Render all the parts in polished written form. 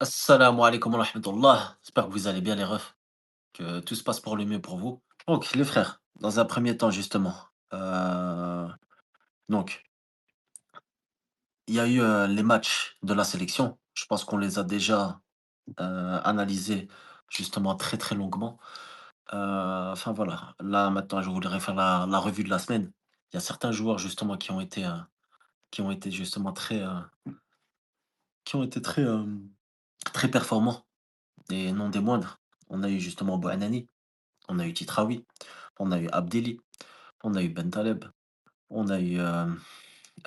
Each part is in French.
Assalamu alaikum wa rahmatullah. J'espère que vous allez bien les refs, que tout se passe pour le mieux pour vous. Donc les frères, dans un premier temps justement, heu, donc il y a eu, les matchs de la sélection. Je pense qu'on les a déjà, analysés justement très, très longuement. Enfin voilà, là maintenant je voudrais faire la revue de la semaine. Il y a certains joueurs justement qui ont été justement très, qui ont été très, très performants et non des moindres. On a eu justement Bouanani, on a eu Titraoui. On a eu Abdelli, on a eu Bentaleb, on a eu,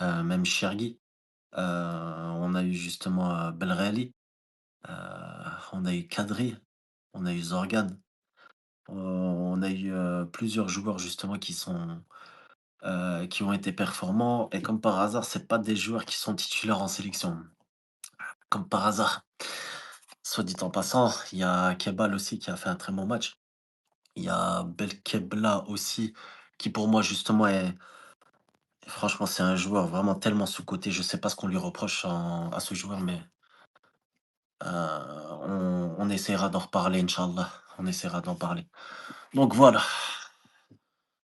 même Cherki, on a eu justement, Belreali, heu, on a eu Kadri, on a eu Zorgan, on a eu, plusieurs joueurs justement qui ont été performants et comme par hasard, c'est pas des joueurs qui sont titulaires en sélection. Comme par hasard. Soit dit en passant, il y a Kebal aussi qui a fait un très bon match. Il y a Belkebla aussi qui pour moi justement est franchement, c'est un joueur vraiment tellement sous-coté. Je sais pas ce qu'on lui reproche à ce joueur, mais on essaiera d'en reparler, Inch'Allah. On essaiera d'en parler. Donc voilà,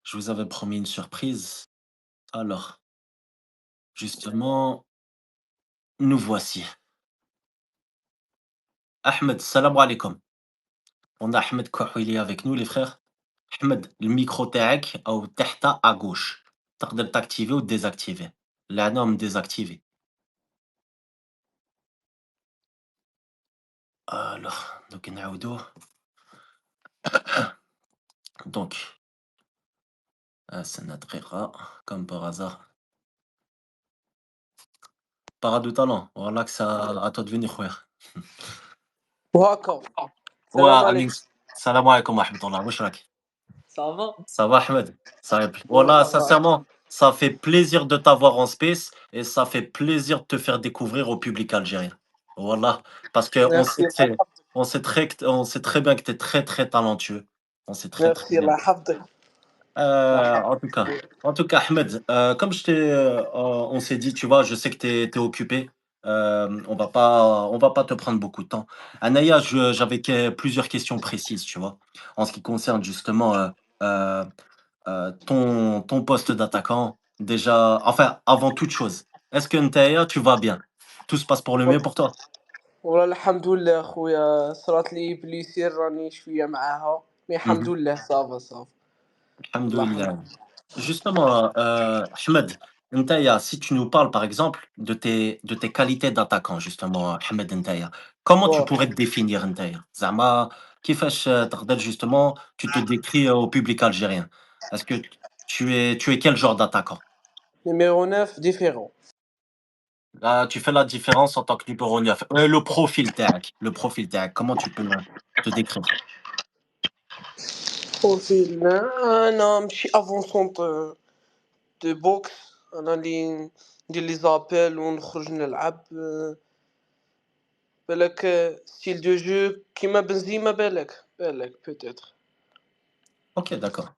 je vous avais promis une surprise. Alors, justement, nous voici. Ahmed, salam alaikum. On a Ahmed Kouhouili avec nous, les frères. Ahmed, le micro تاعك أو تحت à gauche. تقدر t'activer ou désactiver. لأنا désactiver. Alors, donc نعاودو. Donc, Sanad Rera, comme par hasard. Parade de talent, voilà que ça à toi de venir خويا. وهكا السلام وعليك عليكم. السلام عليكم ورحمة الله، واش راك؟ صافا Ça va Ahmed? Ça va هو voilà, صافا. sincèrement, ça fait plaisir de t'avoir en space et ça fait plaisir de te faire découvrir au public algérien. Voilà, parce qu'on ميرسي sait الله très يحفظك. on sait très bien que tu es très, très talentueux. On sait très, très ميرسي bien. الله يحفظك. الله Heu, يحفظك. en tout cas en tout cas Ahmed, comme on s'est dit, tu vois, je sais que tu es occupé, on va pas te prendre beaucoup de temps. Anaya, j'avais plusieurs questions précises, tu vois? En ce qui concerne justement, heu ton poste d'attaquant. Déjà enfin, avant toute chose, est-ce que Ntaya, tu vas bien? Tout se passe pour le mieux pour toi? والله الحمد لله خويا، صرات لي بليسير راني شوية معاها، مي الحمد Mmh. لله صافا صافا. الله يحفظك. Alhamdoulilah. Justement, Ahmed, Ntaya, si tu nous parles par exemple de tes qualités d'attaquant justement, Ahmed Ntaya, comment tu واه pourrais te définir Ntaya? Zama, كيفاش تقدر justement tu te décris au public algérien? Est-ce que tu es quel genre d'attaquant? نيميرو 9 ديفيرون. Là, tu fais la différence en tant que numéro 9. Le profil tag, comment tu peux te décrire? بروفيل أنا ماشي افونسونط دو بوكس، أنا اللي ندير لي زابيل ونخرج نلعب، بالك ستيل دو جو كيما بنزيما بالك بوتيتر. Ok, d'accord.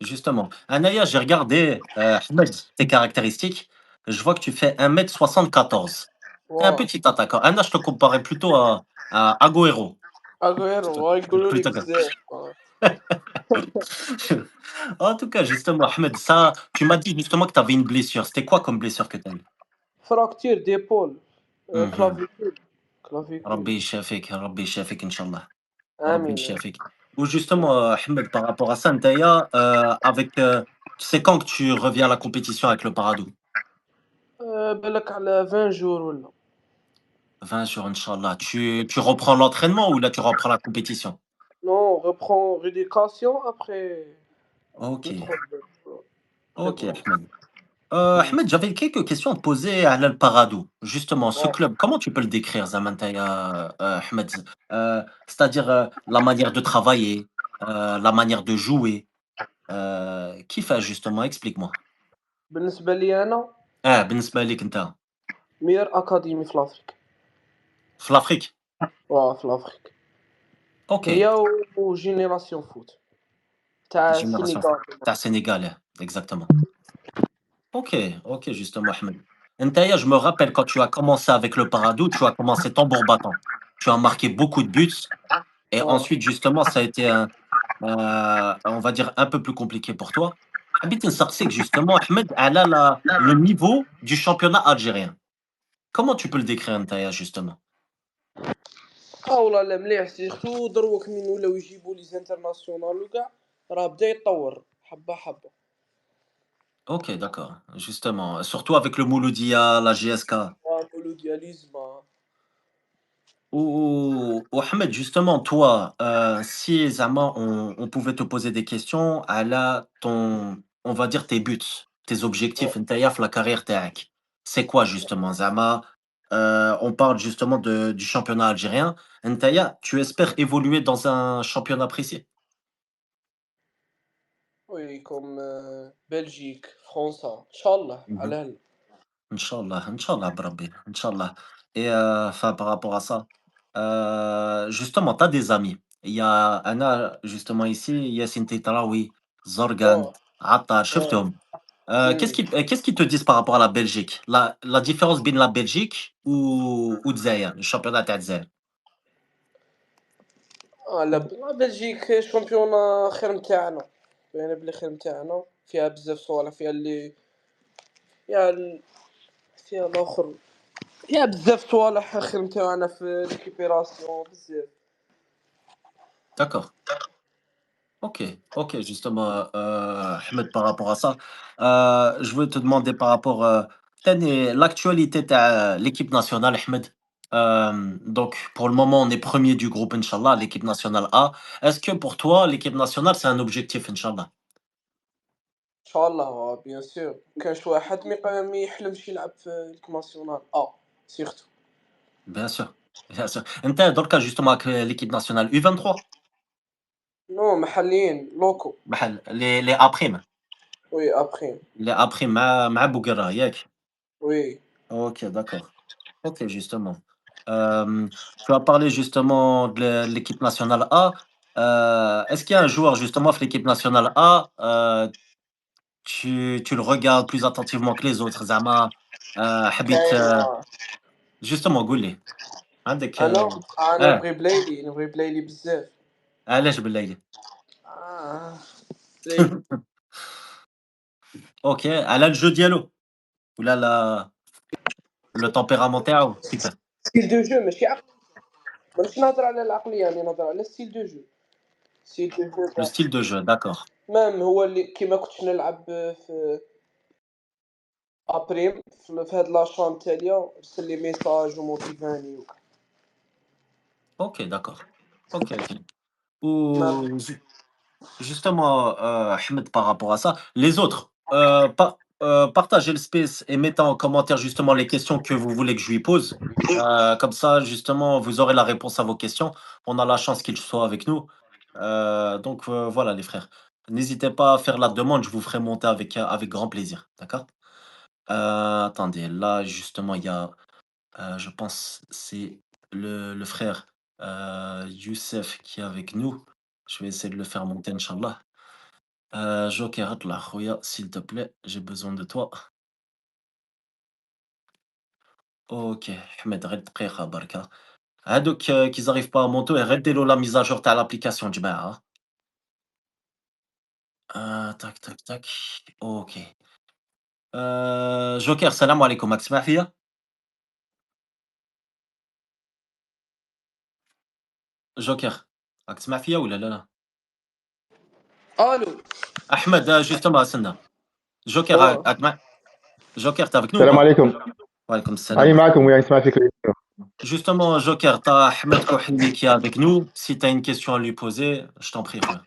Justement. Anaya, j'ai regardé Ahmed, tes caractéristiques. Je vois que tu fais 1,74 m. T'es un واه petit attaquant. Anna, je te comparais plutôt à Agüero. أغويرو غايقولوا لك Plutôt que- بزاف. En tout cas, justement, Ahmed, ça, tu m'as dit justement que tu avais une blessure. C'était quoi comme blessure que tu as eu? فراكتير ديبول، Mhm. كلافيكول. كلافيكول. Rabbi يشافيك, Inch'Allah. Rabbi آمين. يشافيك. Ou justement, Ahmed, par rapport à ça, Ntaya, c'est quand que tu reviens à la compétition avec le Paradou? بالك على 20 جور ولا. 20 jours, Inch'Allah. Tu reprends l'entraînement ou là, tu reprends la compétition? Non, on reprend rééducation après Ok, 2-3 après ok, bon. Ahmed. Ahmed, j'avais quelques questions à te poser à Al Paradou. Justement, ce Ouais. club, comment tu peux le décrire, Zamantaya, Ahmed? C'est-à-dire la manière de travailler, la manière de jouer. Qui fait justement? Explique-moi. بالنسبة لي أنا بالنسبة ليك أنت ميور أكاديمي في لافريك. في l'Afrique. في لافريك. Ok, هي وجينيراسيون فوت تاع génération السنغال. تاع Sénégal, exactement. Ok, ok, justement, Ahmed. Ntaya, je me rappelle quand tu as commencé avec le Paradou, tu as commencé tambour battant. tu as marqué beaucoup de buts et آه. ensuite justement ça a été on va dire un peu plus compliqué pour toi. حبيت نسقسيك justement Ahmed على le niveau du championnat algérien. Comment tu peux le décrire نتايا justement? والله لا مليح سيرتو دروك من ولاو يجيبوا لي زانترناسيونال وكاع، راه بدا يتطور حبة حبة. OK, d'accord, justement, surtout avec le Mouloudia, la GSK. نقولوا دياليزما. Ou Ahmed, justement, toi, si zama on pouvait te poser des questions à on va dire tes buts, tes objectifs نتايا في la carrière تاعك. C'est quoi justement zama? On parle justement du championnat algérien. نتايا, tu espères évoluer dans un championnat précis? وي كوم بلجيك، فرنسا، إن شاء الله Mmh. على الأقل. Inch'Allah بربي, Inch'Allah. Et enfin par rapport à ça, justement, tu as des amis. Il y a justement ici, Yassine Tetraoui, Zorgan, آه، Attar, آه، شُفتهم. إمم. Qu'est-ce qu'ils te disent par rapport à la Belgique? La différence بين la Belgique ou Dzaïr, le championnat تاع Dzaïr. لا بلجيك شامبيون خير نتاعنا، باينة بلي خير نتاعنا، فيها بزاف صوالح، فيها فيها الآخر، فيها بزاف صوالح خير نتاعنا في الريكيبيراسيون بزاف. D'accord. OK, OK, justement, Ahmed, par rapport à ça, je veux te demander par rapport, l'actualité de l'équipe nationale, Ahmed. Donc, pour le moment, on est premier du groupe, Inch'Allah, l'équipe nationale A. Est-ce que pour toi, l'équipe nationale, c'est un objectif, Inch'Allah? إن شاء الله بيان سور، كاش واحد ما يحلمش يلعب في الإيكيب ناسيونال سيرتو. Bien sûr, bien sûr. أنت دركا justement avec l'équipe nationale U23 نو محليين لوكو. les A prime, وي أبخي. les A prime مع بوقرة ياك؟ وي. OK, d'accord. OK, justement. Hem, Tu as parlé justement de l'équipe nationale A. Est-ce qu'il y a un joueur justement de l'équipe nationale A, tu le regardes plus attentivement que les autres زعما حبيت كاين justement قُل لي عندك أنا آه، نبغي بلايلي بزاف. علاش بالليل؟ آه، بلايلي OK على الجو ديالو ولا le tempérament تاعو كيفاه؟ ستيل دو جو ماشي مانيش نهضر على العقلية، راني نهضر على ستيل دو جو. ستيل دو جو Le تاعو style de jeu, d'accord. ميم هو اللي كيما كنت نلعب في أبريم في هاد لاشون التالية رسل لي ميساج وموتيفاني OK, d'accord. OK, OK. ميم. Ou justement, Ahmed, par rapport à ça, les autres, partagez le space et mettez en commentaire justement les questions que vous voulez que je lui pose. Comme ça, justement, vous aurez la réponse à vos questions. On a la chance qu'il soit avec nous. Donc voilà les frères. N'hésitez pas à faire la demande, je vous ferai monter avec grand plaisir. D'accord? Attendez, là justement, il y a, je pense, c'est le frère Youssef qui est avec nous. Je vais essayer de le faire monter, Inch'Allah. Joker اطلع خويا s'il te plaît, j'ai besoin de toi. OK, Ahmed غير دقيقة بركا. هادوك كي زاريف با مونتو غير ديروا لا mise à jour تاع l'application جماعة. تاك، تاك، تاك. OK. جوكر السلام عليكم، راك تسمع فيا؟ جوكر راك تسمع فيا والّا لا؟ ألو. أحمد justement استنى. جوكر آه. Joker, tu es avec nous ou السلام pas? عليكم. وعليكم السلام أي ورحمة معكم ويا نسمع فيك. Justement, Joker, tu as Ahmed Kouhili qui est avec nous. Si tu as une question à lui poser, je t'en prie, خويا.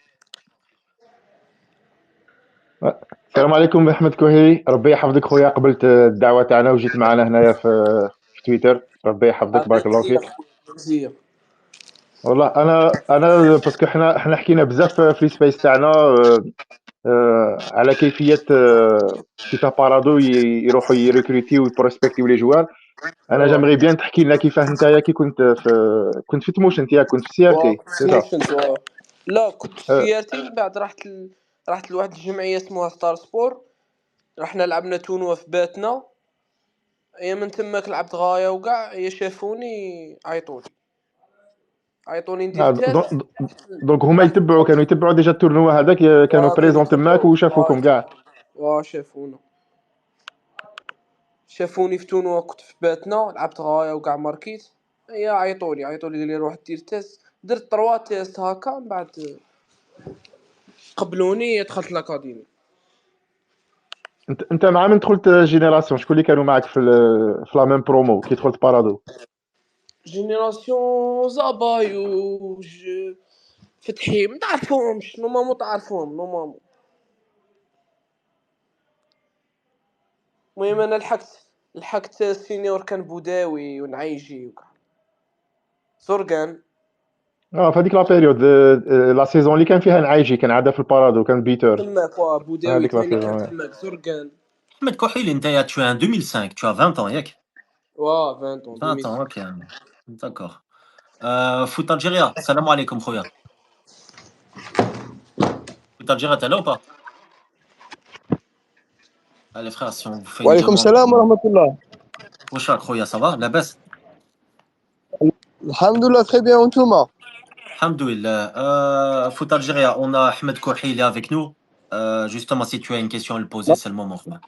السلام عليكم أحمد كوهيلي، ربي يحفظك خويا. قبلت الدعوة تاعنا وجيت معنا هنايا في تويتر. ربي يحفظك، هذا بارك الله مزيان فيك. خويا مزيان. والله أنا باسكو حنا حكينا بزاف في السبيس تاعنا على كيفية كيفاه بارادو يروحوا يريكروتيو ويبروسبكتيو لي جوار. أنا آه. جامغي بيان تحكي لنا كيفاه نتايا كي كنت في تموشنت، ياك كنت في سي ار تي كنت سي صا. موشنت لا كنت في سيارتي، من بعد رحت لواحد الجمعية اسمها ستار سبور، رحنا لعبنا تونوا في باتنا، هي من تماك لعبت غاية وكاع، هي شافوني عيطولي. عيطوني ندير تيست. دونك هما يتبعوا كانوا يتبعوا ديجا التورنوا هذاك كانوا بريزون تماك وشافوكم كاع. شافوني في تونو كنت في باتنا لعبت غايه وكاع ماركيت. هي عيطولي قال لي روح دير تيست. درت 3 تيست هكا من بعد قبلوني دخلت لاكاديمي. انت مع من دخلت جينيراسيون شكون اللي كانوا معك في لا ميم برومو كي دخلت بارادو؟ جينيراسيون زابايو فتحي ما تعرفهمش نورمالمون تعرفهم نورمالمون. المهم انا لحقت السينيور كان بوداوي ونعيجي وكاع زرقان. في هذيك لا بيريود لا سيزون اللي كان فيها نعيجي كان عاده في البارادو كان بيتر تماك بوداوي هذيك لا ثاني كان سيزون. تماك زرقان. Ahmed Kouhili, tu es en 2005, tu as 20 ans, Yak. 20 ans 20 ans, 2000. ok. D'accord. Foot Algérie, salam alaikum, khoya. Foot Algérie, t'es là ou pas? Allez, frère, si on vous fait une وعليكم demande. السلام ورحمة الله. Wesh, khoya, ça va? La baisse? الحمد لله très bien وانتوما؟ Alhamdoulilah. Foot Algérie, on a Ahmed Kouhili avec nous. Justement, si tu as une question à lui poser, c'est le moment, frère.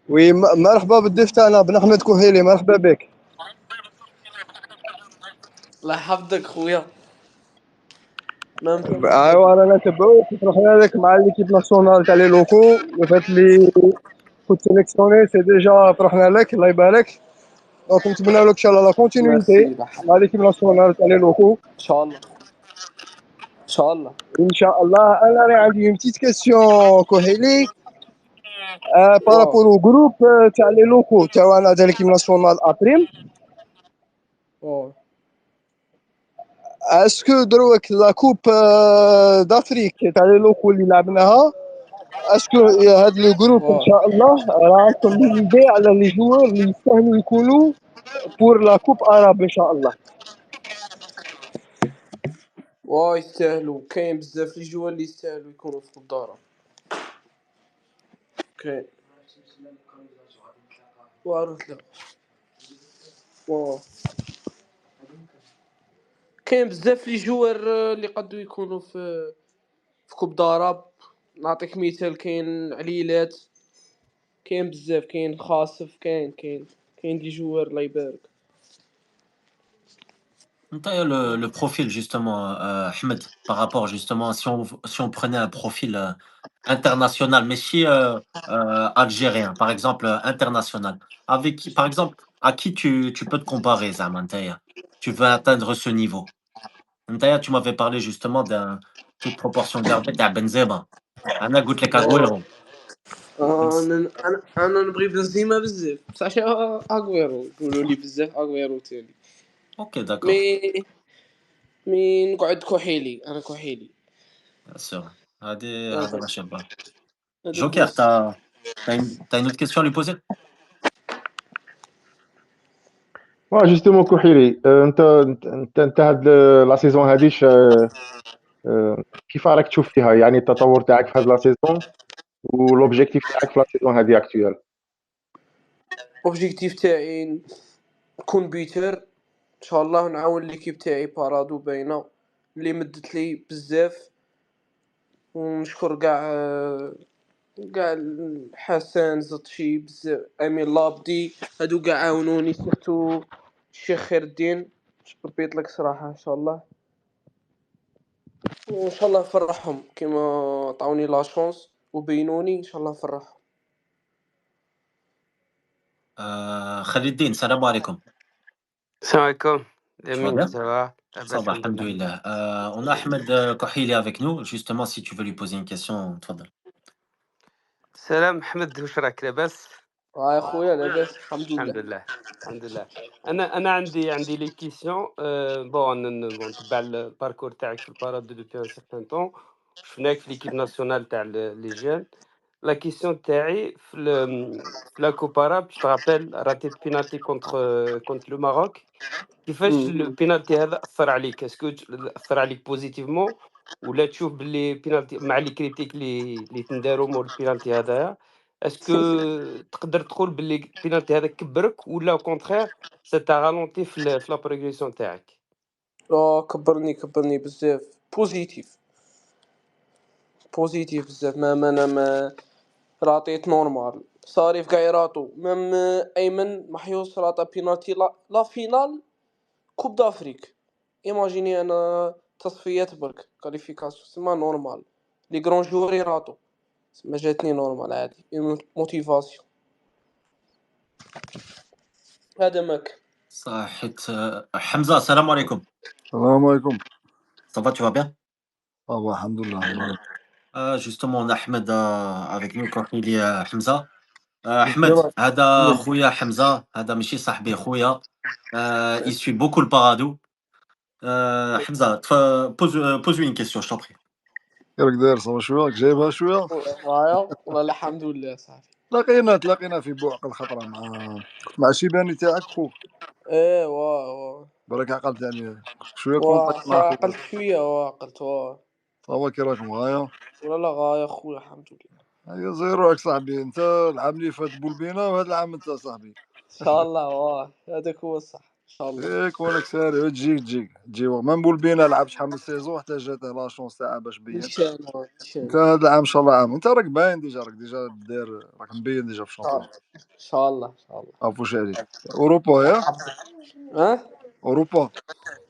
وي مرحبا بالضيف تاعنا بن احمد كوهيلي، مرحبا بك. الله يحفظك خويا. ايوا رانا نتبعوك فرحنا لك مع ليكيب ناسيونال تاع لي لوكو اللي فات لي كنت سيليكسيوني سي ديجا فرحنا لك الله يبارك. دونك نتمنى لك ان شاء الله لا كونتينيتي مع ليكيب ناسيونال تاع لي لوكو ان شاء الله ان شاء الله ان شاء الله. انا راه عندي اون بتيت كيسيون كوهيلي بارابور او جروب تاع لي لوكو تاعنا تاع ليكيب ناسيونال ابريم. اسكو دروك لا كوب دافريك تاع لي لوكو اللي لعبناها اسكو هاد لو جروب ان شاء الله راكم ليدي على لي جوور اللي يستاهلوا يكونوا بور لا كوب اراب ان شاء الله. يستاهلوا. كاين بزاف لي جوال اللي يستاهلوا يكونوا في الدار. كاين كاين بزاف لي جوار اللي قدو يكونوا في كوب داراب. نعطيك مثال كاين عليلات كاين بزاف كاين خاصف كاين دي جوار الله يبارك. Le profil, justement, Ahmed, par rapport, justement, si on prenait un profil international, mais si algérien, par exemple, international, avec qui, par exemple, à qui tu peux te comparer, Zaman Ntaya? Tu veux atteindre ce niveau. Ntaya, tu m'avais parlé justement d'un toute proportion gardée, à Benzema. Ana قلت لك Agüero. انا نبغي بنزيما بزاف بصح اغويرو يقولوا لي بزاف اغويرو تاني. Ok, d'accord. مي نقعد كحيلي. انا كحيلي Bien sûr. هذا ما شاء الله. هذاك Joker, بس. t'as une autre question à lui poser? جوستومون كوحيلي انت هاد لا سيزون هاديش كيف راك تشوف فيها يعني التطور تاعك في هاد لا سيزون ولوبجيكتيف تاعك في لا سيزون هادي اكتويال؟ اوبجيكتيف تاعي نكون بيتر ان شاء الله ونعاون ليكيب تاعي بارادو باينه اللي مدت لي بزاف. ونشكر كاع حسن زطشي بزاف امين لابدي هادو كاع عاونوني سيرتو الشيخ خير الدين ربي يطلق صراحه ان شاء الله. وان شاء الله نفرحهم كيما عطاوني لا شونس وبينوني ان شاء الله نفرحهم. خالد الدين, السلام عليكم. السلام عليكم. Tu vas Lamine, bien? ça va? Ça va, alhamdoulilah. On a Ahmed Kouhili avec nous. Justement, si tu veux lui poser une question, تفضل. سلام محمد، واش راك لاباس؟ يا خويا لاباس الحمد الحمد لله. لله الحمد لله. انا عندي لي كيسيون. بون نتبع الباركور تاعك في الباراد دوبي ان سيغتان طون، شفناك في ليكيب ناسيونال تاع لي جون. لا كيسيون تاعي في لا كوبا راب جو ترابيل راتيت بينالتي كونتر لو ماروك. كيفاش البينالتي هذا أثّر عليك؟ اسكو أثّر عليك بوزيتيفمون، ولا تشوف باللي بينالتي مع لي كريتيك اللي تنداروا مور البينالتي هذايا، اسكو تقدر تقول باللي البينالتي هذا كبّرك ولا au contraire ça t'a ralenti في لا progression تاعك؟ كبرني بزاف. بوزيتيف بزاف. ما راه عطيت نورمال. صاري في كاع يراطو ميم ايمن محيوس راطا بينالتي لا فينال كوب دافريك. ايماجيني انا تصفيات برك كاليفيكاسيون سما نورمال. لي غران جوار يراطو ما جاتني نورمال عادي موتيفاسيون. هذا ماك. صح حيت حمزة السلام عليكم. السلام عليكم. Ça va, tu vas bien? الحمد لله. Justement, on a Ahmed avec nous quand il est Hamza. Ahmed, بالطبع. هذا خويا حمزة، هذا ماشي صاحبي خويا. Il suit beaucoup le Paradou. Hamza, pose-lui une question, je t'en prie. كيفك داير صافا شويه راك جايبها شويه. معايا والله الحمد لله صاحبي. تلاقينا في بوعق الخطره كنت مع الشيباني تاعك خوك. ايه واه بالك عقلت يعني شويه كونتاكت مع خوك. عقلت شويه عقلت صافا كي راكم غايه. ولا غاية خويا الحمد لله. هيا زيرو راك صاحبي انت. العام اللي فات بولبينا وهذا العام انت صاحبي. ان شاء الله هذاك هو الصح ان شاء الله. فيك ونك ساري تجي ما بولبينا لعب شحال من سيزون حتى جات لا شونس تاعها باش بين. انت هذا العام ان شاء الله عام انت راك باين ديجا داير راك مبين ديجا في الشامبيون. ان شاء الله عفوا عليك. اوروبا يا ها اوروبا.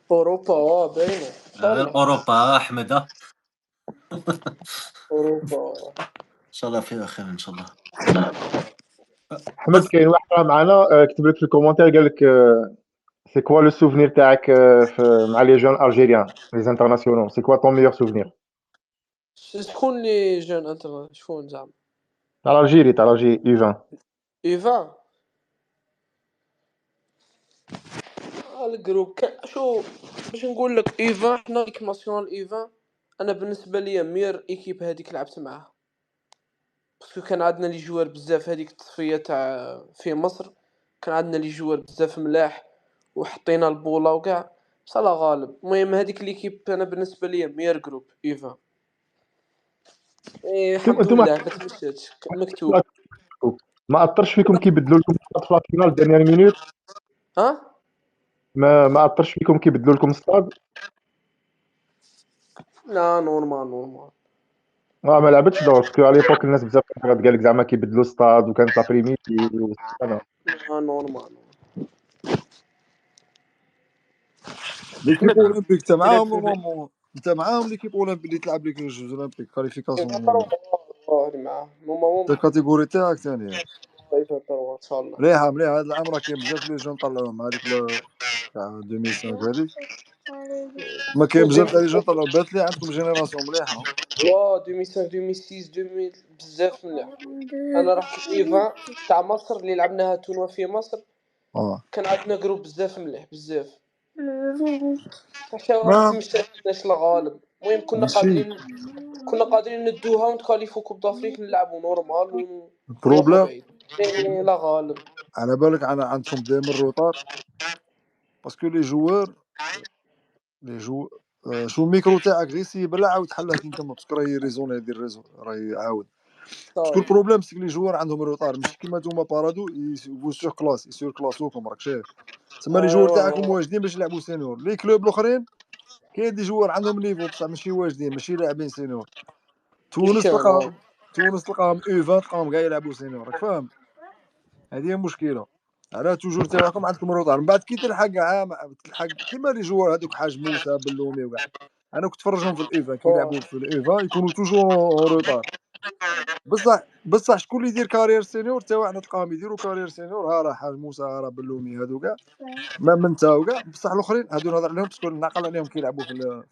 باينه ان شاء الله. أوروبا أحمد، اوروبا إن شاء الله فيها خير إن شاء الله. احمد بس كاين واحد راه معنا كتب لك في الكومونتير قال لك سي كوا لو سوفنير تاعك مع لي جون الجيريان لي انترناسيونال، سي كوا طون ميور سوفنير شكون لي جون انت شكون زعما تاع الجيري U20؟ ايفان الجروب شو باش نقول لك ايفان حنا ليك ناسيونال ايفان. انا بالنسبه ليا مير ايكيب هذيك لعبت معاها باسكو كان عندنا لي جوار بزاف. هذيك التصفيه تاع في مصر كان عندنا لي جوار بزاف ملاح وحطينا البوله وكاع صلا غالب. المهم هذيك ليكيب انا بالنسبه ليا مير جروب ايفان. الحمد انتم لله ما تمشاتش مكتوب. ما اثرش فيكم كيبدلوا لكم في لا فينال ديرنيير مينوت؟ ها ما اثرش فيكم كيبدلوا لكم الستاد؟ لا نورمال. ما لعبتش دور باسكو على ليبوك الناس بزاف كانت قال لك زعما كيبدلوا الستاد وكانت لابريميدي انا نورمال. ليكيب اولمبيك انت معاهم احمد نورمالمون. انت معاهم ليكيب اولمبيك اللي تلعب لك الجوز اولمبيك كاليفيكاسيون. معاه انت نورمالمون الكاتيجوري تاعك ثاني. ان شاء الله. مليحه هذا العام راه كاين بزاف لي جون طلعوهم هذيك تاع 2005 هذيك. ما كاين بزاف تاع لي جون طلعوا بات لي عندكم جينيراسيون مليحه. 2005 2006 2000 بزاف مليح. انا رحت ايفا تاع مصر اللي لعبناها تونوا في مصر. كان عندنا جروب بزاف مليح بزاف. حتى ما ما تمشاش الغالب. المهم ماشي كنا قادرين ندوها ونتكاليفو كوب دافريك نلعبو نورمال ونروحو البروبليم بعيد. لا غالب. على بالك عندكم دائما الروتار باسكو لي جو شو الميكرو تاعك غير سيب لا عاود حلاه كي نكمل باسكو راه يريزون يدير ريزون راه يعاود. باسكو البروبليم سي لي جوار عندهم الروتار ماشي كيما نتوما بارادو يبو سور كلاسوكم راك شايف. تما لي جوار تاعكم واجدين باش يلعبوا سينيور. لي كلوب الاخرين كاين دي جوار عندهم نيفو بصح ماشي واجدين ماشي لاعبين سينيور. تونس تلقاهم او 20 تلقاهم كاع يلعبوا سينيور راك فاهم. هذه هي المشكله. على توجور تاعكم عندكم الروتار من بعد كي تلحق تلحق كيما لي جوار هذوك حاج موسى بلومي وكاع. انا كنت فرجهم في الايفا كي يلعبوا في الايفا يكونوا توجور روتار. بصح شكون اللي يدير كارير سينيور تا واحد تلقاهم يديروا كارير سينيور ها راه حاج موسى ها راه بلومي هادو كاع ما انت وكاع. بصح الاخرين هادو نهضر عليهم باسكو نعقل عليهم كيلعبوا في الايفا.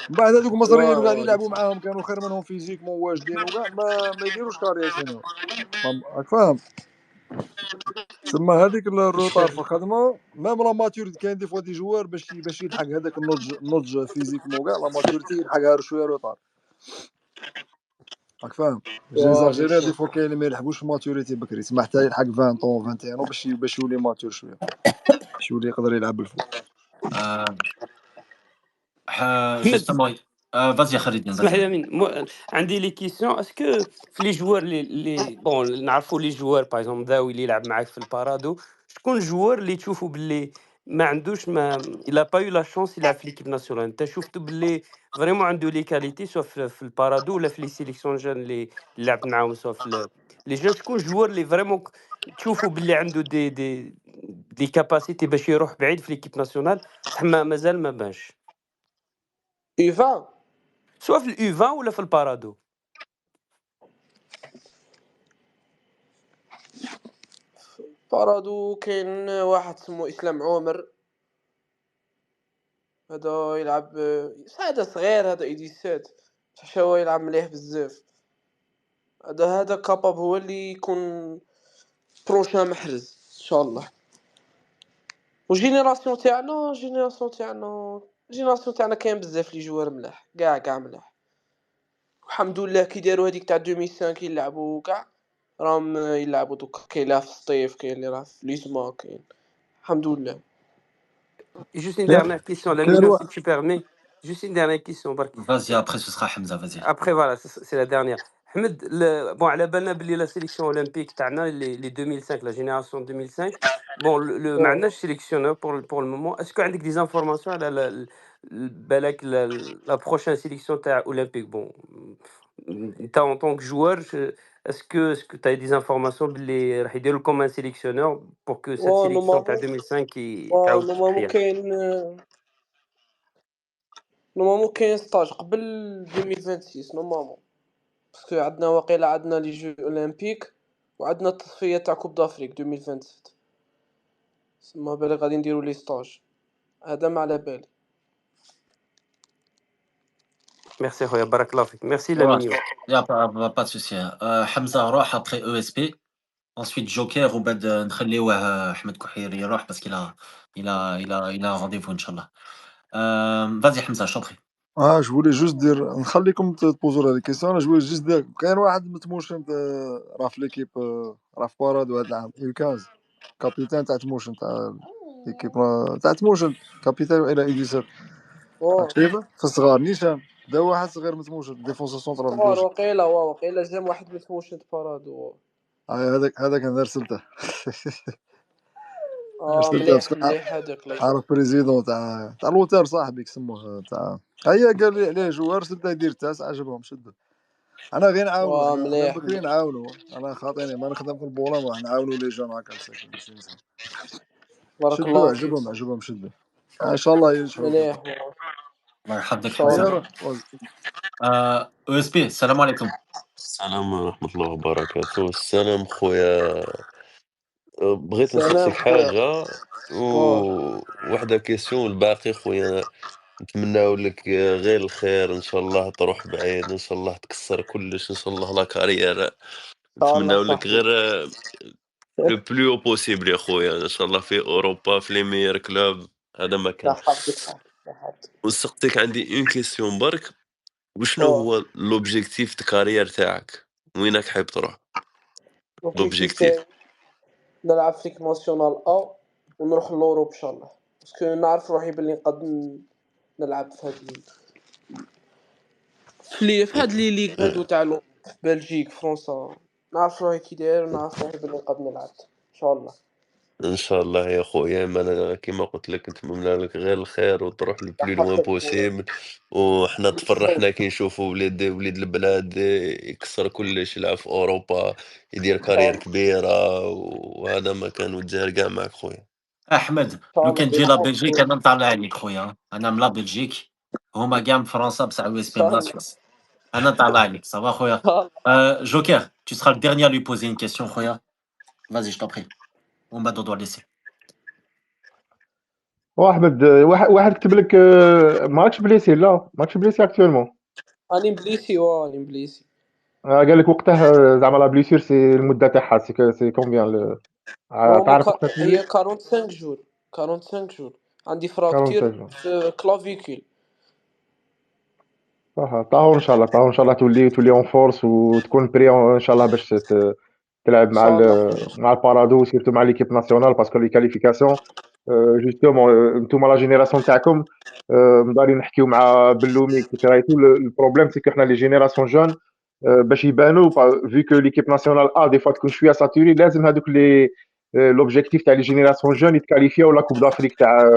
من بعد هذوك المصريين وكاع اللي يلعبوا معاهم كانوا خير منهم فيزيكمون واجدين وكاع ما يديروش كارير سينيور. راك فاهم. تسمى هذيك الروتار في الخدمه ميم لا ماتوريتي كاين دي فوا دي جوار باش يلحق هذاك النضج فيزيكمون كاع لا ماتوريتي يلحقها شويه روتار. راك فاهم. جيزاجيري دي فوا كاين اللي ما يلحقوش في ماتوريتي بكري تسمى حتى يلحق 20 طون 21 باش يولي ماتور شويه باش يولي يقدر يلعب بالفوق. احمد justement vas-y خالد اسمح vas-y. لي امين عندي لي كيسيون اسكو في لي جوار لي بون نعرفوا لي جوار باغ اكزومبل داوي اللي يلعب معاك في البارادو شكون الجوار اللي تشوفوا باللي ما عندوش il a pas eu la chance يلعب في l'équipe nationale. أنت شُفته باللي فريمون عنده les qualités سوا في البارادو ولا في les sélections jeunes اللي لعبت معاهم سوا في les jeunes. شكون الجوار اللي فريمون تشوفوا باللي عنده des capacités باش يروح بعيد في l'équipe nationale بصح مازال ما بانش، U20 سوا في الU20 ولا في البارادو؟ بارادو كاين واحد سمو إسلام عمر، هذا يلعب هذا صغير، هذا إديسات بصح هو يلعب مليح بزاف. هذا كاباب هو اللي يكون بروشان محرز ان شاء الله. وجينيراسيون تاعنا كاين بزاف لي جوار ملاح، كاع ملاح الحمد لله. كي داروا هذيك تاع 2005 يلعبوا كاع راهم يلعبوا دوك، كاين اللي راه في سطيف، كاين اللي راه في ليزما، كاين الحمد لله. Juste une كاين dernière question, la كاين Mino, واحد si tu permets. Juste une dernière question. Vas-y, après ce sera Hamza, vas-y. Après, voilà, c'est la dernière. Ahmed, bon, à la Banabli, la sélection olympique, t'as les 2005, la génération 2005. Bon, le manage sélectionneur pour le moment. Est-ce qu'il y a des informations à la prochaine sélection olympique? Bon, en tant que joueur, est-ce que tu as des informations comme un sélectionneur pour que cette sélection 2005 qui نورمالمون كاين ستاج قبل 2026 نورمالمون، باسكو عندنا واقيلا عندنا لي جو اولمبيك وعندنا التصفيه تاع كوب دافريك 2027، سما بالي غادي نديرو لي ستاج، هذا ما على بالي. Merci, Khoya, barakallah fik. Merci, Ouais, Lamine. y a pas de souci. Hamza روح après ESP, ensuite Joker وبعد نخليوه أحمد كحيري يروح parce qu'il a un rendez-vous Inch'Allah. Vas-y Hamza, je t'en prie. جو فولي جوست دير نخليكم تبوزوا لي كيسيون. انا جو جوست دير كاين واحد متموشن راه في ليكيب، راه في بارادو هذا العام U15 كابيتان تاع تموشن تاع ليكيب تاع تموشن، كابيتان الى U17 عرفتيه في الصغار نيشان. دا واحد صغير متموشن ديفونس سونترال صغار بلجيك. واقيلا جام واحد متموشن بارادو. هذاك انا رسلته مليح هذاك الله عارف بريزيدون تاع الوتر صاحبي كسموه تاع هيا قال لي عليه جوار سلته يدير التاسع عجبهم شدوا. انا غير نعاونو انا بكري نعاونو، انا خاطيني ما نخدم في البوله ما نعاونو لي جون هكا مساكين ماشي نسى. بارك شدوا الله فيك. عجبهم شدوا ان شاء الله ينجحوا. مليح الله يحفظك شاء الله. حمزة. ESP, السلام عليكم. السلام ورحمة الله وبركاته. السلام خويا. بغيت سلام نسقسيك خويا. حاجة وواحدة كيسيون. الباقي خويا نتمناو لك غير الخير، ان شاء الله تروح بعيد، ان شاء الله تكسر كلش، ان شاء الله لا كارير. نتمناو لك غير لو بلو بوسيبل يا خويا، ان شاء الله في اوروبا في لي ميور كلوب، هذا ما كان. ونسقسيك عندي اون كيسيون برك، وشنو هو لوبجيكتيف د كارير تاعك؟ وينك حاب تروح؟ لوبجيكتيف نلعب في ناسيونال ا ونروح لوروب ان شاء الله، باسكو نعرف روحي باللي نقدر نلعب في هاد لي ليغ هادو تاع في بلجيك فرنسا، نعرف روحي كي داير ونعرف روحي باللي نقدر نلعب ان شاء الله. ان شاء الله يا خويا. ما انا كيما قلت لك نتمنى لك غير الخير وتروح لو بلو لوان بوسيبل، وحنا تفرحنا كي نشوفوا وليد البلاد يكسر كلش، يلعب في اوروبا، يدير كارير كبيره، وهذا ما كان. والجزائر كاع معك خويا. أحمد لو كان تجي لا بلجيك أنا نطلع عليك خويا، أنا من لا بلجيك، هما كاع من فرنسا بصح ESP من لا سويس، أنا نطلع عليك صافا خويا. Joker, tu seras le dernier à lui poser une question خويا. Vas-y, je t'en prie. On va doit laisser. احمد واحد كتب لك ماكش بليسي، لا ماكش بليسي اكتويلمون. اني بليسي قال لك وقته زعما لا بليسير سي المده تاعها سي كومبيان تعرف وقتها هي 45 جور عندي فراكتير في كلافيكول. طاهر ان شاء الله تولي اون فورس وتكون بري ان شاء الله باش تلعب مع البارادو سيرتو مع ليكيب ناسيونال، باسكو لي كاليفيكاسيون جوستومون نتوما لا جينيراسيون تاعكم مدارين نحكيو مع بلومي اكسيتيرا ايتو. البروبليم سي كو حنا لي جينيراسيون جون باش يبانوا في كو ليكيب ناسيونال دي فوا تكون شويه ساتوري، لازم هذوك l'objectif تاع les générations jeunes يتكاليفياو لا كوب دافريك تاع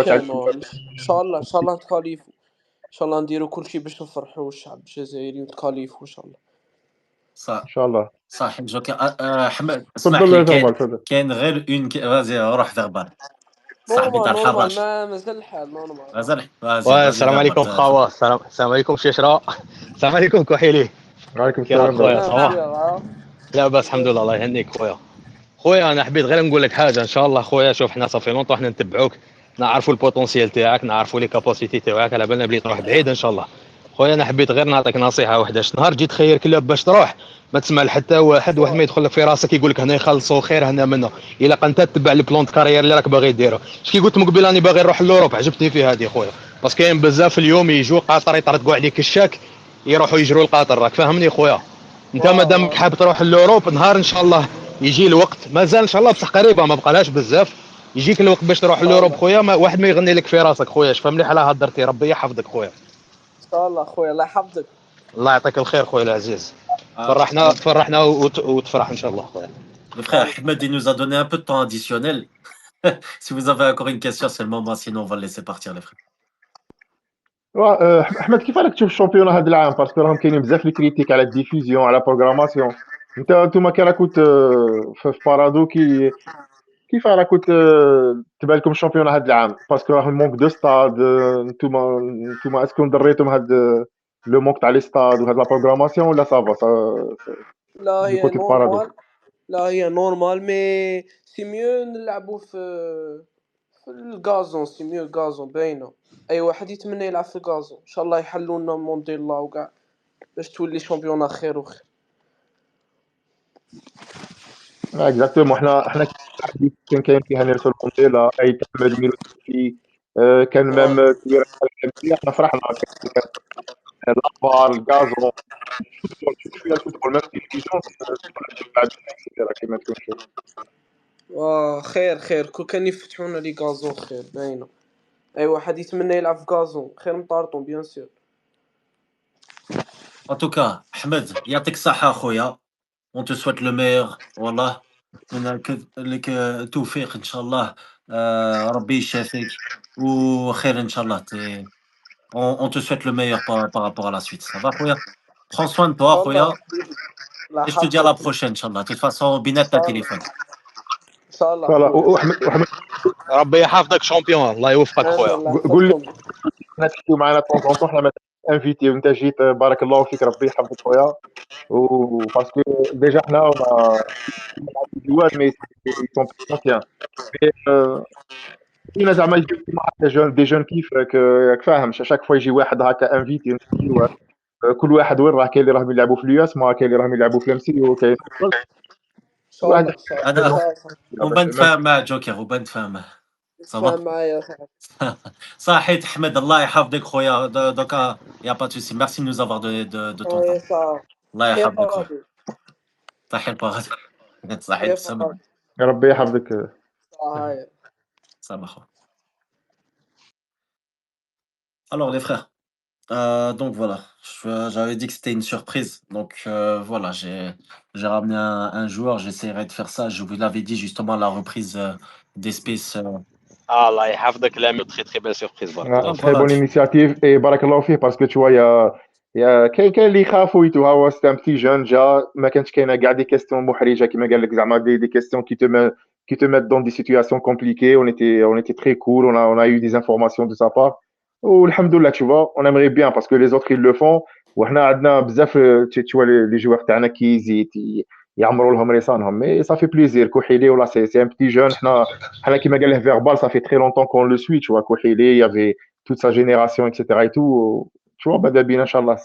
تاع ان شاء الله ان شاء الله نتكاليفو، ان شاء الله نديرو كلشي باش نفرحوا الشعب الجزائري ونتكاليفو ان شاء الله. ان شاء الله. صح جوكر. حمد اسمح تفضل لي، زعما تفضل. كاين غير فازي روح فيربال صاحبي تاع نورمال الحراش. مازال الحال نورمال. مازال واه فازي السلام عليكم فيربال. خاوة. السلام عليكم شيشرا. السلام عليكم كحيلي. وعليكم كي راك السلام. خويا؟ سلام صافا سير. لاباس الحمد لله. الله يهنيك خويا. خويا انا حبيت غير نقول لك حاجه ان شاء الله خويا. شوف حنا صافي لونطو حنا نتبعوك، نعرفوا البوتونسيال تاعك، نعرفوا لي كاباسيتي تاعك، على بالنا بلي تروح بعيد ان شاء الله. خويا انا حبيت غير نعطيك نصيحه واحده. نهار جيت تخير كلوب باش تروح ما تسمع لحتى واحد ما يدخل لك في راسك يقول لك هنا يخلصوا خير هنا منه، الا انت تتبع البلون كارير اللي راك باغي ديرو. شكي قلت من قبل راني باغي نروح لوروب، عجبتني في هذه خويا، باسكو كاين بزاف اليوم يجوا قطر يطردقوا عليك الشاك يروحوا يجروا لقطر، راك فاهمني خويا؟ انت مادامك حاب تروح لوروب نهار ان شاء الله يجي الوقت، مازال ان شاء الله بصح قريبه ما بقالهاش بزاف، يجيك الوقت باش تروح لوروب خويا. واحد ما يغني لك في راسك خويا. شفا مليح على هضرتي، ربي يحفظك خويا. ان شاء الله خويا الله يحفظك. الله يعطيك الخير خويا العزيز. تفرحنا وتفرح ان شاء الله خويا. Le frère Ahmed, il nous a donné un peu de temps additionnel. Si vous avez encore une question, c'est le moment, sinon on va le laisser partir, les frères. احمد كيف راك تشوف الشامبيون هذا العام؟ باسكو راهم كاينين بزاف لي كريتيك على الديفوزيون على بروغراماسيون. انتوما كي راكو في بارادو كيف راكو تبان لكم الشامبيون هذا العام؟ باسكو راهم مونك دو ستاد. انتوما اسكو دريتم هاد لو مونك تاع لي ستاد وهاد لا بروغراماسيون ولا صافا؟ لا دو هي كوتي بارادو نورمال، لا هي نورمال مي سي ميو نلعبوا في الغازون، سي ميو غازون باينه. اي واحد يتمنى يلعب في الغازون، ان شاء الله يحلوا لنا مونديلا وكاع باش تولي شامبيون خير وخير. اكزاكتومون. حنا كان كاين فيها نيلسون مانديلا، اي تحمد ميلوسيفي، كان ميم كبير الحمديه. حنا فرحنا كان لافار الغازون شويه الفوتبول ميم تيليفزيون بعد كيما تكون تشوف. خير كون كان يفتحونا لي غازون خير باينه. اي واحد يتمنى يلعب في غازون خير من طارطون بيان سور. En tout cas, Ahmed, يعطيك الصحة خويا. On te souhaite le meilleur والله. لك توفيق ان شاء الله. ربي يشافيك وخير ان شاء الله. On te souhaite le meilleur par rapport à la suite. Ça va خويا؟ Prends soin de toi خويا. Et je te dis à la prochaine ان شاء الله. De toute façon بيناتنا تليفون. ان شاء الله فوالا. خويا. واحمد ربي يحفظك شامبيون، الله يوفقك خويا. قول لي حنا تحكيو معنا طون طون، حنا ما انفيتي وانت جيت، بارك الله فيك ربي يحفظك خويا. وباسكو ديجا حنا جواد مي سون بونسيان كاين زعما يجيو مع دي جون كيفك، راك فاهم؟ شاك فوا يجي واحد هكا انفيتي كل واحد وين راه. كاين اللي راهم يلعبوا في الياسما، كاين اللي راهم يلعبوا في الامسي، وكاين واحد انا وبنتفاهم مع جوكر وبنتفاهم معاه. فاهم معايا صحيت احمد الله يحفظك خويا. دوكا يا با توسي. ميرسي de nous avoir donné de ton temps. الله يحفظك خويا. صحي البارادو. صحي السماء. يا ربي يحفظك. سامح خويا. Alors les frères, donc voilà, j'avais dit que c'était une surprise. Donc voilà, j'ai ramené un joueur, j'essaierai de faire ça. Je vous l'avais dit justement la reprise d'Espèce. الله يحفظك لامي. تري بيل سيربريز. تري بون انيسياتيف اي بارك الله فيه. باسكو تشوا يا كاين اللي يخافوا يتو هو ستام بتي جون جا ما كانش كاينه كاع دي كيستيون محرجه كيما قال لك زعما دي كيستيون qui te mettent dans des situations compliquées. On était très cool, on a eu des informations de sa part. والحمد tu vois, on aimerait bien parce que les autres ils le font. وحنا عندنا بزاف tu vois les joueurs تاعنا كي يزيد يعمروا لهم ريسانهم. مي ça fait plaisir. كوحيلي ولا c'est un petit jeune. حنا كيما قال له Verbal, ça fait très longtemps qu'on le suit, tu vois. كوحيلي, il y avait toute sa génération etc et tout. Tu vois, بدا بينا ان شاء الله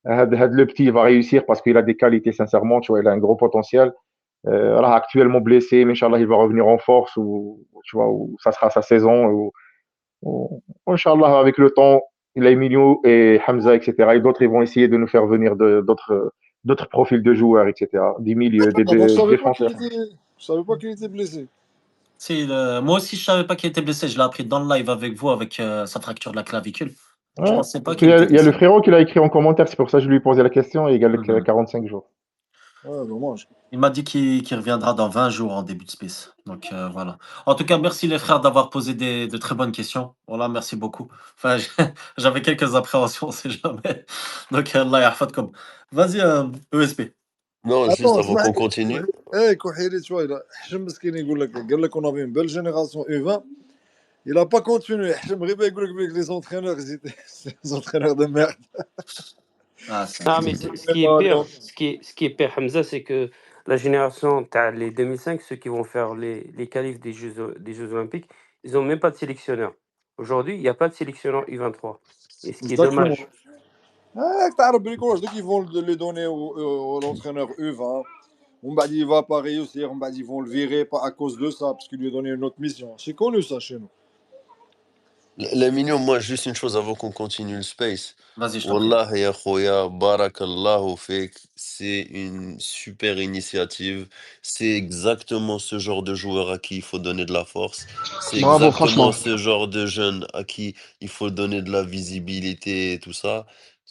هاد le petit il va réussir parce qu'il a des qualités sincèrement, tu vois, il a un gros potentiel. Rah actuellement blessé, mais Inch'Allah, il va revenir en force, ou tu vois, où ça sera sa saison. Inch'Allah, avec le temps, il a Emilio et Hamza, etc. Et d'autres, ils vont essayer de nous faire venir d'autres profils de joueurs, etc. Des milieux, des défenseurs. Je savais pas qu'il était blessé. Moi aussi, je savais pas qu'il était blessé. Je l'ai appris dans le live avec vous, avec sa fracture de la clavicule. Je pensais pas qu'il était blessé. Il y a le frérot qui l'a écrit en commentaire, c'est pour ça que je lui ai posé la question, et il a 45 jours. Ouais, dommage. Il m'a dit qu'il reviendra dans 20 jours en début de space. Donc voilà. En tout cas, merci les frères d'avoir posé de très bonnes questions. Voilà, merci beaucoup. Enfin, j'avais quelques appréhensions, on sait jamais. Donc, Allah yahfadkom. Vas-y, ESP. Non, juste Attends, avant اسمح qu'on لي continue. كحيلي شويه حشم مسكين يقول لك قال لك on avait une belle génération U20. Il a pas continué. حشم غير يقول لك les entraîneurs ils étaient des entraîneurs de merde. Ah, c'est Ah, mais incroyable. ce qui est pire, ce qui est pire, Hamza, c'est que la génération, t'as les 2005, ceux qui vont faire les qualifs des Jeux Olympiques, ils n'ont même pas de sélectionneur. Aujourd'hui, il n'y a pas de sélectionneur U23. Et ce qui est Exactement. dommage. تعرف بلي كواش دوك ils vont les donner au l'entraîneur U20. On va dire il va pas réussir, on va dire ils vont le virer pas à cause de ça parce qu'il lui a donné une autre mission. C'est connu ça chez nous. La mignon, moi, juste une chose avant qu'on continue le space. Vas-y, je t'en prie. Wallah, ya khoya, barakallahu fek. C'est une super initiative. C'est exactement ce genre de joueur à qui il faut donner de la force. C'est Bravo, exactement franchement. ce genre de jeune à qui il faut donner de la visibilité et tout ça.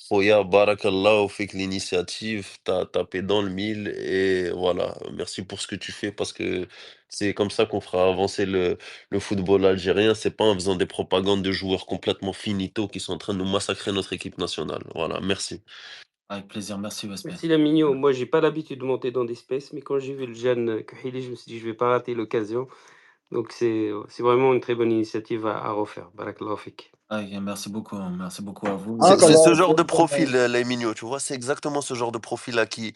Khoya, barakallahu fek l'initiative. T'as tapé dans le mille et voilà. Merci pour ce que tu fais parce que c'est comme ça qu'on fera avancer le football algérien, c'est pas en faisant des propagandes de joueurs complètement finito qui sont en train de nous massacrer notre équipe nationale. Voilà, merci. Avec plaisir. Merci, ESP. Merci la Mignon. Moi, j'ai pas l'habitude de monter dans des spaces, mais quand j'ai vu le jeune Kahili, je me suis dit, je vais pas rater l'occasion. Donc, c'est vraiment une très bonne initiative à refaire. Barakallahu fik. Ah, ok, merci beaucoup à vous. Ah, C'est ce Allah, genre de profil, les mignons, tu vois, c'est exactement ce genre de profil à qui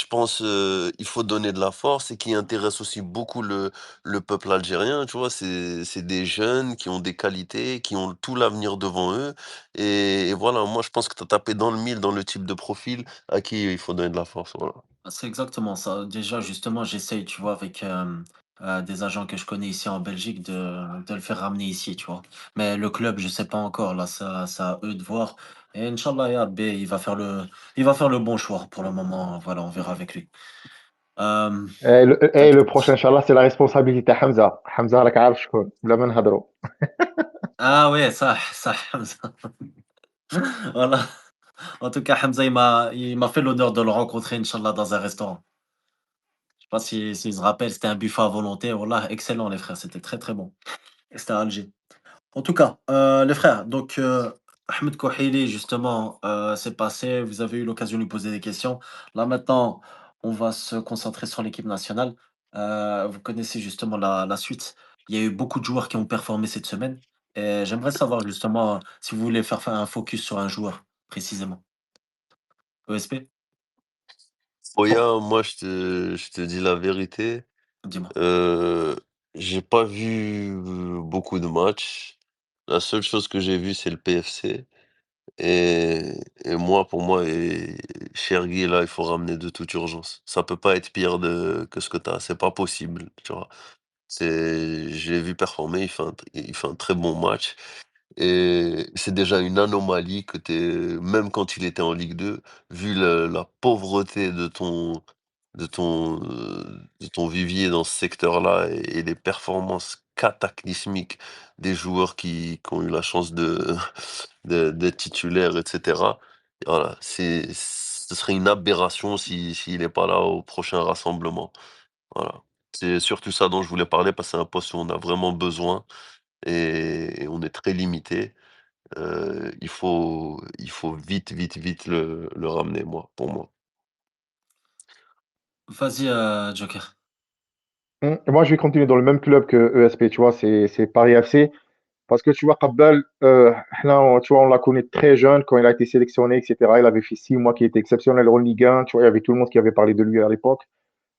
je pense, il faut donner de la force et qui intéresse aussi beaucoup le peuple algérien, tu vois. C'est des jeunes qui ont des qualités, qui ont tout l'avenir devant eux. Et voilà, moi, je pense que tu as tapé dans le mille dans le type de profil à qui il faut donner de la force. Voilà. C'est exactement ça. Déjà, justement, j'essaye, tu vois, avec des agents que je connais ici en Belgique, de le faire ramener ici, tu vois. Mais le club, je sais pas encore. Là, ça à eux de voir. Et Inch'Allah, ya Rabbi, il va faire le bon choix pour le moment. Voilà, on verra avec lui. Et Tac, le tac. prochain, Inch'Allah, c'est la responsabilité de Hamza. Hamza, راك عارف شكون بلا ما نهضروا. Ah ouais, ça, Hamza. Voilà. En tout cas, Hamza, il m'a fait l'honneur de le rencontrer, Inch'Allah, dans un restaurant. Je sais pas s'il se rappelle, c'était un buffet à volonté. Voilà, excellent, les frères. C'était très, très bon. Et c'était à Alger. En tout cas, les frères, donc Ahmed Kouhili, justement, c'est passé. Vous avez eu l'occasion de lui poser des questions. Là, maintenant, on va se concentrer sur l'équipe nationale. Vous connaissez justement la suite. Il y a eu beaucoup de joueurs qui ont performé cette semaine. Et j'aimerais savoir justement si vous voulez faire un focus sur un joueur précisément. ESP, Oya, moi, je te dis la vérité. dis-moi. Euh, j'ai pas vu beaucoup de matchs. La seule chose que j'ai vue, c'est le PFC. Et, et moi, pour moi, Chergui, là, il faut ramener de toute urgence. Ça peut pas être pire que ce que tu as. C'est pas possible, tu vois. Je l'ai vu performer, il fait un très bon match. Et c'est déjà une anomalie que même quand il était en Ligue 2, vu la pauvreté de ton vivier dans ce secteur-là et les performances cataclysmiques des joueurs qui ont eu la chance d'être titulaires, etc. Voilà, ce serait une aberration s'il n'est pas là au prochain rassemblement. Voilà. C'est surtout ça dont je voulais parler parce que c'est un poste où on a vraiment besoin et on est très limité. Il faut vite, vite, vite le ramener, pour moi. Vas-y, Joker. Moi, je vais continuer dans le même club que ESP, tu vois, c'est Paris FC. Parce que tu vois, Qabbal, là, tu vois, on l'a connu très jeune quand il a été sélectionné, etc. Il avait fait 6 mois qui était exceptionnel en Ligue 1. Tu vois, il y avait tout le monde qui avait parlé de lui à l'époque.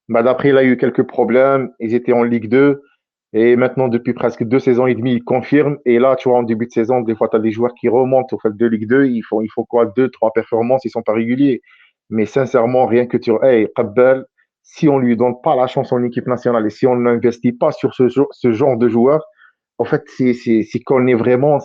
Bah, d'après, il a eu quelques problèmes. Ils étaient en Ligue 2. Et maintenant, depuis presque 2 saisons et demie, il confirme. Et là, tu vois, en début de saison, des fois, tu as des joueurs qui remontent au fait de Ligue 2. Il faut quoi? 2, 3 performances. Ils sont pas réguliers. Mais sincèrement, rien que tu. Hey, Qabbal, si on lui donne pas la chance en équipe nationale et si on n'investit pas sur ce genre de joueur, en fait, c'est qu'on est vraiment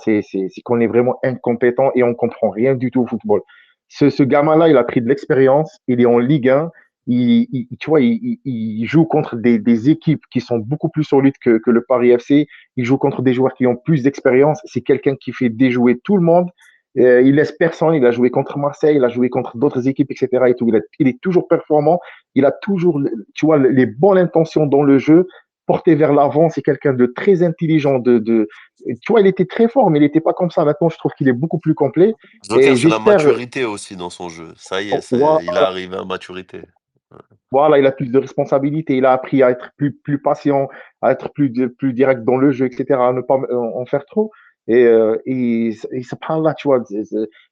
incompétent et on comprend rien du tout au football. Ce gamin-là, il a pris de l'expérience. Il est en Ligue 1. Tu vois, il joue contre des équipes qui sont beaucoup plus solides que le Paris FC. Il joue contre des joueurs qui ont plus d'expérience. C'est quelqu'un qui fait déjouer tout le monde. Il laisse personne. Il a joué contre Marseille, il a joué contre d'autres équipes, etc. Et tout. Il est toujours performant. Il a toujours, tu vois, les bonnes intentions dans le jeu, porté vers l'avant. C'est quelqu'un de très intelligent. Tu vois, il était très fort, mais il n'était pas comme ça. Maintenant, je trouve qu'il est beaucoup plus complet. Joker, Et c'est la j'espère, maturité aussi dans son jeu. Ça y est, voilà, il a arrivé à maturité. voilà, il a plus de responsabilités. Il a appris à être plus patient, à être plus direct dans le jeu, etc., à ne pas en faire trop. Et subhanallah, tu vois,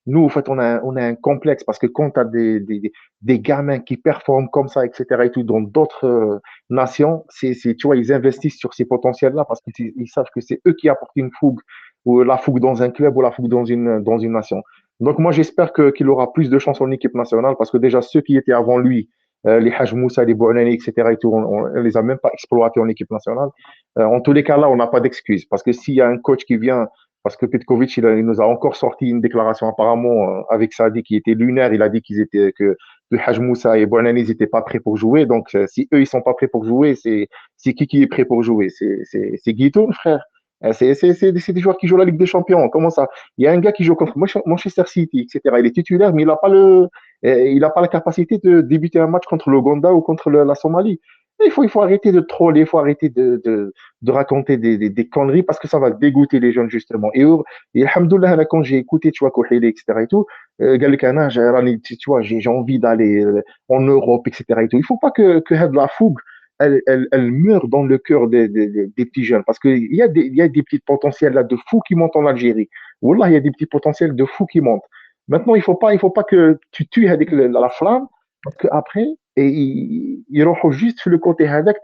nous, en fait, on a un complexe parce que quand tu as des gamins qui performent comme ça, etc., et tout, dans d'autres nations, tu vois, ils investissent sur ces potentiels-là parce qu'ils savent que c'est eux qui apportent une fougue, ou la fougue dans un club ou la fougue dans une nation. Donc, moi, j'espère qu'il aura plus de chance en équipe nationale parce que déjà, ceux qui étaient avant lui, les Haj Moussa, les Bouanani, etc. Et tout, on ne les a même pas exploités en équipe nationale. En tous les cas, là, on n'a pas d'excuse. Parce que s'il y a un coach qui vient, parce que Petkovic, il nous a encore sorti une déclaration apparemment avec Sadi qui était lunaire. Il a dit que Haj Moussa et Bouanani n'étaient pas prêts pour jouer. Donc, si eux, ils sont pas prêts pour jouer, c'est qui est prêt pour jouer? C'est Guitoun, frère. C'est des joueurs qui jouent la Ligue des Champions. Comment ça? Il y a un gars qui joue contre Manchester City, etc. Il est titulaire, mais il n'a pas la capacité de débuter un match contre l'Ouganda ou contre la Somalie. Il faut arrêter de troller, il faut arrêter de raconter des conneries parce que ça va dégoûter les jeunes, justement. Et alhamdoulilah, quand j'ai écouté, tu vois, Kouhili, etc. et tout, Galkana, tu vois, j'ai envie d'aller en Europe, etc. et tout. Il ne faut pas que la fougue, elle meure dans le cœur des petits jeunes parce qu'il il y a des petits potentiels là de fous qui montent en Algérie. Wallah, il y a des petits potentiels de fous qui montent. Maintenant, il faut pas que tu tues avec la flamme, parce qu'après, il aura juste sur le côté hadak,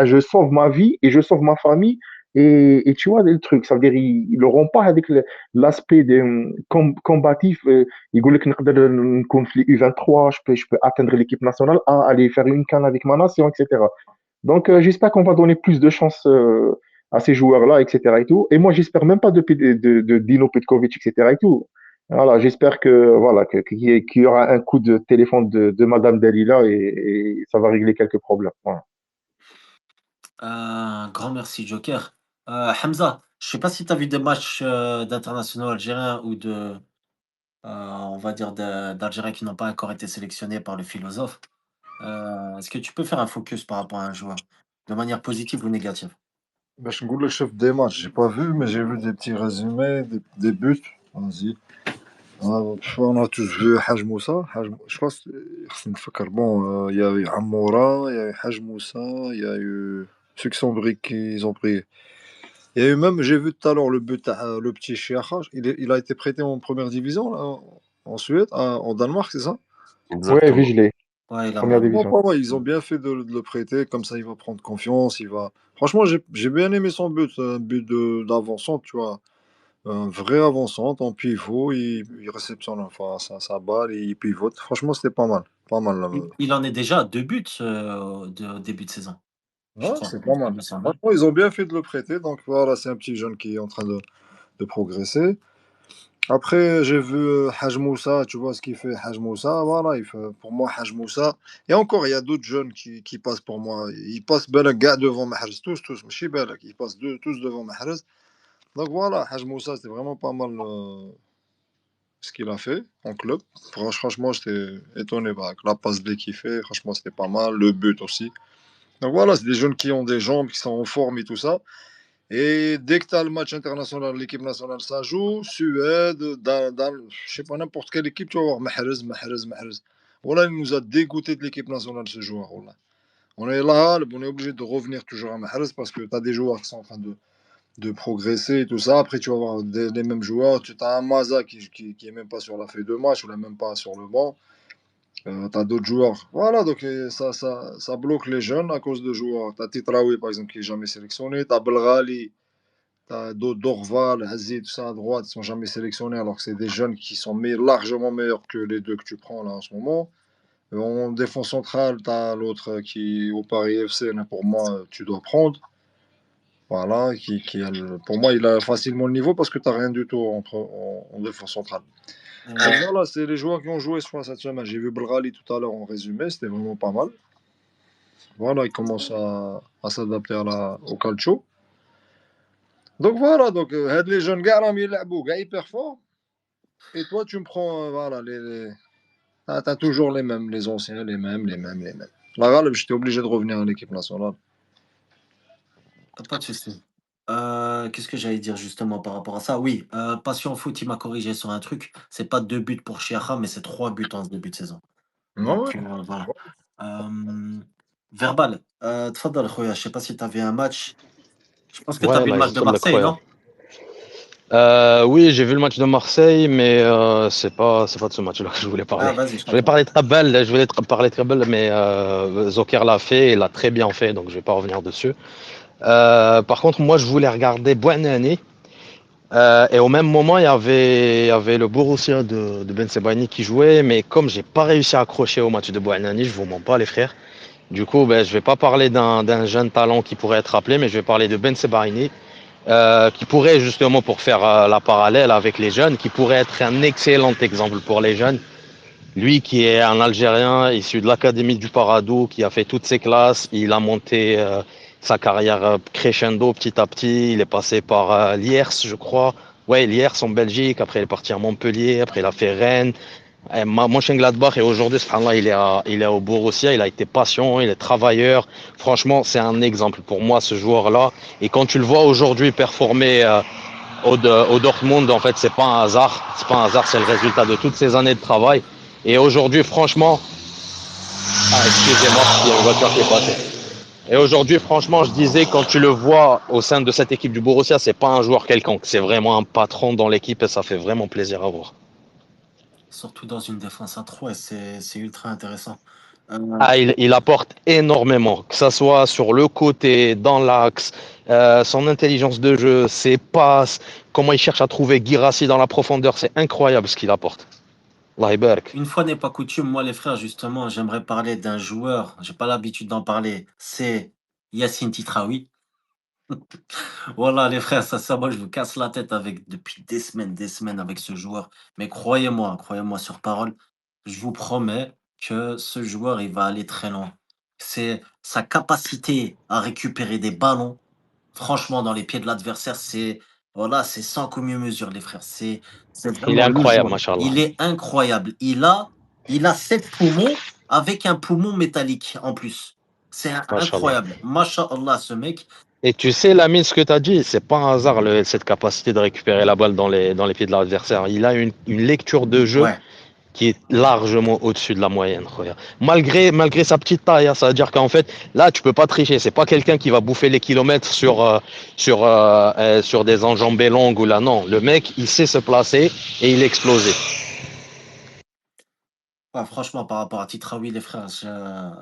je sauve ma vie et je sauve ma famille. Et tu vois, le truc, ça veut dire ils n'auront pas avec l'aspect combatif. Ils disent que نكون في U23, je peux atteindre l'équipe nationale, aller faire une canne avec ma nation, etc. Donc, j'espère qu'on va donner plus de chance à ces joueurs-là, etc. Et tout. Et moi, j'espère même pas de Dino Petkovic, etc. Et tout. Voilà, j'espère que voilà qu'il y aura un coup de téléphone de Madame Dalila et ça va régler quelques problèmes. Voilà. Un grand merci, Joker. Hamza, je sais pas si tu as vu des matchs d'internationaux algériens ou on va dire, d'Algériens qui n'ont pas encore été sélectionnés par le philosophe. Est-ce que tu peux faire un focus par rapport à un joueur, de manière positive ou négative? باش نقول لك شفت des matchs, j'ai pas vu, mais j'ai vu des petits résumés, des buts. Vas-y. On a tous vu Haj Moussa. Je pense, خصني نتفكر. Bon, il y a eu Amoura, il y a eu Haj Moussa, il y a eu ceux qui sont pris, qu'ils ont pris. Il y a eu même, j'ai vu tout à l'heure le but, le petit Chiacha. Il a été prêté en première division, là, en Suède, en Danemark, c'est ça? Ouais, Exactement. vigilé, Ouais, il a première marqué. Non, division. pas mal, ils ont bien fait de le prêter, comme ça il va prendre confiance, il va. Franchement, j'ai bien aimé son but, un but d'avancante, tu vois. Un vrai avancante en pivot, il réceptionne enfin sa balle, il pivote. Franchement, c'était pas mal. Pas mal, là. Il en est déjà à 2 buts de début de saison, je Ouais, crois, c'est pas il mal. me semble. Franchement, ils ont bien fait de le prêter, donc voilà, c'est un petit jeune qui est en train de progresser. Après, j'ai vu Haj Moussa, tu vois ce qu'il fait, Haj Moussa, voilà, pour moi, Haj Moussa. Et encore, il y a d'autres jeunes qui passent pour moi. Ils passent ben, gars devant Mahrez, tous, je sais ils passent tous devant Mahrez. Donc voilà, Haj Moussa, c'était vraiment pas mal ce qu'il a fait en club. Franchement, j'étais étonné par la passe D qu'il fait, franchement, c'était pas mal, le but aussi. Donc voilà, c'est des jeunes qui ont des jambes, qui sont en forme et tout ça. Et dès que tu as le match international, l'équipe nationale, ça joue. Suède, je sais pas, n'importe quelle équipe, tu vas voir Mahrez. Voilà, il nous a dégoûté de l'équipe nationale, ce joueur. Voilà. On est là, on est obligé de revenir toujours à Mahrez parce que tu as des joueurs qui sont en train de progresser et tout ça. Après, tu vas voir les mêmes joueurs. Tu as un Maza qui est même pas sur la feuille de match, ou même pas sur le banc. Tu as d'autres joueurs. Voilà, donc ça bloque les jeunes à cause de joueurs. Tu as Titraoui, par exemple, qui est jamais sélectionné. Tu as Belghali. T'as Dorval, Hazid, tout ça à droite, ils sont jamais sélectionnés alors que c'est des jeunes qui sont largement meilleurs que les deux que tu prends là en ce moment. En défense centrale, tu as l'autre qui au Paris FC, là, pour moi, tu dois prendre. Voilà, pour moi, il a facilement le niveau parce que tu n'as rien du tout en défense centrale. Donc voilà, c'est les joueurs qui ont joué cette semaine. J'ai vu Belghali tout à l'heure en résumé, c'était vraiment pas mal. Voilà, il commence à s'adapter au calcio. Donc voilà, donc les jeunes gars, là, ils performent. Et toi, tu me prends, voilà, t'as toujours les mêmes, les anciens, les mêmes, les mêmes, les mêmes. La Galeb, j'étais obligé de revenir en équipe nationale. Pas de souci. Qu'est-ce que j'allais dire justement par rapport à ça? Oui, Passion Foot, il m'a corrigé sur un truc. C'est pas 2 buts pour Chiacha, mais c'est 3 buts en ce début de saison. Ouais, Donc ouais. voilà. Hem, Verbal, تفضل خويا, je sais pas si tu avais un match. Je pense que tu Ouais, avais le الله match de يسلمك Marseille, خويا. non? Oui, j'ai vu le match de Marseille, mais c'est pas de ce match-là que je voulais Ah parler. vas-y, je Je voulais comprends. parler de Rebel, parler de Rebel, mais Zoker l'a fait, il l'a très bien fait, donc je vais pas revenir dessus. Par contre, moi, je voulais regarder Bouanani, et au même moment, il y avait le Borussia de Ben Sebaini qui jouait, mais comme j'ai pas réussi à accrocher au match de Bouanani, je vous mens pas, les frères. Du coup, ben, je vais pas parler d'un jeune talent qui pourrait être appelé, mais je vais parler de Ben Sebaini, qui pourrait justement, pour faire la parallèle avec les jeunes, qui pourrait être un excellent exemple pour les jeunes. Lui qui est un Algérien issu de l'Académie du Paradou, qui a fait toutes ses classes, il a monté sa carrière crescendo petit à petit, il est passé par Liers, je crois. Ouais, Liers en Belgique, après il est parti à Montpellier, après il a fait Rennes, Mönchengladbach, et aujourd'hui, subhanallah, il est au Borussia, il a été patient, il est travailleur. Franchement, c'est un exemple pour moi, ce joueur-là. Et quand tu le vois aujourd'hui performer au Dortmund, en fait, c'est pas un hasard. C'est pas un hasard, c'est le résultat de toutes ces années de travail. Et aujourd'hui, franchement, excusez-moi, il y a une voiture qui est passée. Et aujourd'hui, franchement, je disais, quand tu le vois au sein de cette équipe du Borussia, c'est pas un joueur quelconque, c'est vraiment un patron dans l'équipe et ça fait vraiment plaisir à voir. Surtout dans une défense à 3, c'est ultra intéressant. Heu, Ah, il apporte énormément, que ça soit sur le côté, dans l'axe, son intelligence de jeu, ses passes, comment il cherche à trouver Guirassy dans la profondeur, c'est incroyable ce qu'il apporte. Allah يبارك. une fois n'est pas coutume, moi les frères, justement, j'aimerais parler d'un joueur, j'ai pas l'habitude d'en parler, c'est Yacine Titraoui. Voilà les frères, ça moi je vous casse la tête avec depuis des semaines avec ce joueur. Mais croyez-moi sur parole, je vous promets que ce joueur, il va aller très loin. C'est sa capacité à récupérer des ballons, franchement, dans les pieds de l'adversaire, c'est voilà, c'est sans commune mesure, les frères. C'est Il est vraiment le incroyable, joueur. machallah. Il est incroyable. Il a 7 poumons avec un poumon métallique en plus. C'est Machallah. incroyable. Masha'Allah, ce mec. Et tu sais, Lamine, ce que tu as dit, c'est pas un hasard cette capacité de récupérer la balle dans les pieds de l'adversaire. Il a une lecture de jeu Ouais. qui est largement au-dessus de la moyenne, regarde. Malgré sa petite taille, hein, ça veut dire qu'en fait, là, tu peux pas tricher. C'est pas quelqu'un qui va bouffer les kilomètres sur des enjambées longues ou là, non. Le mec, il sait se placer et il est explosé. Ouais, franchement, par rapport à Titraoui, les frères,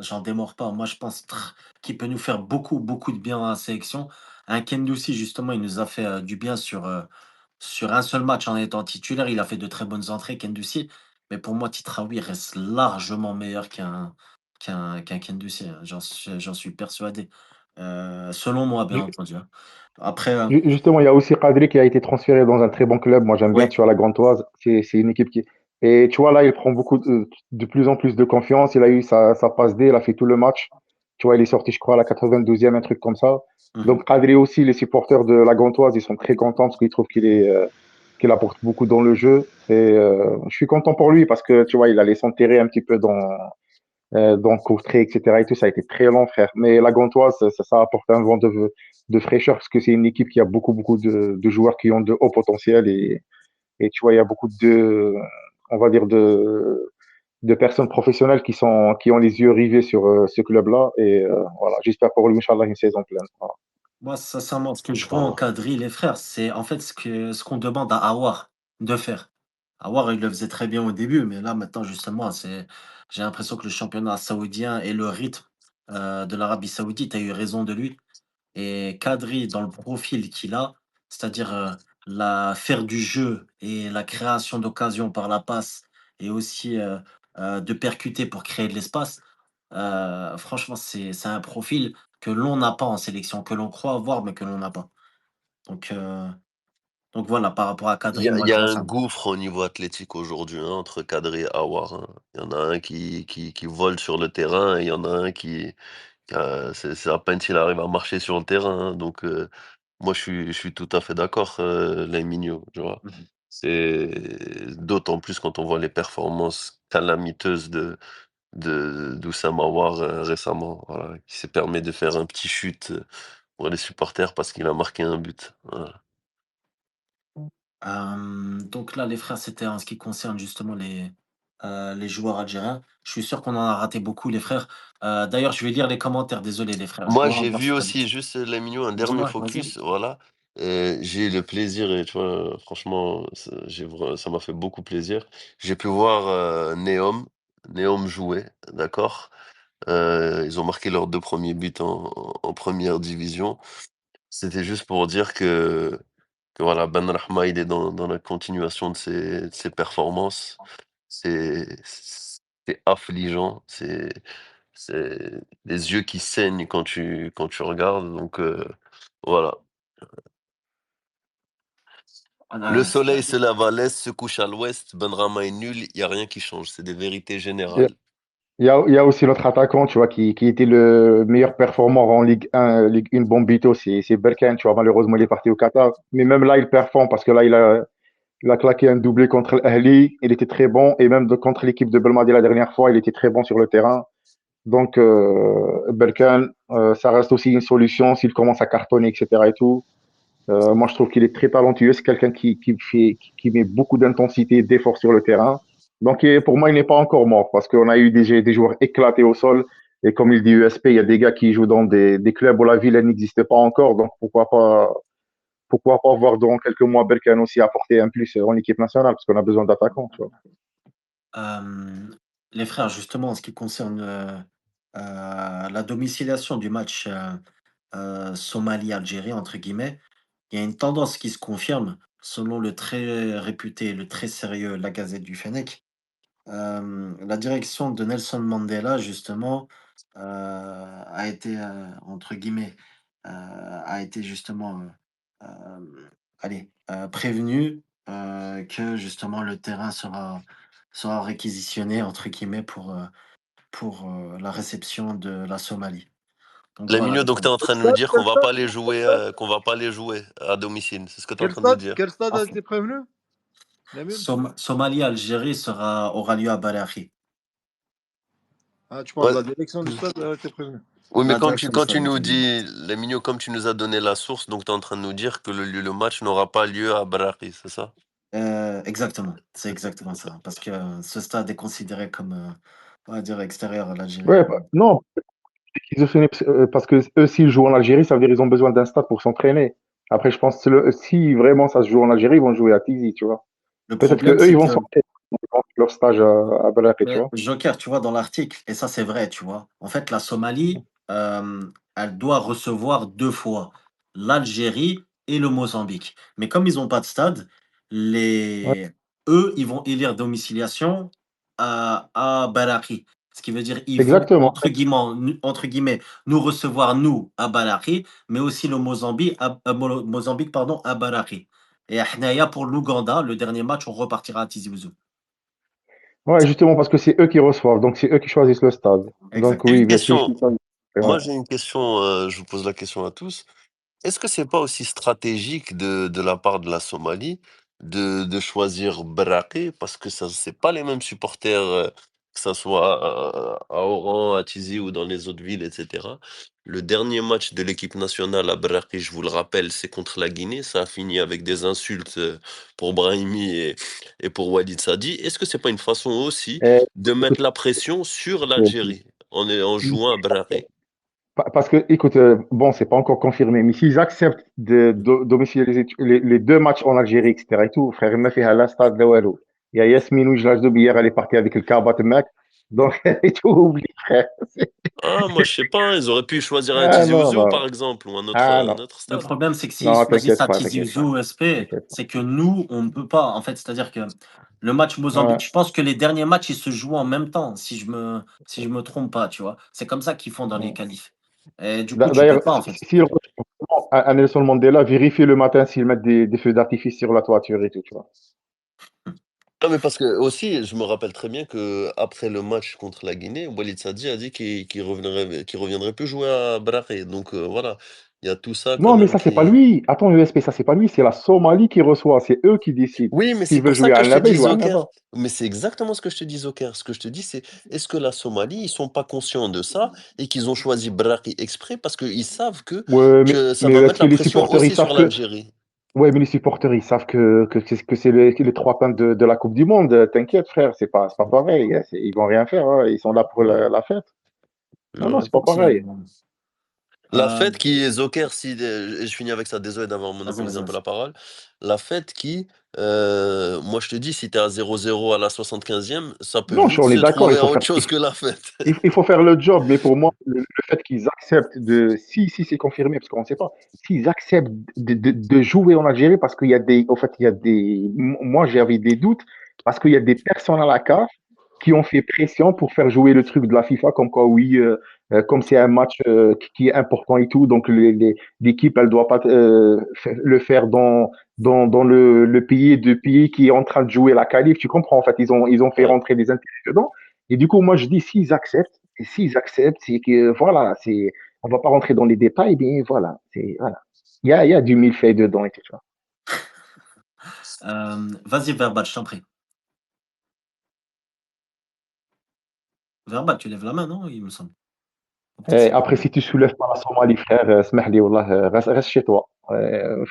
j'en démords pas. Moi, je pense qu'il peut nous faire beaucoup de bien à la sélection. Un Kendouzi, justement, il nous a fait du bien sur un seul match en étant titulaire. Il a fait de très bonnes entrées, Kendouzi. Mais pour moi, Titraoui reste largement meilleur qu'un Kendouzi, hein. J'en suis persuadé. Selon moi, bien entendu, hein. Après, Justement, il y a aussi Kadri qui a été transféré dans un très bon club. Moi, j'aime bien oui. sur la Gantoise. C'est une équipe qui. Et tu vois, là, il prend de plus en plus de confiance. Il a eu sa passe D, il a fait tout le match. Tu vois, il est sorti, je crois, à la 92e, un truc comme ça. Mhm. Donc, Kadri aussi, les supporters de la Gantoise, ils sont très contents parce qu'ils trouvent qu'il apporte beaucoup dans le jeu. Et je suis content pour lui parce que, tu vois, il allait s'enterrer un petit peu dans Courtrai, etc. Et tout, ça a été très long, frère. Mais la Gantoise, ça apporte un vent de fraîcheur parce que c'est une équipe qui a beaucoup de joueurs qui ont de hauts potentiels et tu vois, il y a beaucoup on va dire, de personnes professionnelles qui ont les yeux rivés sur ce club-là. Et voilà, j'espère pour lui, Inch'Allah, une saison pleine. Voilà. Moi, sincèrement, ce que je vois en Inch'Allah. Kadri, les frères, c'est en fait ce qu'on demande à Awar de faire. Awar, il le faisait très bien au début, mais là, maintenant, justement, j'ai l'impression que le championnat saoudien et le rythme de l'Arabie Saoudite a eu raison de lui. Et Kadri, dans le profil qu'il a, c'est-à-dire faire du jeu et la création d'occasions par la passe et aussi de percuter pour créer de l'espace, franchement, c'est un profil que l'on n'a pas en sélection, que l'on croit avoir, mais que l'on n'a pas. Donc, euh, donc voilà, par rapport à Il y Kadri, a, moi il y je a vois un ça. gouffre au niveau athlétique aujourd'hui, hein, entre Kadri et Aouar, hein. Il y en a un qui vole sur le terrain et il y en a un c'est à peine s'il arrive à marcher sur le terrain, hein. Donc, moi, je suis tout à fait d'accord, les mignons, tu vois. Mhm. C'est d'autant plus quand on voit les performances calamiteuses d'Oussama Aouar récemment, voilà, qui s'est permis de faire un petit chute pour les supporters parce qu'il a marqué un but. Voilà. Donc là, les frères, c'était en ce qui concerne justement les joueurs algériens. Je suis sûr qu'on en a raté beaucoup, les frères. D'ailleurs, je vais lire les commentaires. Désolé, les frères, je Moi, dois j'ai revoir vu sur aussi, l'habitude. juste les mignons, un dernier Dis-moi, vas-y. focus, voilà. J'ai eu le plaisir, et tu vois, franchement, ça m'a fait beaucoup plaisir. J'ai pu voir Neom jouer, d'accord? Ils ont marqué leurs 2 premiers buts en première division. C'était juste pour dire que voilà, Benrahma, il est dans la continuation de ses performances. C'est affligeant, c'est les yeux qui saignent quand tu regardes, donc voilà. Le Voilà, soleil se lève à l'est, se couche à l'ouest, Benrahma est nul, il y a rien qui change, c'est des vérités Et générales. il y a aussi l'autre attaquant, tu vois, qui était le meilleur performant en Ligue 1, Ligue 1 Bombito, c'est Berkane, tu vois. Malheureusement, il est parti au Qatar. Mais même là, il performe parce que là, il a claqué un doublé contre l'Ahli. Il était très bon. Et même contre l'équipe de Belmadi la dernière fois, il était très bon sur le terrain. Donc, Berkane, ça reste aussi une solution s'il commence à cartonner, etc. et tout. Moi, je trouve qu'il est très talentueux. C'est quelqu'un qui met beaucoup d'intensité et d'effort sur le terrain. Donc, pour moi, il n'est pas encore mort parce qu'on a eu des joueurs éclatés au sol. Et comme il dit USP, il y a des gars qui jouent dans des clubs où la ville elle n'existe pas encore. Donc, pourquoi pas voir dans quelques mois Berkane aussi apporter un plus en équipe nationale parce qu'on a besoin d'attaquants, tu vois. Euh, les frères, justement, en ce qui concerne la domiciliation du match Somalie-Algérie, entre guillemets, il y a une tendance qui se confirme selon le très réputé, le très sérieux La Gazette du Fennec. La direction de Nelson Mandela, justement, a été, entre guillemets, a été justement, allez, prévenue que justement le terrain sera réquisitionné, entre guillemets, pour la réception de la Somalie. Donc Les voilà, mignons, les donc tu es frères. en train de nous Quel dire quel stade qu'on va pas les jouer à domicile, c'est ce que tu es en quel train de nous stade dire? quel stade En a fait, été prévenu, Nabil? Somalie-Algérie aura lieu à Balaakhi, Ah, tu parles de Ouais. la direction du stade, elle a été prévenue. Oui, mais la quand tu direction du quand tu stade, nous entre guillemets. dis les mignons, comme tu nous as donné la source, donc tu es en train de nous dire que le match n'aura pas lieu à Baraki, c'est ça? Exactement, c'est exactement ça. Parce que ce stade est considéré comme, on va dire, extérieur à l'Algérie. Ouais, non, schizophrénie, parce que eux, s'ils jouent en Algérie, ça veut dire qu'ils ont besoin d'un stade pour s'entraîner. Après, je pense que si vraiment ça se joue en Algérie, ils vont jouer à Tizi, tu vois. Le Peut-être que problème, eux, c'est ils vont que sortir leur stage à Balaké, tu mais vois. Joker, tu vois, dans l'article, et ça c'est vrai, tu vois, en fait, la Somalie, elle doit recevoir 2 fois l'Algérie et le Mozambique. Mais comme ils n'ont pas de stade, Ouais, les eux, ils vont élire domiciliation à Balaakhi. Ce qui veut dire, ils vont, exactement. entre guillemets, nous recevoir, nous, à Balaakhi, mais aussi le Mozambique Mozambique, pardon, à Balaakhi. Et à Hnaya, pour l'Ouganda, le dernier match, on repartira à Tizi Ouzou. Ouais, justement, parce que c'est eux qui reçoivent, donc c'est eux qui choisissent le stade. Donc Exactement. Une oui, bien sûr, question, ouais. moi j'ai une question, je vous pose la question à tous. Est-ce que c'est pas aussi stratégique de la part de la Somalie de choisir Braquet parce que ça c'est pas les mêmes supporters, que ça soit à Oran, à Tizi ou dans les autres villes, et cetera. Le dernier match de l'équipe nationale à Braquet, je vous le rappelle, c'est contre la Guinée. Ça a fini avec des insultes, pour Brahimi et pour Walid Sadi. Est-ce que c'est pas une façon aussi Et, de écoute, mettre la pression sur euh, l'Algérie en jouant à Braquet? parce que, écoute, bon, c'est pas encore confirmé, mais s'ils acceptent de domicilier les deux matchs en Algérie, etc. et tout, frère, il m'a fait à la stade de Wallo. Il y a Yasmin Ouijlaj hier, elle est partie avec le Kabat Mek. Donc, et tout oublie, frère. Ah, moi, je sais pas, ils auraient pu choisir un Ah Tizi non, Ouzou, non. par exemple, ou Ah un non. autre Le stade. problème, c'est que s'ils Non, choisissent t'inquiète à pas, Tizi t'inquiète pas, Ouzou ou SP, t'inquiète pas. c'est que nous, on ne peut pas. En fait, c'est-à-dire que le match Ouais. Mozambique, je pense que les derniers matchs, ils se jouent en même temps, si je me trompe pas, tu vois. C'est comme ça qu'ils font dans les Ouais. qualifs. Et du coup, tu peux D'ailleurs, pas, en fait. s'ils reçoivent à Nelson Mandela, vérifie le matin s'ils mettent des feux d'artifice sur la toiture et tout, tu vois. Non, mais parce que aussi, je me rappelle très bien que après le match contre la Guinée, Walid Sadi a dit qu'il reviendrait plus jouer à Braquet. Donc voilà. Il y a tout ça quand Non, mais même ça, c'est pas qui. lui. Attends, ESP, ça, c'est pas lui. C'est la Somalie qui reçoit. C'est eux qui décident. Oui, mais S'ils c'est veulent pour ça jouer à que je te Annaba, ils dis jouent à Annaba. Zoker. Mais c'est exactement ce que je te dis, Zoker. Ce que je te dis, c'est est-ce que la Somalie, ils sont pas conscients de ça et qu'ils ont choisi Braki exprès parce qu'ils savent Ouais, que ça mais va mettre ESP, la les pression supporters, ils aussi sur savent que. l'Algérie. Ouais, mais les supporters, ils savent que c'est les trois points de la Coupe du Monde. T'inquiète, frère, c'est pas pareil. Ils vont rien faire, hein. Ils sont là pour Ouais. la fête. Non, non, Ouais. c'est pas pareil. La Euh, fête qui est Zoker, si, et je finis avec ça, désolé d'avoir vas-y, monopolisé vas-y, un peu vas-y. la parole. La fête qui, moi je te dis, si t'es à 0-0 à la 75e, ça peut Non, vite on est se d'accord, trouver à autre chose que la fête. il faut faire le job, mais pour moi, le fait qu'ils acceptent si c'est confirmé, parce qu'on ne sait pas, s'ils acceptent de jouer en Algérie, parce qu'il y a moi j'avais des doutes, parce qu'il y a des personnes à la CAF qui ont fait pression pour faire jouer le truc de la FIFA, comme quoi oui, comme c'est un match qui est important et tout, donc l'équipe, elle doit pas le faire dans le pays qui est en train de jouer la qualif, tu comprends, en fait, ils ont fait Ouais. rentrer des intérêts dedans. Et du coup, moi, je dis, s'ils acceptent, c'est que, voilà, on va pas rentrer dans les détails, mais voilà, voilà. Il y a du millefeuille dedans et tout ça. Vas-y, Verbal, je t'en prie. Verbal, tu lèves la main, non? Il me semble. Ou peut-être Et c'est après, moi. si tu soulèves pas la Somalie, frère, smahli, wallah, reste chez toi. Il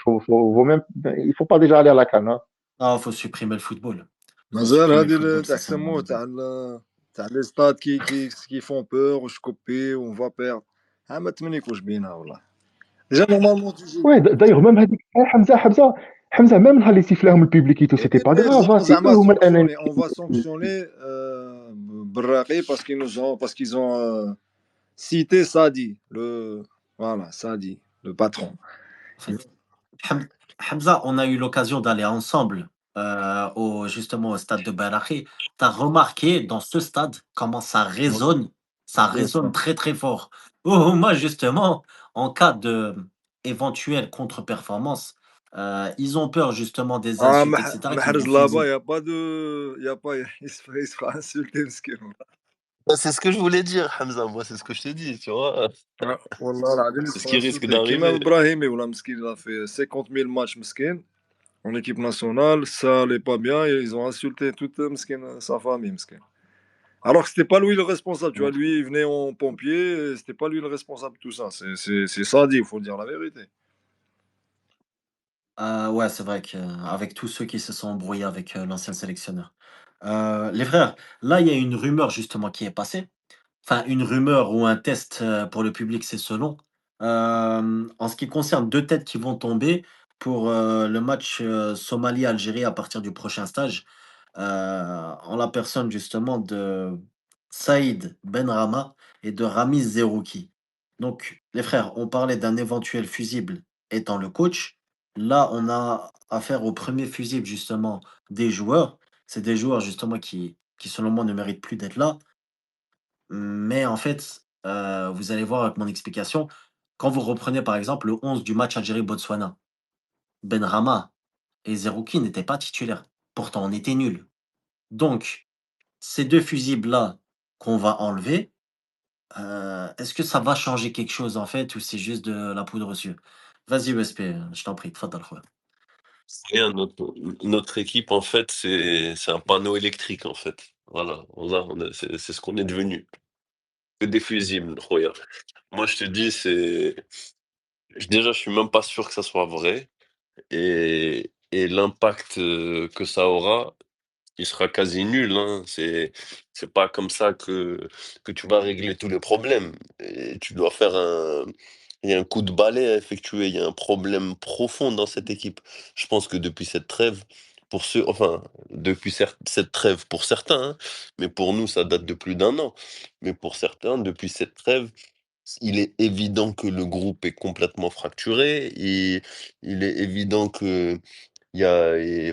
faut pas déjà aller à la canne, hein. Ah, faut supprimer le football. Faut مازال supprimer le هذه football, ça sent. تحسموا تاع لي ستاد كي فون بور وش كوبي اون فا بير. ها ما تمنيكوش بينا والله. ديجا نورمالمون تجي. Ouais, d'ailleurs, même هذيك Hamza, même là, les sifflets, le public et tout, c'était pas grave, hein. C'est eux, زعما هما الأنانيين. سانكسيوني اون فا سانكسيوني بالراقي باسكو cité Sadi le voilà Sadi le patron. En fait, Hamza, on a eu l'occasion d'aller ensemble justement au stade de Balakhé. Tu as remarqué dans ce stade comment ça résonne? Ça Bien résonne sûr. très très fort. Oh, moi, justement, en cas de éventuelle contre-performance, ils ont peur justement des Ah, insultes, etc., qui Mahrez vont là-bas, fuser. y a pas, il se fait insulter, مسكين. Bah, c'est ce que je voulais dire, Hamza. Moi, c'est ce que je te dis, tu vois. Ah, والله العظيم il C'est se ce fait qui risque insulter. كيما d'arriver. Brahimi ولا مسكين, il a fait 50 000 matchs مسكين en équipe nationale, ça allait pas bien et ils ont insulté toute مسكين, sa famille مسكين. Alors que c'était pas lui le responsable, tu vois, lui il venait en pompier, et c'était pas lui le responsable de tout ça, c'est Sadi, il faut dire la vérité. Ouais, c'est vrai qu'avec tous ceux qui se sont embrouillés avec l'ancien sélectionneur. Les frères, là, il y a une rumeur justement qui est passée. Enfin, une rumeur ou un test, pour le public, c'est selon. En ce qui concerne 2 têtes qui vont tomber pour, le match, Somalie-Algérie à partir du prochain stage, en la personne justement de Saïd Benrahma et de Ramiz Zerouki. Donc les frères, on parlait d'un éventuel fusible étant le coach. Là, on a affaire au premier fusible justement des joueurs. C'est des joueurs justement qui selon moi ne méritent plus d'être là. Mais en fait, vous allez voir avec mon explication, quand vous reprenez par exemple le 11 du match Algérie-Botswana, Benrahma et Zerouki n'étaient pas titulaires. Pourtant, on était nuls. Donc, ces 2 fusibles-là qu'on va enlever, est-ce que ça va changer quelque chose en fait ou c'est juste de la poudre aux yeux? Vas-y ESP, je t'en prie, تفضل خويا. Rien, notre équipe, en fait, c'est un panneau électrique, en fait. Voilà, c'est ce qu'on est devenu. Que des fusibles, regarde. Moi, je te dis, déjà, je suis même pas sûr que ça soit vrai. Et l'impact que ça aura, il sera quasi nul, hein. C'est pas comme ça que tu vas régler tous les problèmes. Et tu dois faire il y a un coup de balai à effectuer, il y a un problème profond dans cette équipe. Je pense que depuis cette trêve, enfin, depuis cette trêve pour certains, hein, mais pour nous, ça date de plus d'un an. Mais pour certains, depuis cette trêve, il est évident que le groupe est complètement fracturé. Et il est évident que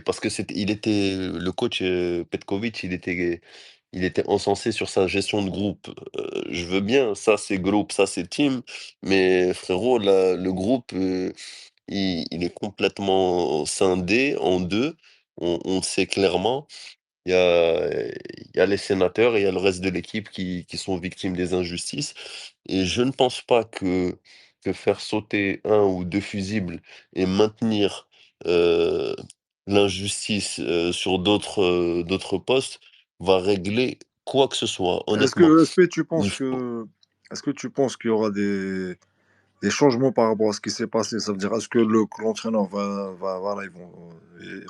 parce que le coach Petkovic, il était encensé sur sa gestion de groupe. Je veux bien, ça c'est groupe, ça c'est team, mais frérot, là, le groupe, il est complètement scindé en deux. On le sait clairement. Il y a les sénateurs et il y a le reste de l'équipe qui sont victimes des injustices. Et je ne pense pas que que faire sauter un ou deux fusibles et maintenir euh, l'injustice sur d'autres postes va régler quoi que ce soit, Est-ce honnêtement. que, SP, tu penses Il faut- que, est-ce que tu penses qu'il y aura des changements par rapport à ce qui s'est passé? Ça veut dire, est-ce que que l'entraîneur voilà, ils vont,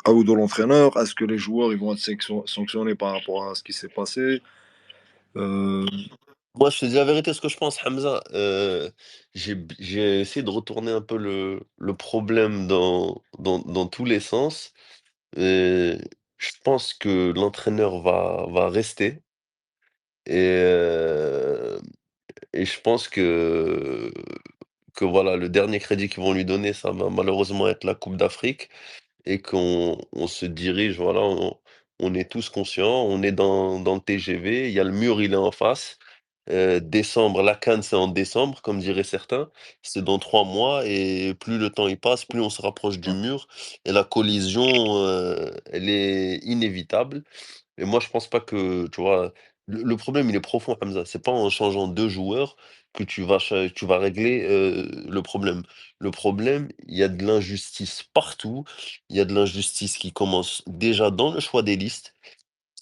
Raoult l'entraîneur, est-ce que les joueurs ils vont être sanctionnés par rapport à ce qui s'est passé? Euh, Moi, je te dis la vérité, ce que je pense, Hamza. J'ai essayé de retourner un peu le problème dans tous les sens. Et je pense que l'entraîneur va rester. Et, euh, et je pense que voilà, le dernier crédit qu'ils vont lui donner, ça va malheureusement être la Coupe d'Afrique. Et qu'on se dirige, voilà, on est tous conscients, on est dans le TGV, il y a le mur, il est en face. Décembre, la CAN, c'est en décembre, comme diraient certains. C'est dans 3 mois, et plus le temps il passe, plus on se rapproche du mur. Et la collision, elle est inévitable. Et moi, je pense pas que, tu vois, le problème, il est profond, Hamza. C'est pas en changeant deux joueurs que tu vas régler le problème. Le problème, il y a de l'injustice partout. Il y a de l'injustice qui commence déjà dans le choix des listes,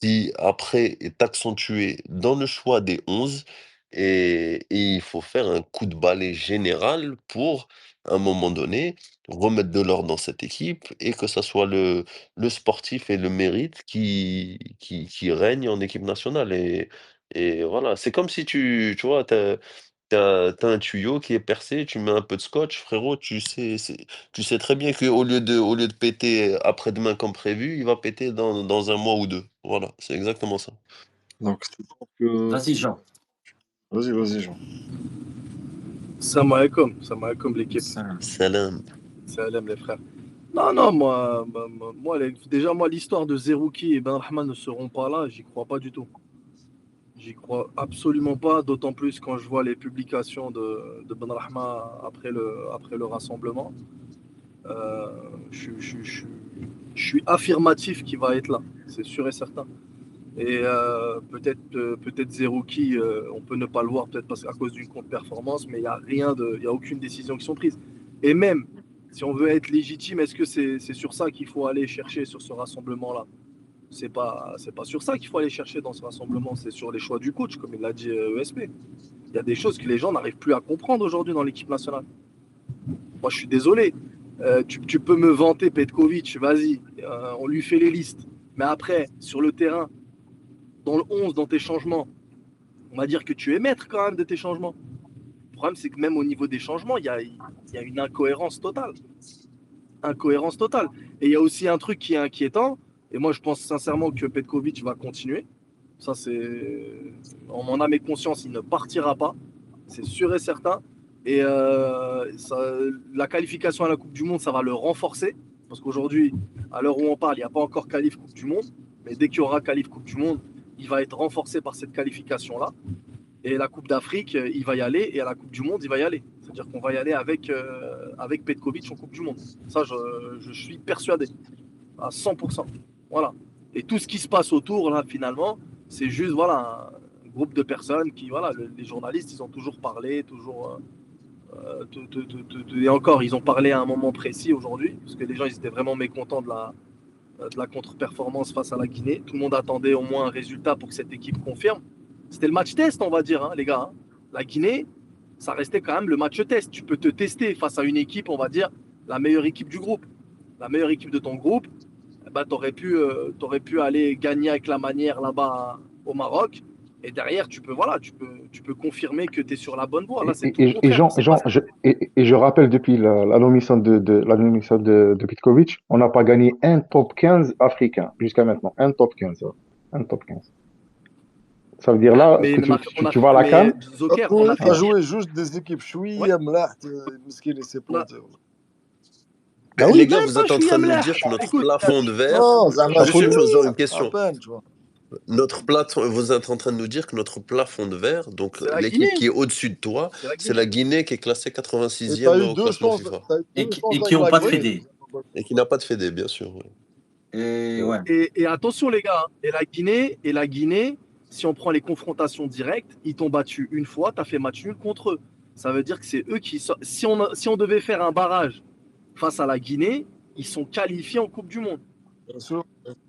qui après est accentué dans le choix des 11, et il faut faire un coup de balai général pour, à un moment donné, remettre de l'ordre dans cette équipe et que ça soit le sportif et le mérite qui règne en équipe nationale. Et voilà, c'est comme si tu vois, t'as un tuyau qui est percé, tu mets un peu de scotch, frérot, tu sais très bien au lieu de péter après-demain comme prévu, il va péter dans 1 mois ou 2. Voilà, c'est exactement ça. donc, tu penses que... Vas-y, Jean. Vas-y, Jean. Salam alaikum l'équipe. Salam. Salam. Salam les frères. Non, non, déjà, moi, l'histoire de Zerouki et Ben Rahman ne seront pas là, j'y crois pas du tout. J'y crois absolument pas, d'autant plus quand je vois les publications de Ben Rahman après le rassemblement. Euh, je suis affirmatif qu'il va être là, c'est sûr et certain. Et peut-être Zerouki, on peut ne pas le voir, peut-être parce qu'à cause d'une contre-performance, mais il y a aucune décision qui sont prises. Et même, si on veut être légitime, est-ce que c'est sur ça qu'il faut aller chercher sur ce rassemblement-là? C'est pas sur ça qu'il faut aller chercher dans ce rassemblement, c'est sur les choix du coach, comme il l'a dit ESP. Il y a des choses que les gens n'arrivent plus à comprendre aujourd'hui dans l'équipe nationale. Moi, je suis désolé. Tu peux me vanter Petkovic, vas-y, on lui fait les listes. Mais après, sur le terrain, dans le 11, dans tes changements, on va dire que tu es maître quand même de tes changements. Le problème, c'est que même au niveau des changements, il y a une incohérence totale. Incohérence totale. Et il y a aussi un truc qui est inquiétant, et moi je pense sincèrement que Petkovic va continuer. Ça, c'est. En mon âme et conscience, il ne partira pas. C'est sûr et certain. Et la qualification à la Coupe du Monde, ça va le renforcer. Parce qu'aujourd'hui, à l'heure où on parle, il n'y a pas encore qualif Coupe du Monde. Mais dès qu'il y aura qualif Coupe du Monde, il va être renforcé par cette qualification-là. Et la Coupe d'Afrique, il va y aller. Et à la Coupe du Monde, il va y aller. C'est-à-dire qu'on va y aller avec Petkovic en Coupe du Monde. Ça, je suis persuadé. À 100%. Voilà. Et tout ce qui se passe autour, là, finalement, c'est juste voilà, un groupe de personnes qui, voilà, les journalistes, ils ont toujours parlé, toujours. Et encore, ils ont parlé à un moment précis aujourd'hui, parce que les gens, ils étaient vraiment mécontents de la contre-performance face à la Guinée. Tout le monde attendait au moins un résultat pour que cette équipe confirme. C'était le match test, on va dire, hein, les gars. Hein. La Guinée, ça restait quand même le match test. Tu peux te tester face à une équipe, on va dire, la meilleure équipe du groupe. La meilleure équipe de ton groupe, bah, tu aurais pu aller gagner avec la manière là-bas au Maroc. Et derrière, tu peux confirmer que tu es sur la bonne voie. Là, c'est tout le contraire. Et je rappelle, depuis la nomination la nomination de Petkovic, on n'a pas gagné un top 15 africain jusqu'à maintenant. Un top 15. Un top 15. Ça veut dire là mais que tu vas à la CAN. Zoker, on a t'as fait joué juste des équipes chouïa ملاح مسكين il s'est planté. Ah Mais oui. les gars, même vous pas êtes en train de nous chouïa dire que notre écoute, plafond de verre. Non, زعما Juste une chose, genre une à question. peine, tu vois. Vous êtes en train de nous dire que notre plafond de verre, donc c'est la l'équipe Guinée. qui est au-dessus de toi, C'est la c'est Guinée. la Guinée qui est classée Et 86e t'as eu au deux classement chances, FIFA. Et qui n'ont pas de fédé. Et qui n'a pas de fédé, bien sûr. Ouais. Et ouais. Et attention les gars, et la Guinée, si on prend les confrontations directes, ils t'ont battu une fois, tu as fait match nul contre eux. Ça veut dire que c'est eux qui sont. Si on devait faire un barrage face à la Guinée, ils sont qualifiés en Coupe du Monde. Bien sûr.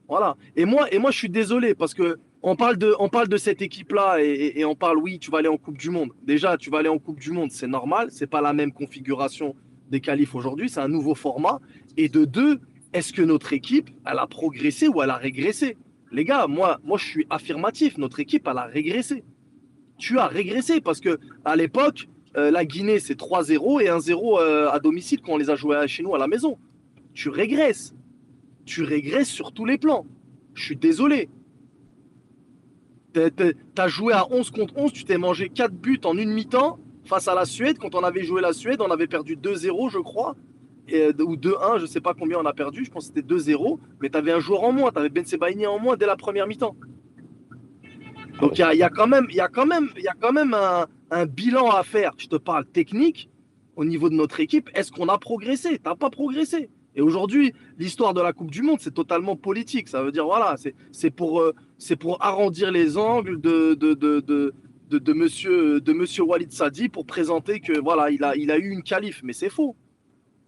Voilà. Et moi, je suis désolé parce que on parle de cette équipe-là et on parle, oui, tu vas aller en Coupe du Monde. Déjà, tu vas aller en Coupe du Monde, c'est normal. C'est pas la même configuration des qualifs aujourd'hui. C'est un nouveau format. Et de deux, est-ce que notre équipe, elle a progressé ou elle a régressé? Les gars, moi, je suis affirmatif. Notre équipe, elle a régressé. Tu as régressé parce que à l'époque, la Guinée, c'est 3-0 et 1-0 à domicile quand on les a joués chez nous à la maison. Tu régresses. Tu régresses sur tous les plans. Je suis désolé. T'as joué à 11 contre 11, tu t'es mangé 4 buts en une mi-temps face à la Suède. Quand on avait joué la Suède, on avait perdu 2-0, je crois, ou 2-1, je sais pas combien on a perdu, je pense que c'était 2-0, mais t'avais un joueur en moins, t'avais Ben Sebaini en moins dès la première mi-temps. Donc il y a quand même un bilan à faire. Je te parle technique au niveau de notre équipe. Est-ce qu'on a progressé? T'as pas progressé. Et aujourd'hui, l'histoire de la Coupe du Monde, c'est totalement politique. Ça veut dire, voilà, c'est pour arrondir les angles de monsieur Walid Sadi pour présenter que voilà, il a eu une qualif. Mais c'est faux.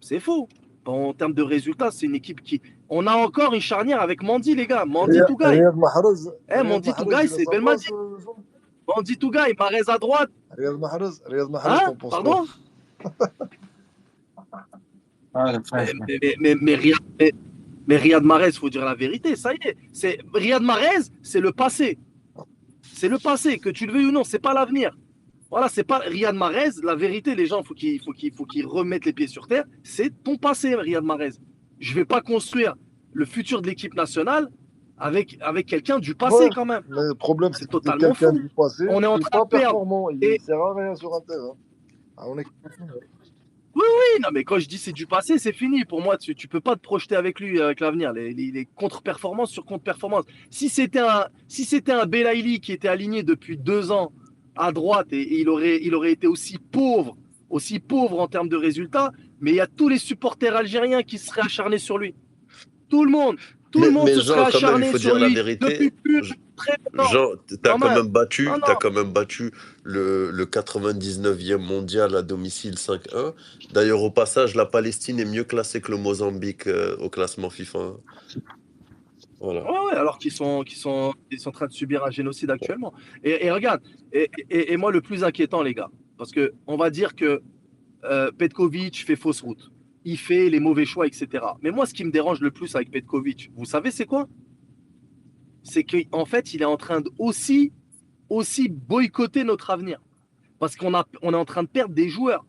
C'est faux. En termes de résultats, c'est une équipe qui. On a encore une charnière avec Mandi, les gars. Mandi Tougaï. Riyad Mahrez. Mandi Tougaï, c'est Belmadi. Mandi Tougaï, Mahrez à droite. Riyad Mahrez, Hein? t'en penses Pardon? Mais Riyad Mahrez, il faut dire la vérité, ça y est. Riyad Mahrez, c'est le passé. C'est le passé, que tu le veuilles ou non, c'est pas l'avenir. Voilà, c'est pas Riyad Mahrez, la vérité, les gens, il faut qu'ils remettent les pieds sur terre. C'est ton passé, Riyad Mahrez. Je vais pas construire le futur de l'équipe nationale avec quelqu'un du passé quand même. Mais le problème, c'est que totalement quelqu'un fou. du passé, On est en train de perdre. Performant, il sert à rien sur un terrain. On est... Oui, non, mais quand je dis c'est du passé, c'est fini. Pour moi, tu peux pas te projeter avec lui, avec l'avenir. Les contre-performances sur contre-performances. Si c'était un Belaïli qui était aligné depuis 2 ans à droite et il aurait été aussi pauvre en termes de résultats, mais il y a tous les supporters algériens qui seraient acharnés sur lui. Tout le monde se serait acharné sur lui depuis plus très longtemps. Jean, t'as Non, quand mais- même battu, non, non. t'as quand même battu le 99e mondial à domicile 5-1. D'ailleurs, au passage, la Palestine est mieux classée que le Mozambique au classement FIFA. Hein. Voilà. Ouais, alors qu'ils sont en train de subir un génocide actuellement. Et regarde, et moi le plus inquiétant, les gars, parce que on va dire que Petkovic fait fausse route, il fait les mauvais choix, etc. Mais moi, ce qui me dérange le plus avec Petkovic, vous savez, c'est quoi? C'est qu'en fait, il est en train de aussi boycotter notre avenir, parce on est en train de perdre des joueurs.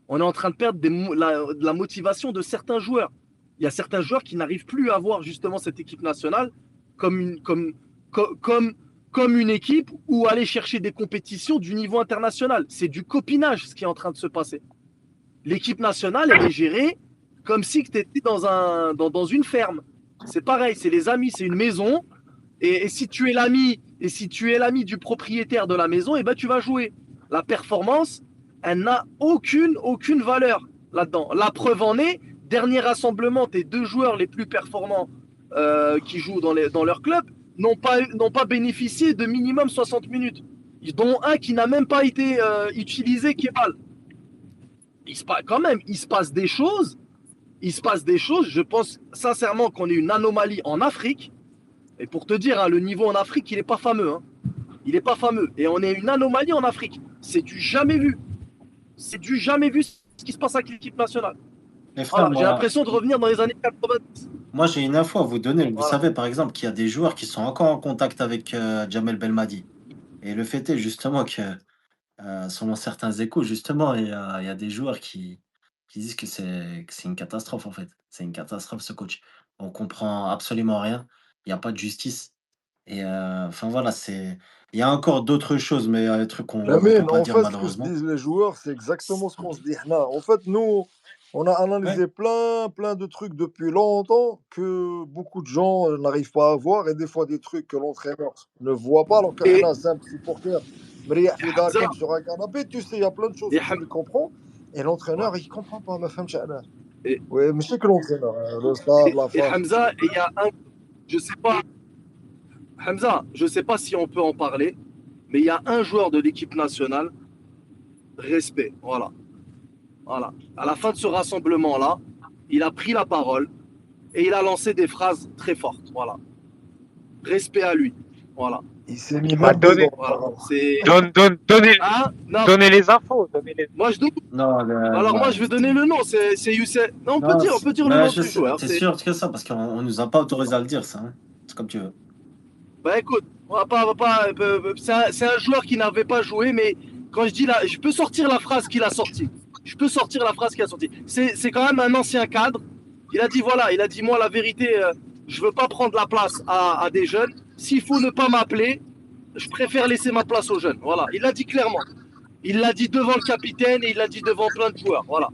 On est en train de perdre de la motivation de certains joueurs. Il y a certains joueurs qui n'arrivent plus à voir justement cette équipe nationale comme une équipe où aller chercher des compétitions du niveau international. C'est du copinage ce qui est en train de se passer. L'équipe nationale, elle est gérée comme si tu étais dans une ferme. C'est pareil, c'est les amis, c'est une maison. Et si tu es l'ami du propriétaire de la maison, et ben tu vas jouer. La performance, elle n'a aucune valeur là-dedans. La preuve en est, dernier rassemblement, tes 2 joueurs les plus performants qui jouent dans leur club n'ont pas bénéficié de minimum 60 minutes, dont un qui n'a même pas été utilisé, qui est mal. Il se passe des choses. Je pense sincèrement qu'on est une anomalie en Afrique. Et pour te dire, hein, le niveau en Afrique, il n'est pas fameux. Hein. Il n'est pas fameux. Et on est une anomalie en Afrique. C'est du jamais vu. C'est du jamais vu ce qui se passe avec l'équipe nationale. Les frères, Voilà, j'ai l'impression de revenir dans les années 90. moi j'ai une info à vous donner. Vous Voilà. savez par exemple qu'il y a des joueurs qui sont encore en contact avec Jamel Belmadi. Et le fait est justement que, selon certains échos, justement, il y a des joueurs qui disent que c'est une catastrophe en fait. C'est une catastrophe ce coach. On comprend absolument rien. Il n'y a pas de justice. Et enfin voilà, il y a encore d'autres choses, mais des trucs qu'on ne peut Lamine, pas en dire fait, ce que se malheureusement. disent les joueurs, c'est exactement ce qu'on se dit. Là. En fait, nous, on a analysé plein de trucs depuis longtemps que beaucoup de gens n'arrivent pas à voir et des fois des trucs que l'entraîneur ne voit pas alors Et- qu'un simple supporter مريح في دار Hamza. comme sur un canapé, tu sais, il y a plein de choses Et que tu comprends et l'entraîneur, il comprend pas, ما فهمش علاش. Et- Oui, mais c'est que l'entraîneur, le stade, la Et face. Hamza, il y a un. Je sais pas. Hamza, je sais pas si on peut en parler, mais il y a un joueur de l'équipe nationale respect. Voilà. Voilà. À la fin de ce rassemblement-là, il a pris la parole et il a lancé des phrases très fortes. Voilà. Respect à lui. Voilà. Il s'est mis Bah, même dedans, Voilà. apparemment. C'est. donnez, Ah, non, donnez les infos. moi je donne. Non, Alors moi je vais donner le nom, c'est Youssef. Non, non, on peut dire le mais nom je du sais, joueur. t'es C'est. sûr que ça, parce qu'on nous a pas autorisé à le dire, ça. Hein. C'est comme tu veux. Bah écoute, on va pas, c'est un joueur qui n'avait pas joué, mais quand je dis là, je peux sortir la phrase qu'il a sortie. Je peux sortir la phrase qu'il a sortie. C'est quand même un ancien cadre. Il a dit voilà, il a dit moi la vérité, je veux pas prendre la place à des jeunes. S'il faut ne pas m'appeler, je préfère laisser ma place aux jeunes. Voilà, il l'a dit clairement. Il l'a dit devant le capitaine et il l'a dit devant plein de joueurs. Voilà.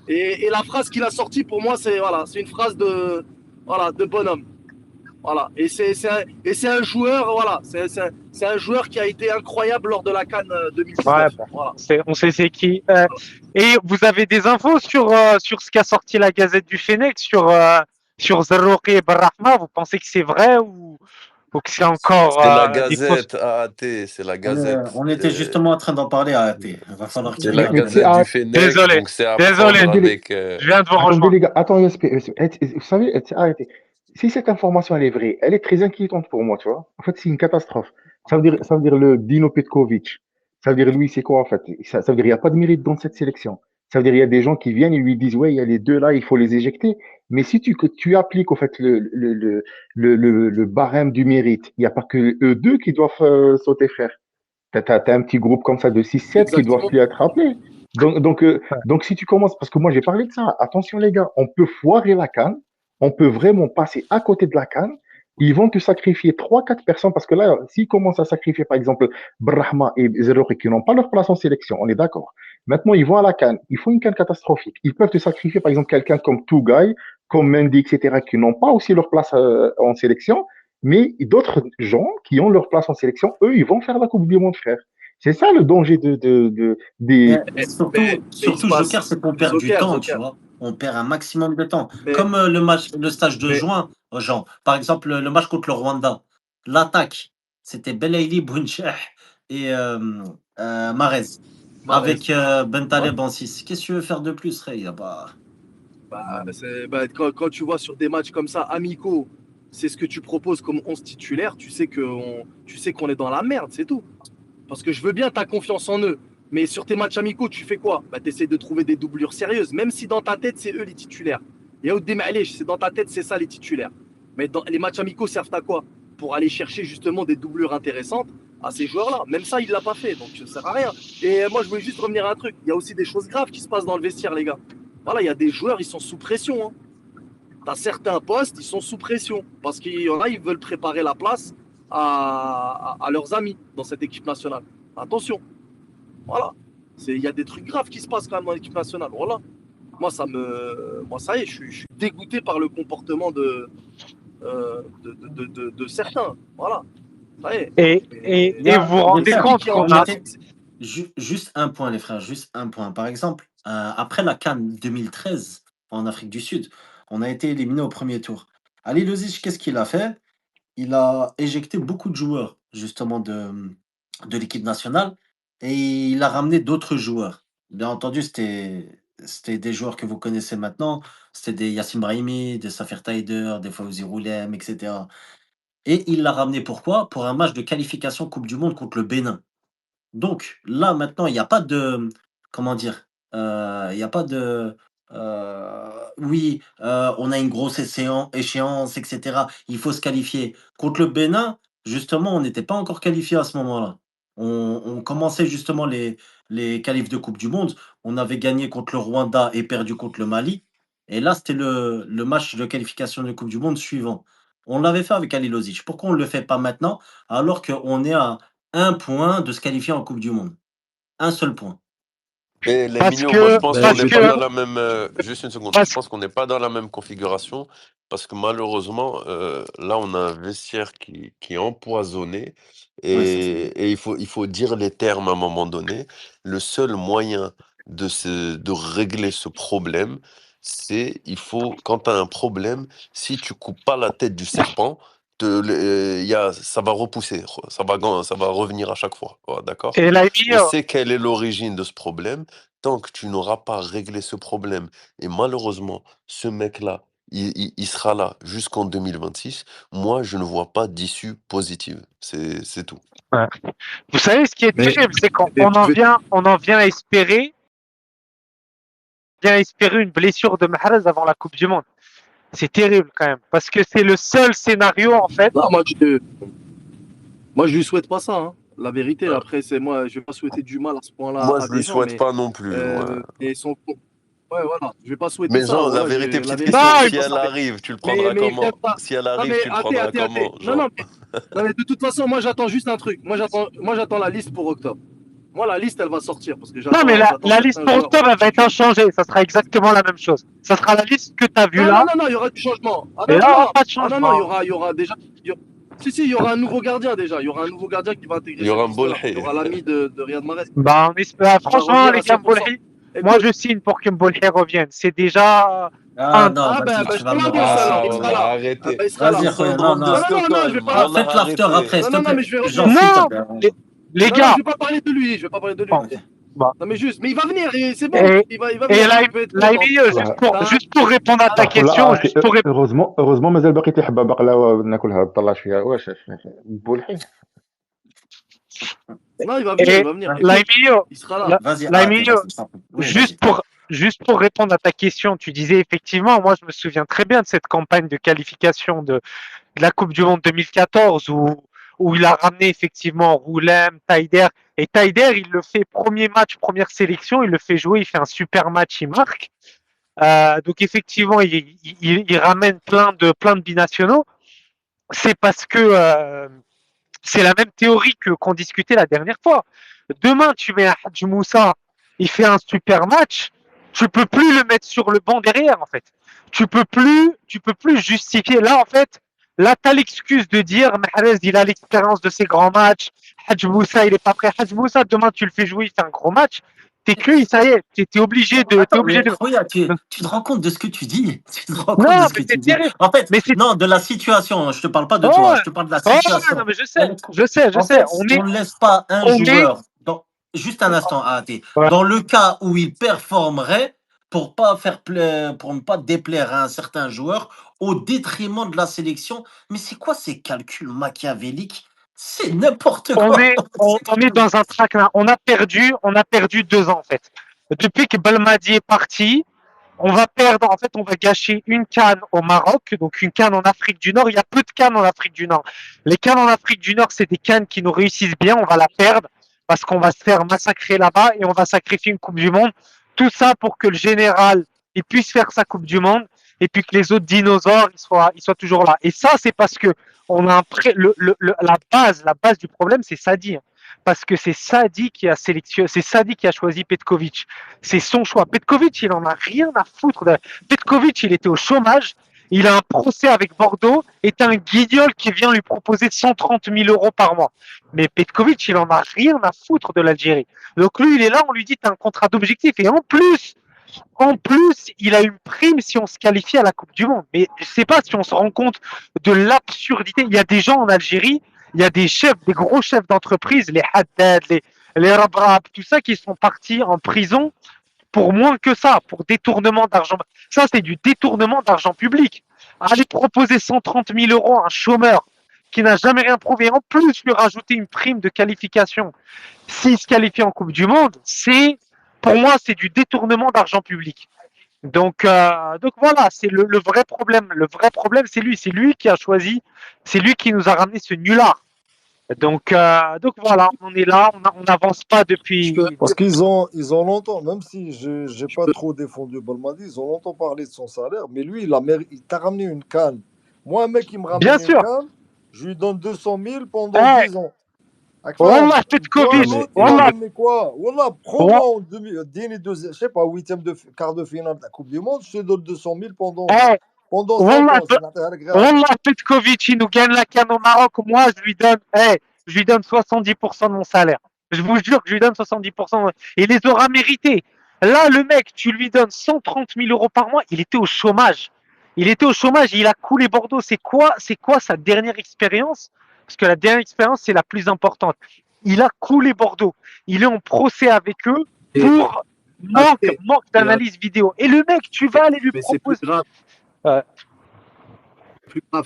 Et la phrase qu'il a sortie pour moi, c'est voilà, c'est une phrase de voilà de bonhomme. Voilà. Et c'est un joueur, voilà, c'est un joueur qui a été incroyable lors de la CAN 2019. Ouais, bah, Voilà. on sait c'est qui. Et vous avez des infos sur ce qu'a sorti la Gazette du Fennec sur Zarrouki et Barrahma. Vous pensez que c'est vrai ou que c'est encore C'est la des fausses? Gazette, AAT, c'est la Gazette. On était justement en train d'en parler à AT. Il va falloir que tu C'est la regardes. Mais tu sais, Gazette du Fennec, Désolé, donc c'est à désolé. prendre attendez, les, avec. Je viens de vous attendez, rejoindre. les gars, attendez, vous savez, arrêtez. Si cette information elle est vraie, elle est très inquiétante pour moi, tu vois. En fait, c'est une catastrophe. Ça veut dire le Dino Petkovic. Ça veut dire lui, c'est quoi en fait? Ça veut dire il n'y a pas de mérite dans cette sélection. Ça veut dire il y a des gens qui viennent et lui disent ouais, il y a les deux là, il faut les éjecter. Mais si que tu appliques au fait le barème du mérite, il n'y a pas que eux deux qui doivent sauter, frère. T'as un petit groupe comme ça de 6-7 qui doivent Exactement. plus être appelés. Donc, si tu commences, parce que moi j'ai parlé de ça, attention les gars, on peut foirer la CAN, on peut vraiment passer à côté de la CAN, ils vont te sacrifier 3-4 personnes, parce que là, s'ils commencent à sacrifier par exemple Brahma et Zerouri qui n'ont pas leur place en sélection, on est d'accord. Maintenant, ils vont à la CAN, ils font une CAN catastrophique. Ils peuvent te sacrifier par exemple quelqu'un comme Tougaï, comme Mendy, etc., qui n'ont pas aussi leur place en sélection, mais d'autres gens qui ont leur place en sélection, eux, ils vont faire la Coupe du Monde, frère. C'est ça le danger des. Mais surtout, Mais il se passe. Joker, c'est qu'on perd du temps, tu vois. On perd un maximum de temps. Comme le stage de juin, Jean. Par exemple, le match contre le Rwanda. L'attaque, c'était Belaïli, Bouncheh et Marez. Avec Bentaleb en 6. Qu'est-ce que tu veux faire de plus, Ray? Y a pas... Quand tu vois sur des matchs comme ça, amicaux, c'est ce que tu proposes comme 11 titulaire, tu sais qu'on est dans la merde, c'est tout. Parce que je veux bien ta confiance en eux. Mais sur tes matchs amicaux, tu fais quoi? Tu essaies de trouver des doublures sérieuses, même si dans ta tête, c'est eux les titulaires. Yaoud Demalish, c'est dans ta tête, c'est ça les titulaires. Mais les matchs amicaux servent à quoi? Pour aller chercher justement des doublures intéressantes à ces joueurs-là. Même ça, il ne l'a pas fait, donc ça ne sert à rien. Et moi, je voulais juste revenir à un truc. Il y a aussi des choses graves qui se passent dans le vestiaire, les gars. Voilà, il y a des joueurs, ils sont sous pression. Hein. T'as certains postes, ils sont sous pression. Parce qu'il y en a, ils veulent préparer la place à leurs amis dans cette équipe nationale. Attention. Voilà. Il y a des trucs graves qui se passent quand même dans l'équipe nationale. Voilà. Moi, ça y est, je suis dégoûté par le comportement de certains. Voilà. Ça y est. Et vous vous rendez compte qu'on a... Juste un point, les frères, juste un point. Par exemple, après la CAN 2013 en Afrique du Sud, on a été éliminé au premier tour. Ali Lozic, qu'est-ce qu'il a fait? Il a éjecté beaucoup de joueurs, justement, de l'équipe nationale et il a ramené d'autres joueurs. Bien entendu, c'était des joueurs que vous connaissez maintenant. C'était des Yassim Brahimi, des Safer Taider, des Fawzi Roulem, etc. Et il l'a ramené pourquoi? Pour un match de qualification Coupe du Monde contre le Bénin. Donc là, maintenant, il n'y a pas de, comment dire, il n'y a pas de, oui, on a une grosse échéance, etc. Il faut se qualifier. Contre le Bénin, justement, on n'était pas encore qualifié à ce moment-là. On commençait justement les qualifs de Coupe du Monde. On avait gagné contre le Rwanda et perdu contre le Mali. Et là, c'était le match de qualification de Coupe du Monde suivant. On l'avait fait avec Ali Lozic. Pourquoi on ne le fait pas maintenant alors qu'on est à un point de se qualifier en Coupe du Monde? Un seul point. Mais les Parce mignons, que- moi je pense parce qu'on n'est que- pas dans la même. Juste une seconde. parce- Je pense qu'on n'est pas dans la même configuration parce que malheureusement, là, on a un vestiaire qui est empoisonné Ouais, ça, c'est- et il faut dire les termes à un moment donné. Le seul moyen de régler ce problème, c'est quand tu as un problème, si tu coupes pas la tête du serpent, ça va repousser, ça va revenir à chaque fois, d'accord? Et là, On sait quelle est l'origine de ce problème. Tant que tu n'auras pas réglé ce problème, et malheureusement, ce mec-là, il sera là jusqu'en 2026, moi, je ne vois pas d'issue positive. C'est tout. ouais. Vous savez, ce qui est Mais, terrible, c'est qu'on mais je vais- on en vient à espérer une blessure de Mahrez avant la Coupe du Monde. C'est terrible quand même, parce que c'est le seul scénario en fait. Non, moi, je lui souhaite pas ça, hein. La vérité, après, c'est moi, je vais pas souhaiter du mal à ce point-là Moi, à je lui des gens, souhaite pas non plus. mais son. Ouais, voilà, je vais pas souhaiter Mais ça. genre, la Voilà, vérité, la petite vérité, question, Non, je si sais pas elle ça. arrive, tu le prendras Mais comment? pas. Si elle Non, arrive, mais tu le prendras attends. comment, Non, non, genre? non, mais de toute façon, moi, j'attends juste un truc. Moi, j'attends la liste pour octobre. Moi, la liste, elle va sortir parce que non, mais j'attends la liste certains pour joueurs. octobre, elle va être inchangée. Ça sera exactement la même chose. Ça sera la liste que tu as vue Non, là. il y aura du changement. Ah Et non, là, il n'y aura pas de il changement. y aura déjà. Si, il y aura un nouveau gardien déjà. Il y aura un nouveau gardien qui va Il intégrer y aura cette un liste-là. Il y Bolhi. aura l'ami de Riyad Mahrez Bah, on espère. qui va Franchement, revenir les à gars, 100%. Mbolhi, moi Écoute, je signe pour que Mbolhi revienne. C'est déjà Ah un. non, vas-y, ben, tu je vas te me l'annonce alors, Ah, il sera rassurer. wallah, là. Ah, arrêtez. ben, il sera là. Vas-y, Ce Khoya, non, syndrome de non. Non, je vais pas. Stockholm, Faites wallah, l'after arrêtez. après, s'il te Non, plaît. mais je vais revenir. Genre, s'il te Non, plaît. les Non, je gars. vais pas parler de lui. Je vais pas parler de lui. Bon, Ok. bon. Non, mais juste. Mais il va venir. C'est bon. Et, Il va et venir. Tu peux être content. Laimi, juste pour répondre à ta question, juste pour répondre. هeureusement مازال باقي تيحبها بقلاوه ناكلها طلع فيها واش بولحي. Non, il va venir. Et Il va venir. Hein? Écoute, Laimi, il sera là. Vas-y, Laimi, vas-y, je t'en prie. Oui, vas-y. juste pour répondre à ta question, tu disais effectivement, moi je me souviens très bien de cette campagne de qualification de la Coupe du Monde 2014 où il a ramené effectivement Roulem, Taider. Et Taider, il le fait premier match, première sélection, il le fait jouer, il fait un super match, il marque. Donc effectivement, il ramène plein de binationaux. C'est parce que c'est la même théorie qu'on discutait la dernière fois. Demain, tu mets un Hadj Moussa, il fait un super match, tu peux plus le mettre sur le banc derrière, en fait. Tu peux plus justifier. Là, en fait, là, tu as l'excuse de dire Mahrez, il a l'expérience de ses grands matchs, Hadj Moussa, il est pas prêt. Hadj Moussa, demain, tu le fais jouer, il fait un gros match. T'es cuit, ça y est, t'es obligé de. T'es Attends, obligé mais de... Khoya, tu te rends compte de ce que tu dis? Tu te rends compte de Non, ce mais que tu c'est dis? terrible. En fait, Mais c'est. non, de la situation. Je te parle pas de toi, Oh, je te parle de la oh, non, situation. mais je sais. En fait, on ne laisse pas un On est. joueur, juste un instant, AAT, Ouais. dans le cas où il performerait, pour pour ne pas déplaire à un certain joueur, au détriment de la sélection. Mais c'est quoi ces calculs machiavéliques? C'est n'importe On quoi. est, on est dans un track là. On a perdu 2 ans en fait. Depuis que Belmadi est parti, on va perdre, en fait, on va gâcher une canne au Maroc, donc une canne en Afrique du Nord. Il y a peu de cannes en Afrique du Nord. Les cannes en Afrique du Nord, c'est des cannes qui nous réussissent bien. On va la perdre parce qu'on va se faire massacrer là-bas et on va sacrifier une Coupe du Monde. Tout ça pour que le général il puisse faire sa Coupe du Monde et puis que les autres dinosaures ils soient toujours là. Et ça, c'est parce que on a la base du problème, c'est Sadi. Parce que c'est Sadi qui a sélectionné, c'est Sadi qui a choisi Petkovic. C'est son choix. Petkovic, il en a rien à foutre. Petkovic, il était au chômage. Il a un procès avec Bordeaux et t'as un guignol qui vient lui proposer 130 000 euros par mois. Mais Petkovic, il en a rien à foutre de l'Algérie. Donc lui, il est là, on lui dit t'as un contrat d'objectif. Et en plus, il a une prime si on se qualifie à la Coupe du Monde. Mais je sais pas si on se rend compte de l'absurdité. Il y a des gens en Algérie, il y a des gros chefs d'entreprise, les Haddad, les Rabrab, tout ça, qui sont partis en prison pour moins que ça, pour détournement d'argent. Ça, c'est du détournement d'argent public. Aller proposer 130 000 euros à un chômeur qui n'a jamais rien prouvé, en plus lui rajouter une prime de qualification, s'il se qualifie en Coupe du Monde, pour moi, c'est du détournement d'argent public. Donc voilà, c'est le vrai problème. Le vrai problème, c'est lui qui a choisi, c'est lui qui nous a ramené ce nulard. Donc voilà, on est là, on n'avance pas depuis. Parce ils ont longtemps, même si je n'ai pas trop défendu Belmadi, ils ont longtemps parlé de son salaire, mais lui, il t'a ramené une canne. Moi, un mec qui me ramène Bien une sûr. canne, je lui donne 200 000 pendant 10 ans. Wallah, Petkovic, wallah. Mais quoi? Wallah, prends-moi en je sais pas, quart de finale de la Coupe du Monde, je te donne 200 000 pendant 5 ans. Wallah, Petkovic, il nous gagne la canne au Maroc. Moi, je lui donne 70% de mon salaire. Je vous jure que je lui donne 70%. Il les aura mérités. Là, le mec, tu lui donnes 130 000 euros par mois. Il était au chômage. Il était au chômage, il a coulé Bordeaux. C'est quoi sa dernière expérience? Parce que la dernière expérience, c'est la plus importante. Il a coulé Bordeaux. Il est en procès avec eux Et pour après, manque et d'analyse vidéo. Et le mec, tu vas aller lui mais c'est plus proposer. grave, Euh,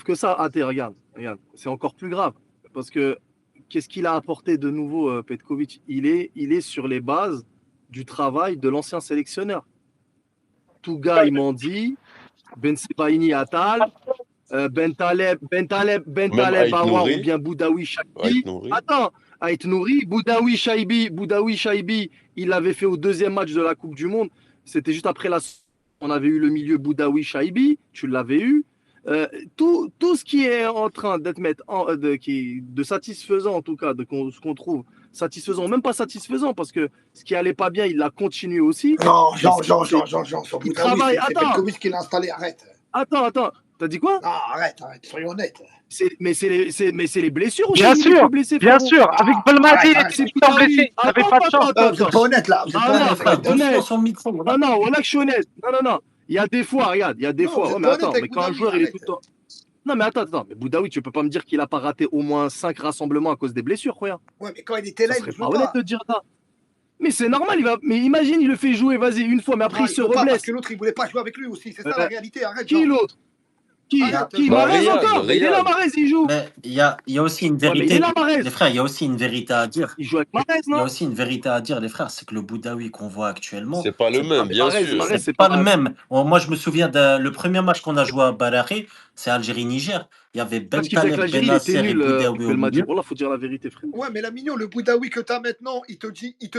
que ça. Regarde, c'est encore plus grave. Parce que qu'est-ce qu'il a apporté de nouveau, Petkovic? Il est sur les bases du travail de l'ancien sélectionneur. Touga, ils m'ont dit, Ben Sebaini Atal, Ben Même Taleb Aït Awar ou Nouri. bien Boudaoui Aït Chaibi. Nouri. Attends, Aït Nouri, Boudaoui Chaibi, il l'avait fait au deuxième match de la Coupe du Monde. C'était juste après on avait eu le milieu Boudaoui Chaibi, tu l'avais eu. Tout ce qui est en train d'être de satisfaisant, en tout cas, ce qu'on trouve satisfaisant, même pas satisfaisant, parce que ce qui allait pas bien, il l'a continué aussi. Non, Mais Jean, il sur Boudaoui, travaille. c'est Petkovic qui l'a installé, arrête. Attends. T'as dit quoi? Non, arrête, soyons honnêtes. Mais c'est les blessures aussi. bien Il est sûr, blessé, bien frérot. sûr. Avec Belmadi, il arrête, était tout le temps blessé. Il n'avait pas de chance. Vous n'êtes pas honnête là. Vous êtes Ah pas non, honnête. frère, Arrête de- honnête. sur le micro. voilà. Non, voilà que je suis honnête. Non. Il y a des fois, regarde, il y a des Non, fois. vous êtes Ouais, mais pas honnête attends, avec mais quand un Boudaoui, joueur, il est arrête. tout le temps. Non, mais attends. Mais Boudaoui, tu peux pas me dire qu'il a pas raté au moins 5 rassemblements à cause des blessures, regarde. Ouais, mais quand il était là, Ça il ne serait pas joue honnête pas. de dire ça. Mais c'est normal, mais imagine, il le fait jouer, vas-y, une fois, mais après Non, il il se peut pas parce reblesse. que l'autre, il voulait pas jouer avec lui aussi. C'est ça la réalité. Arrête, Qui Jean. l'autre? Qui Arrête, Qui Bah, Marez Riyad, encore? Mais il est là, Riyad. Marez, il joue. Mais il y a aussi une Ouais, mais il est vérité. là, Marez. Les frères, il y a aussi une vérité à dire. Il joue avec Marez, Il y a non? aussi une vérité à dire, les frères, c'est que le Boudaoui qu'on voit actuellement, C'est pas le c'est même, Mais bien Marez, sûr. Marez, c'est pas le même. Moi, je me souviens le premier match qu'on a joué à Barari, c'est Algérie-Niger. Il y avait Parce qu'il fait avec Bentaleb, l'Algérie, il était Benasser et nul, Boudaoui au Belmadi. milieu. Voilà, faut dire la vérité, frère. Ouais, mais la mignon, le Boudaoui que tu as maintenant, il te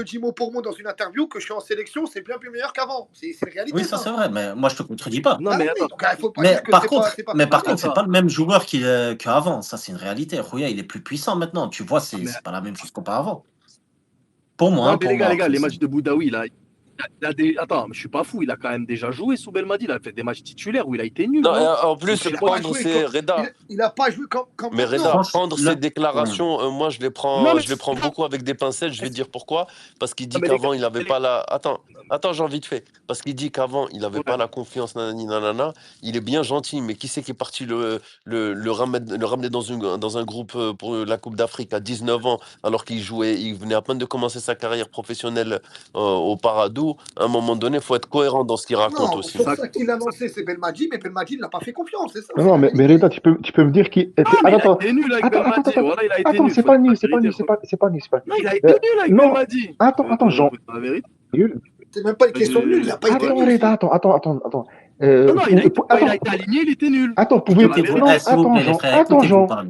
dit mot pour mot dans une interview que je suis en sélection, c'est bien plus meilleur qu'avant. C'est la réalité. Oui, ça c'est vrai, mais moi je te contredis pas. Non, Ah mais oui, attends. donc il faut pas Mais dire que par c'est contre, pas mais par pareil. contre, c'est pas le même joueur qu'avant. Ça, c'est une réalité. Rouya, il est plus puissant maintenant. Tu vois, Non, mais c'est pas la même chose qu'auparavant. Pour moi, ouais, hein, mais pour les gars, moi. Après, les matchs de Boudaoui, là, attends, mais je suis pas fou, il a quand même déjà joué sous Belmadi, il a fait des matchs titulaires où il a été nul. Non, Non, et en plus, Il a pas prendre joué ses. comme- Reda, il a pas joué comme mais maintenant. Reda, Franchement, prendre ses déclarations, moi je les Non, mais prends beaucoup avec des pincettes. Je vais te dire pourquoi. Parce qu'il dit mais les qu'avant gars, il n'avait pas la. Attends, j'en vite fait. Parce qu'il dit qu'avant il n'avait pas la confiance, nanani, nanana. Il est bien gentil, mais qui c'est qui est parti le ramener dans un groupe pour la Coupe d'Afrique à 19 ans, alors qu'il jouait, il venait à peine de commencer sa carrière professionnelle au Paradou. À un moment donné, il faut être cohérent dans ce qu'il raconte Non, aussi. pour ça qu'il l'a lancé, c'est Belmadi, mais Belmadi ne l'a pas fait confiance, c'est ça. Non, mais Reda, tu peux me dire qui. Ah, mais il a Attends, été nul avec Belmadi, voilà, il a été attends, nul. c'est pas nul, c'est pas nul, c'est pas nul. Non, il a été nul avec non, Belmadi. attends, Jean. La vérité. Nul. C'est même pas une question de nul, il a pas été Attends, nul. Reda, attends. Non, il a été aligné, il était nul. Attends, pouvez-vous. Écoutez-vous, Non, s'il vous attends, plaît, les Jean. frères, Attends, écoutez-vous Jean. parler.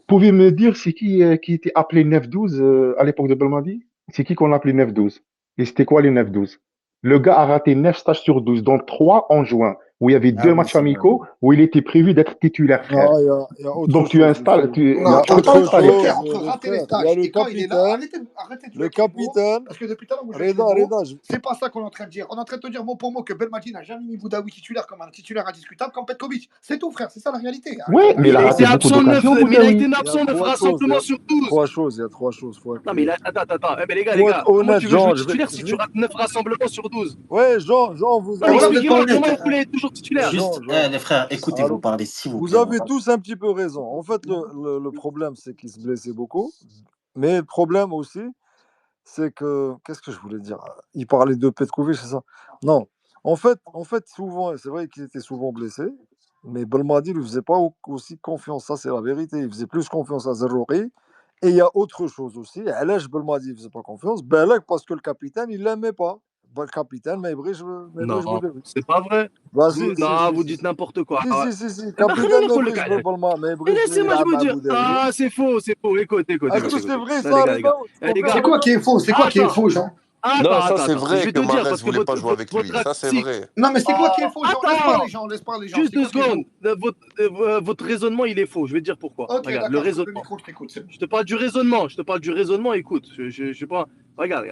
Pouvez me dire c'est qui était appelé 9-12 à l'époque de Belmadi? C'est qui qu'on appelait 9-12? Et c'était quoi les 9-12? Le gars a raté 9 stages sur 12, dont 3 en juin, où il y avait Ah deux oui, matchs c'est vrai. amicaux, où il était prévu d'être titulaire, frère. Non, il y a autre Donc tu chose, installes, monsieur. il y Non, a attends, autre attends, installé. les frères, entre les rater les frères, stages il y a le et quand il est là, capitaine, arrêtez de jouer le avec les mots, capitaine. parce que depuis tout à l'heure, vous jouez avec les Reda, mots. Reda, C'est pas ça qu'on est en train de dire. On est en train de te dire mot pour mot que Belmadi n'a jamais mis Boudaoui titulaire comme un titulaire indiscutable comme Petkovic. C'est tout, frère, c'est ça la réalité. Ouais, mais il a Il a raté été beaucoup absent d'occasions, mais il a Boudaoui. été il y a absent 9 trois choses. rassemblements sur 12. Il y a trois choses. Faut être Non, mais clair. attends. Eh ben, les Faut gars, être comment honnête, tu veux jouer Jean. titulaire si tu rates 9 rassemblements sur 12? Ouais, Jean, vous Non, mais Voilà, avez. vous êtes pas expliquez-moi honnête. comment vous voulez toujours titulaire. Juste, Jean. les frères, écoutez-vous Allô. parler, s'il vous Vous plaît. avez tous un petit peu raison. En fait, le problème, c'est qu'il se blessait beaucoup. Mais le problème aussi, c'est que. Qu'est-ce que je voulais dire? Il parlait de Petkovic, c'est ça? Non. En fait, souvent, c'est vrai qu'il était souvent blessé. Mais Belmadi ne lui faisait pas aussi confiance. Ça, c'est la vérité. Il faisait plus confiance à Zerrouri. Et il y a autre chose aussi. Alej Belmadi ne faisait pas confiance. Parce que le capitaine, il ne l'aimait pas. Le capitaine, mais Non, c'est pas vrai. Vous dites n'importe quoi. Si. Capitaine Mais laissez-moi je vous dire. Ah, c'est faux. Écoute. Est-ce que c'est vrai ça, Reda? C'est quoi qui est faux? C'est quoi qui est faux, Jean? Non, ça c'est vrai je vais que te dire, Mahrez parce que voulait pas jouer avec lui. Ça c'est vrai. Non, mais c'est quoi qui est faux, Jean? Attends. Laisse parler, Jean. Juste C'est 2 quoi qui est secondes. faux? Votre raisonnement, il est faux. Je vais te dire pourquoi. Ok, Regarde, d'accord, le je coupe raisonnement. micro, je t'écoute, c'est bon. Je te parle du raisonnement. Écoute, je sais pas. Regarde.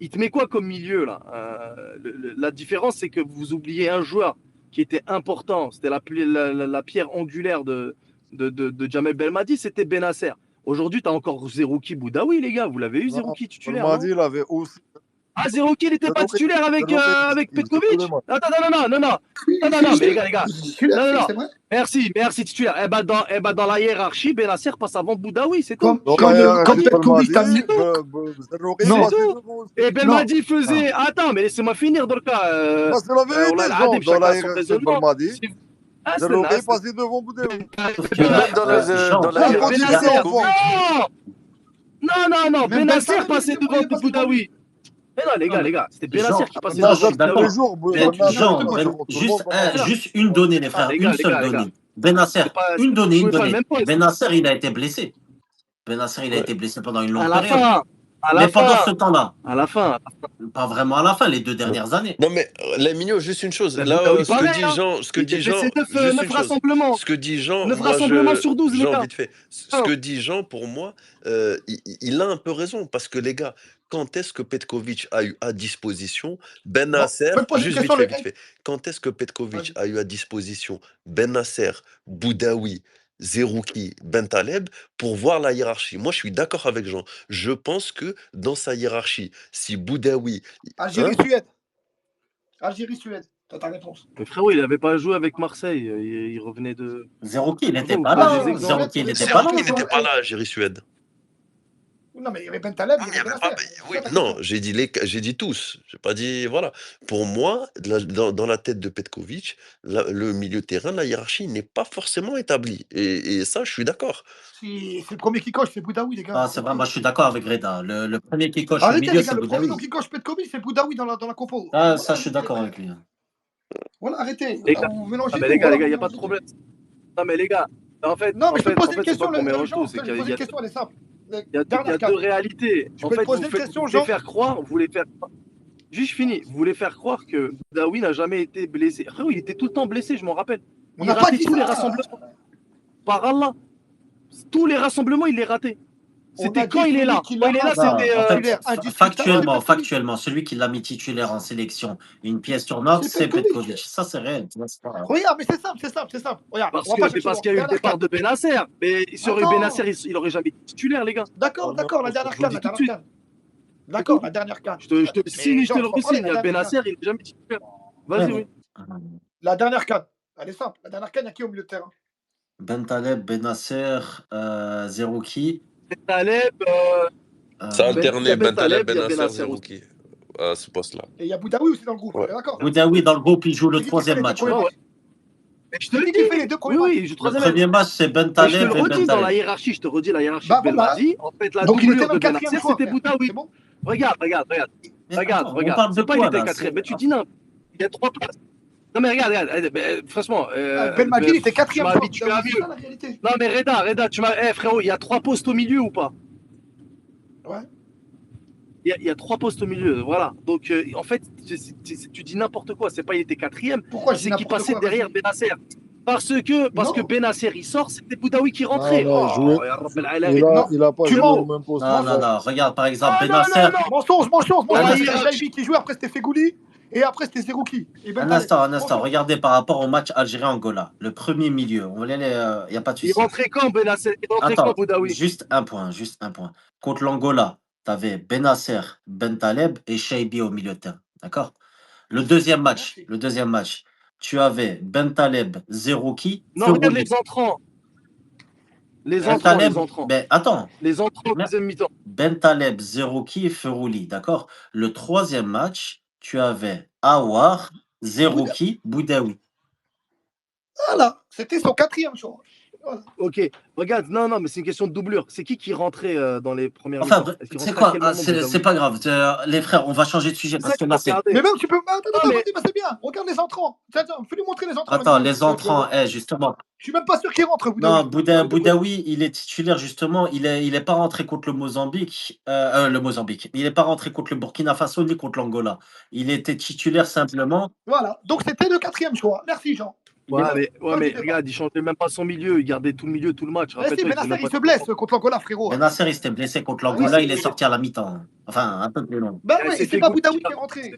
Il te met quoi comme milieu là? La différence, c'est que vous oubliez un joueur qui était important. C'était la pierre angulaire de Jamel Belmadi, c'était Benasser. Aujourd'hui, tu as encore Zerouki Boudaoui, les gars. Vous l'avez eu, Zerouki titulaire? Belmadi, il avait aussi. Ah, Zerouki, il n'était pas Zerouki, titulaire avec il joue tous Petkovic. les matchs. Attends, non, mais les gars. Non. Merci, titulaire. Dans la hiérarchie, Benasser passe avant Boudaoui, c'est tout. Dans Comme la hiérarchie, Petkovic, t'as Belmadi, mis. Zerouki Non. passait devant aussi. Et Belmadi faisait. Attends, mais laissez-moi finir dans le cas. Bah, c'est la vérité, Jean. Dans la hiérarchie, Belmadi, Zerouki passait devant Boudaoui. Même dans la Jean, hiérarchie, continue, c'est enfant. Non, Même Benasser Bentaleb, passait il devant était pas Boudaoui. Mais non, les gars, c'était Benasser qui passait Non, devant ça, tous les jours, Jean, Benasser, juste une donnée, les frères, les une gars, seule les gars. donnée. Benasser, pas- une donnée, vous une pouvez pas donnée. même pas- Benasser, il a été blessé. Benasser, il a Ouais. été blessé pendant une À longue la période. fin. Mais pendant ce temps-là, À la fin. pas vraiment à la fin, les 2 dernières années. Non mais les mignons, juste une chose. Ben, Là, Boudaoui, ce que pareil, dit hein. Jean, Il était blessé juste 9 une chose. rassemblements. Ce que dit Jean, 9 moi rassemblements sur 12, les Jean, gars. vite fait. Ce que dit Jean, pour moi, il a un peu raison parce que les gars, quand est-ce que Petkovic a eu à disposition Benasser, Faites poser une juste question, vite fait. Quand est-ce que Petkovic a eu à disposition Benasser, Boudaoui, Zerouki, Bentaleb pour voir la hiérarchie? Moi, je suis d'accord avec Jean. Je pense que dans sa hiérarchie, si Boudaoui, Algérie-Suède. Algérie-Suède. T'as ta réponse. Mais frérot, il avait pas joué avec Marseille. Il revenait de. Zerouki, il n'était Vous pas prenez là. des exemples. Zerouki, il n'était pas là. Zerouki n'était pas là, Algérie-Suède. Non, mais il y avait Bentaleb, il y avait Benasser. Oui, non, j'ai dit tous. J'ai pas dit voilà. Pour moi, dans la tête de Petkovic, le milieu de terrain, la hiérarchie n'est pas forcément établie. Et ça, je suis d'accord. Si c'est le premier qui coche, c'est Boudaoui, les gars. Ah, c'est vrai, moi je suis d'accord avec Reda. Le premier qui coche au Arrêtez, milieu, les gars, c'est le premier Boudaoui. qui coche Petkovic, c'est Boudaoui dans la compo. Ah, ça, je suis d'accord avec lui. Voilà, arrêtez. Les gars. Vous mélangez Mais tout, les gars, voilà, il n'y a vous pas de mélangez problème. Non, mais les gars, en fait, tout. Non, mais je peux te poser une c'est question, pas qu'on mélange tout. je C'est peux te qu'il poser y une a, question, elle est simple. il y a Dernière deux réalités. Je En peux te fait, poser vous une voulez question, Jean faire croire, Juste fini. Vous voulez faire croire que Daoui n'a jamais été blessé. Frérot, il était tout le temps blessé, je m'en rappelle. On Il n'a pas ratait dit tous les ça. rassemblements. Par Allah. Tous les rassemblements, il les ratait. On C'était a quand dit il est là. celui qui Quand il est là, l'a- Non, c'était. en fait, titulaire indiscutable, c'est factuellement, celui qui l'a mis titulaire en sélection, une pièce tournante, C'est c'est Petkovic. Ça, c'est réel. tu vois, c'est pas- Regarde, mais c'est simple. Regarde, Parce on va pas chercher qu'il y a eu le loin. départ de Benasser. Mais sur Attends. Benasser, il aurait jamais été titulaire, les gars. D'accord, la dernière Je vous canne, dis la tout de dernière suite. canne. D'accord, la dernière canne. Je te signe, je te le Jean, je comprends re-signe. la dernière Benasser, il n'est jamais titulaire. Vas-y, oui. La dernière canne, elle est simple. La dernière canne, il y a qui au milieu de terrain? Bentaleb, Benasser, Zerouki. Taleb, Ça a alterné Bentaleb, Bentaleb, il y a Benasser, Benasser Zerouki à ce poste-là. Et il y a Boudaoui aussi dans le groupe, Ouais. on est d'accord? Boudaoui, dans le groupe, il joue le C'est qui qui fait troisième les deux match. premiers ouais. matchs? Et je te le C'est qui qui fait les dis. deux premiers Oui, matchs? oui, je Le troisième match. premier match, c'est Et je te Bentaleb le et redis dans la Bentaleb. hiérarchie, je te redis la hiérarchie Bah, de voilà. Belmadi. En fait, la Donc il était doublure de même Benasser, quatrième choix, c'était frère. Boudaoui. C'est bon? Regarde. Mais attends, on Regarde. parle de C'est pas quoi, il était là? quatrième. Mais tu dis non. Il y a 3 places. Non, mais regarde. Franchement. Belmadi, il était quatrième tu m'as choix. habitué à C'est mieux. ça la réalité. Non, mais Reda, tu m'as. Frérot, il y a 3 postes au milieu ou pas? Ouais. Il y a 3 postes au milieu, voilà. Donc, en fait, tu dis n'importe quoi. C'est pas il était quatrième, Pourquoi je dis c'est qu'il n'importe passait quoi? derrière Benasser. Parce que Non. Benasser, il sort, c'était Boudaoui qui rentrait. Non, il jouait- ya Rabbel Alamin. Il a pas Tu joué mens. au même poste. Non. Regarde, par exemple, Ah, Benasser. Mensonge. Voilà, Moi, il c'était a- Jaibi qui jouait, après c'était Fegouli, et après c'était Zerouki. Et Un Bentaleb. instant. Mensonge. Regardez par rapport au match Algérie-Angola. Le premier milieu. Il n'y a pas de Il souci. rentrait quand Benasser? Il rentrait Attends, quand Boudaoui? juste un point. Contre l'Angola, tu avais Benasser, Bentaleb et Cheibi au milieu de terrain. D'accord? Le deuxième match, tu avais Bentaleb, Zerouki, Non, regarde Fegouli. les entrants. Les Bentaleb, entrants. ben, attends, Les entrants au Mais- deuxième mi-temps. Bentaleb, Zerouki et Ferouli, d'accord? Le troisième match, tu avais Awar, Zerouki, Boudaoui. Voilà, c'était son quatrième choix. Voilà. Ok, regarde, non, mais c'est une question de doublure. C'est qui rentrait dans les premières Enfin, mi-temps? Est-ce qu'il c'est rentrait à quoi? quel Ah, moment, c'est Boudaoui? pas grave. Les frères, on va changer de sujet C'est parce ça que qu'il là, faut c'est. regarder. Mais même tu peux. Attends, Non, mais- vas-y, bah, c'est bien. Regarde les entrants. Tiens, fais-lui montrer les entrants. Attends, maintenant. les entrants, justement. Je suis même pas sûr qu'il rentre, Non, Boudaoui. Boudaoui, il est titulaire justement. Il est pas rentré contre le Mozambique. Il est pas rentré contre le Burkina Faso ni contre l'Angola. Il était titulaire simplement. Voilà, donc c'était le quatrième choix. Merci, Jean. Ouais, mais Vas-y, regarde, il changeait même pas son milieu, il gardait tout le milieu, tout le match. Mais si, Rappelle-toi, Benasser, faisait il même se pas- blesse contre l'Angola, frérot. Benasser, il s'était blessé contre Ah l'Angola. oui, Il est sorti à la mi-temps. Enfin, un peu plus long. Bah Ouais, ouais, et c'était c'est pas Goutti, Boudaoui là. qui est rentré.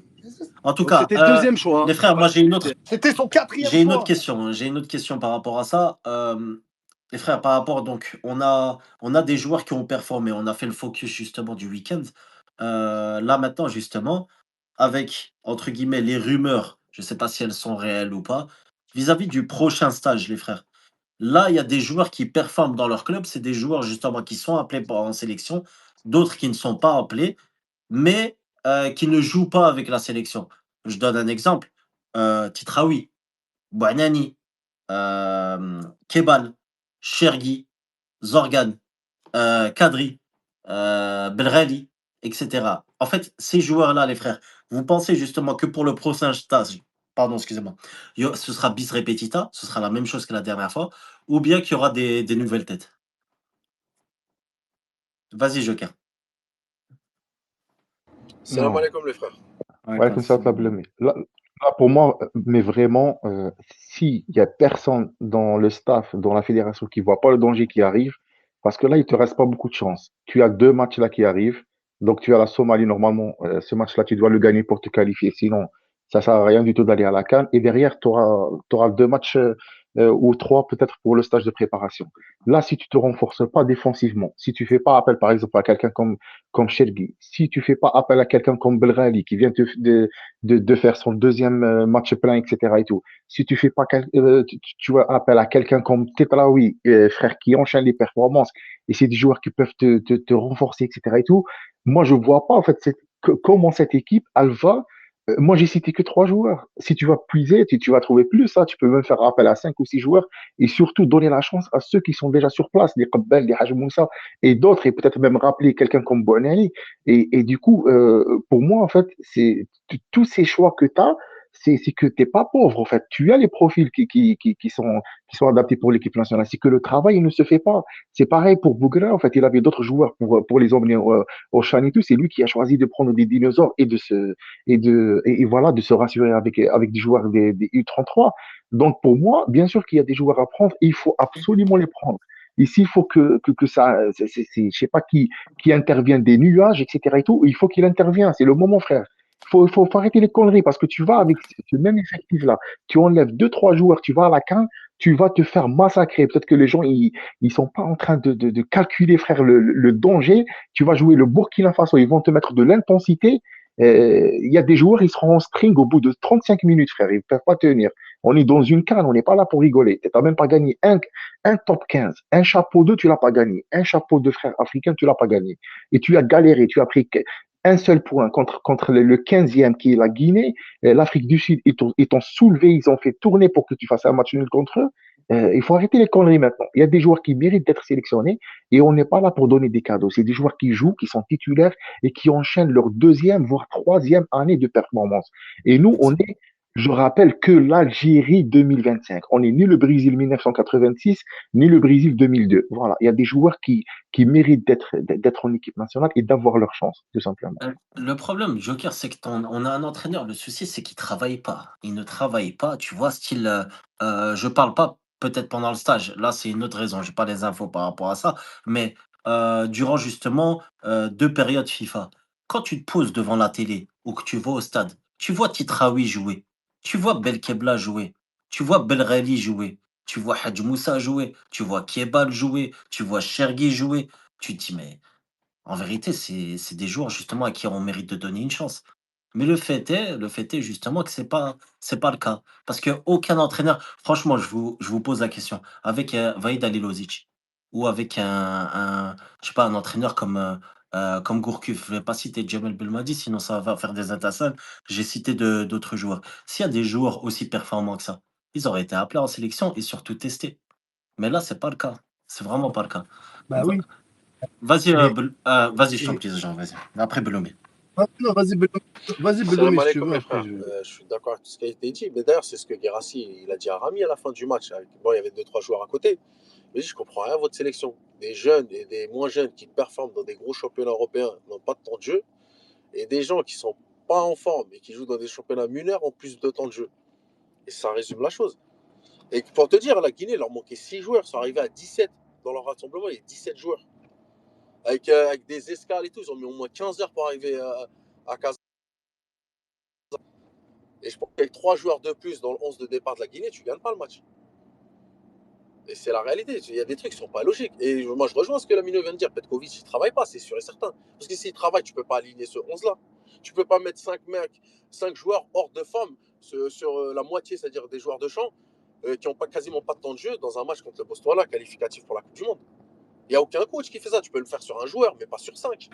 En tout Donc, cas, c'était le deuxième choix. les frères, moi j'ai une autre. C'était son quatrième J'ai une choix. autre question. J'ai une autre question par rapport à ça. Les frères, par rapport, donc, on a des joueurs qui ont performé. On a fait le focus justement du week-end. là maintenant justement, avec entre guillemets «les rumeurs», je ne sais pas si elles sont réelles ou pas, vis-à-vis du prochain stage les frères. Là, il y a des joueurs qui performent dans leur club, c'est des joueurs justement qui sont appelés en sélection, d'autres qui ne sont pas appelés, mais qui ne jouent pas avec la sélection. Je donne un exemple, Titraoui, Bouanani, Kebal, Chergui, Zorgan, Kadri, Belghali, etc. En fait, ces joueurs-là, les frères, vous pensez justement que pour le prochain stage, pardon, excusez-moi, ce sera bis repetita, ce sera la même chose que la dernière fois, ou bien qu'il y aura des nouvelles têtes? Vas-y, Joker. Salam Non. alaikum les frères. Ouais, Ouais, quand comme ça, c'est tu l'as bon. blâmé. Là, pour moi, mais vraiment, s'il y a personne dans le staff, dans la fédération qui voit pas le danger qui arrive, parce que là, il te reste pas beaucoup de chance. Tu as 2 matchs là qui arrivent. Donc, tu as la Somalie, normalement, ce match-là, tu dois le gagner pour te qualifier. Sinon, ça sert à rien du tout d'aller à la CAN. Et derrière, tu auras 2 matchs ou 3 peut-être pour le stage de préparation. Là, si tu te renforces pas défensivement, si tu fais pas appel, par exemple, à quelqu'un comme Chergui, si tu fais pas appel à quelqu'un comme Belghali qui vient de faire son deuxième match plein, etc. et tout, si tu fais pas tu as appel à quelqu'un comme Tetraoui, frère, qui enchaîne les performances, et c'est des joueurs qui peuvent te renforcer, etc. et tout, moi, je vois pas, en fait, comment cette équipe, elle va. Moi, j'ai cité que 3 joueurs. Si tu vas puiser, tu vas trouver plus, ça. Tu peux même faire appel à 5 ou 6 joueurs et surtout donner la chance à ceux qui sont déjà sur place, les Qabbal, les Haj Moussa et d'autres, et peut-être même rappeler quelqu'un comme Bonali. Et du coup, pour moi, en fait, c'est tous ces choix que tu as, c'est que t'es pas pauvre, en fait. Tu as les profils qui sont adaptés pour l'équipe nationale. C'est que le travail, il ne se fait pas. C'est pareil pour Bougra, en fait. Il avait d'autres joueurs pour les emmener au Chan et tout. C'est lui qui a choisi de prendre des dinosaures et voilà, de se rassurer avec des joueurs des U33. Donc, pour moi, bien sûr qu'il y a des joueurs à prendre, il faut absolument les prendre. Ici, il faut que ça, je sais pas qui intervient des nuages, etc. et tout, il faut qu'il intervienne. C'est le moment, frère. Faut arrêter les conneries parce que tu vas avec ce même effectif-là. Tu enlèves 2, 3 joueurs, tu vas à la CAN, tu vas te faire massacrer. Peut-être que les gens, ils sont pas en train de calculer, frère, le danger. Tu vas jouer le Burkina Faso, ils vont te mettre de l'intensité. Il y a des joueurs, ils seront en string au bout de 35 minutes, frère. Ils ne peuvent pas tenir. On est dans une canne, on n'est pas là pour rigoler. Tu n'as même pas gagné un top 15. Un chapeau 2, tu l'as pas gagné. Un chapeau de frère africain, tu l'as pas gagné. Et tu as galéré, tu as pris un seul point contre le 15e qui est la Guinée. L'Afrique du Sud, ils t'ont soulevé, ils ont fait tourner pour que tu fasses un match nul contre eux. Il faut arrêter les conneries maintenant. Il y a des joueurs qui méritent d'être sélectionnés et on n'est pas là pour donner des cadeaux. C'est des joueurs qui jouent, qui sont titulaires et qui enchaînent leur deuxième, voire troisième année de performance. Et nous, on est, je rappelle, que l'Algérie 2025. On n'est ni le Brésil 1986, ni le Brésil 2002. Voilà, il y a des joueurs qui méritent d'être en équipe nationale et d'avoir leur chance, tout simplement. Le problème, Joker, c'est que on a un entraîneur. Le souci, c'est qu'il travaille pas. Il ne travaille pas. Tu vois, style, je parle pas peut-être pendant le stage. Là, c'est une autre raison. J'ai pas les infos par rapport à ça. Mais durant justement 2 périodes FIFA, quand tu te poses devant la télé ou que tu vas au stade, tu vois Titraoui jouer, tu vois Belkebla jouer, tu vois Belghali jouer, tu vois Hadj Moussa jouer, tu vois Kebal jouer, tu vois Chergui jouer. Tu te dis, mais en vérité, c'est des joueurs justement à qui on mérite de donner une chance. Mais le fait est justement que c'est pas le cas. Parce qu'aucun entraîneur franchement, je vous pose la question, avec, Vahid Halilovic ou avec je sais pas, un entraîneur comme Gourcuff, je vais pas citer Djamel Belmadi, sinon ça va faire des étincelles. J'ai cité d'autres joueurs. S'il y a des joueurs aussi performants que ça, ils auraient été appelés en sélection et surtout testés. Mais là, c'est pas le cas. C'est vraiment pas le cas. Bah Va oui. Vas-y, Et, vas-y, je t'en et prie, Jean, vas-y. Après Belomé. Non, vas-y, Salam Beloumi, si tu alaikum veux. les Après, frères. je suis d'accord avec tout ce qui a été dit. Mais d'ailleurs, c'est ce que Guérassi il a dit à Rami à la fin du match. Bon, il y avait 2, 3 joueurs à côté. Mais je comprends rien à votre sélection. Des jeunes et des moins jeunes qui performent dans des gros championnats européens n'ont pas de temps de jeu. Et des gens qui sont pas en forme et qui jouent dans des championnats mineurs ont plus de temps de jeu. Et ça résume la chose. Et pour te dire, à la Guinée, il leur manquait 6 joueurs. Ils sont arrivés à 17 dans leur rassemblement. Il y a 17 joueurs. Avec des escales et tout, ils ont mis au moins 15 heures pour arriver à Casa. Et je pense qu'avec 3 joueurs de plus dans le 11 de départ de la Guinée, tu gagnes pas le match. Et c'est la réalité. Il y a des trucs qui sont pas logiques. Et moi, je rejoins ce que Lamine vient de dire. Petkovic, il travaille pas, c'est sûr et certain. Parce que s'il travaille, tu peux pas aligner ce 11-là. Tu peux pas mettre 5 mecs, 5 joueurs hors de forme sur la moitié, c'est-à-dire des joueurs de champ, qui n'ont quasiment pas de temps de jeu dans un match contre le Botswana, qualificatif pour la Coupe du Monde. Il n'y a aucun coach qui fait ça. Tu peux le faire sur un joueur, mais pas sur 5.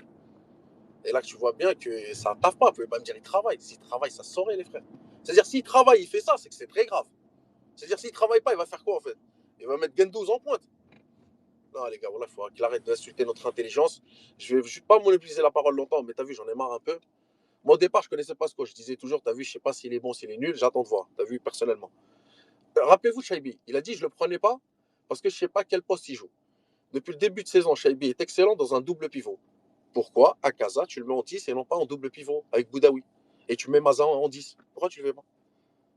Et là, tu vois bien que ça ne taffe pas. Vous pouvez pas me dire qu'il travaille. S'il travaille, ça se saurait, les frères. C'est-à-dire, s'il travaille, il fait ça, c'est que c'est très grave. C'est-à-dire, s'il ne travaille pas, il va faire quoi, en fait? Il va mettre Gendouzi en pointe. Non, les gars, voilà, il faut qu'il arrête d'insulter notre intelligence. Je ne vais pas monopoliser la parole longtemps, mais tu as vu, j'en ai marre un peu. Moi, au départ, je ne connaissais pas ce coach. Je disais toujours, tu as vu, je ne sais pas s'il est bon, s'il est nul, j'attends de voir. Tu as vu, personnellement. Rappelez-vous de Chaibi. Il a dit, je ne le prenais pas parce que je ne sais pas quel poste il joue. Depuis le début de saison, Chaibi est excellent dans un double pivot. Pourquoi à Casa, tu le mets en 10 et non pas en double pivot avec Boudaoui? Et tu mets Mazan en 10. Pourquoi tu ne le fais pas?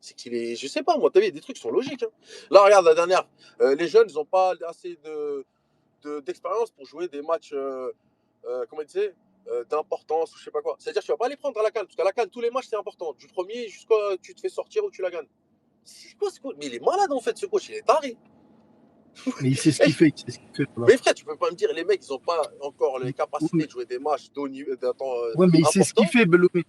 C'est qu'il est. Je sais pas, moi, tu as vu, des trucs sont logiques. Hein. Là, regarde, la dernière. Les jeunes, ils n'ont pas assez d'expérience pour jouer des matchs, comment dire, d'importance ou je sais pas quoi. C'est-à-dire que tu vas pas les prendre à la CAN. Parce qu'à la CAN, tous les matchs, c'est important. Du premier jusqu'à tu te fais sortir ou tu la gagnes. C'est quoi ce coach? Mais il est malade, en fait, ce coach. Il est taré. Mais il sait ce qu'il fait. Il sait ce qu'il fait Mais frère, tu peux pas me dire, les mecs, ils n'ont pas encore les capacités de jouer des matchs d'haut niveau. Ouais, mais il sait ce qu'il fait, Beloumi.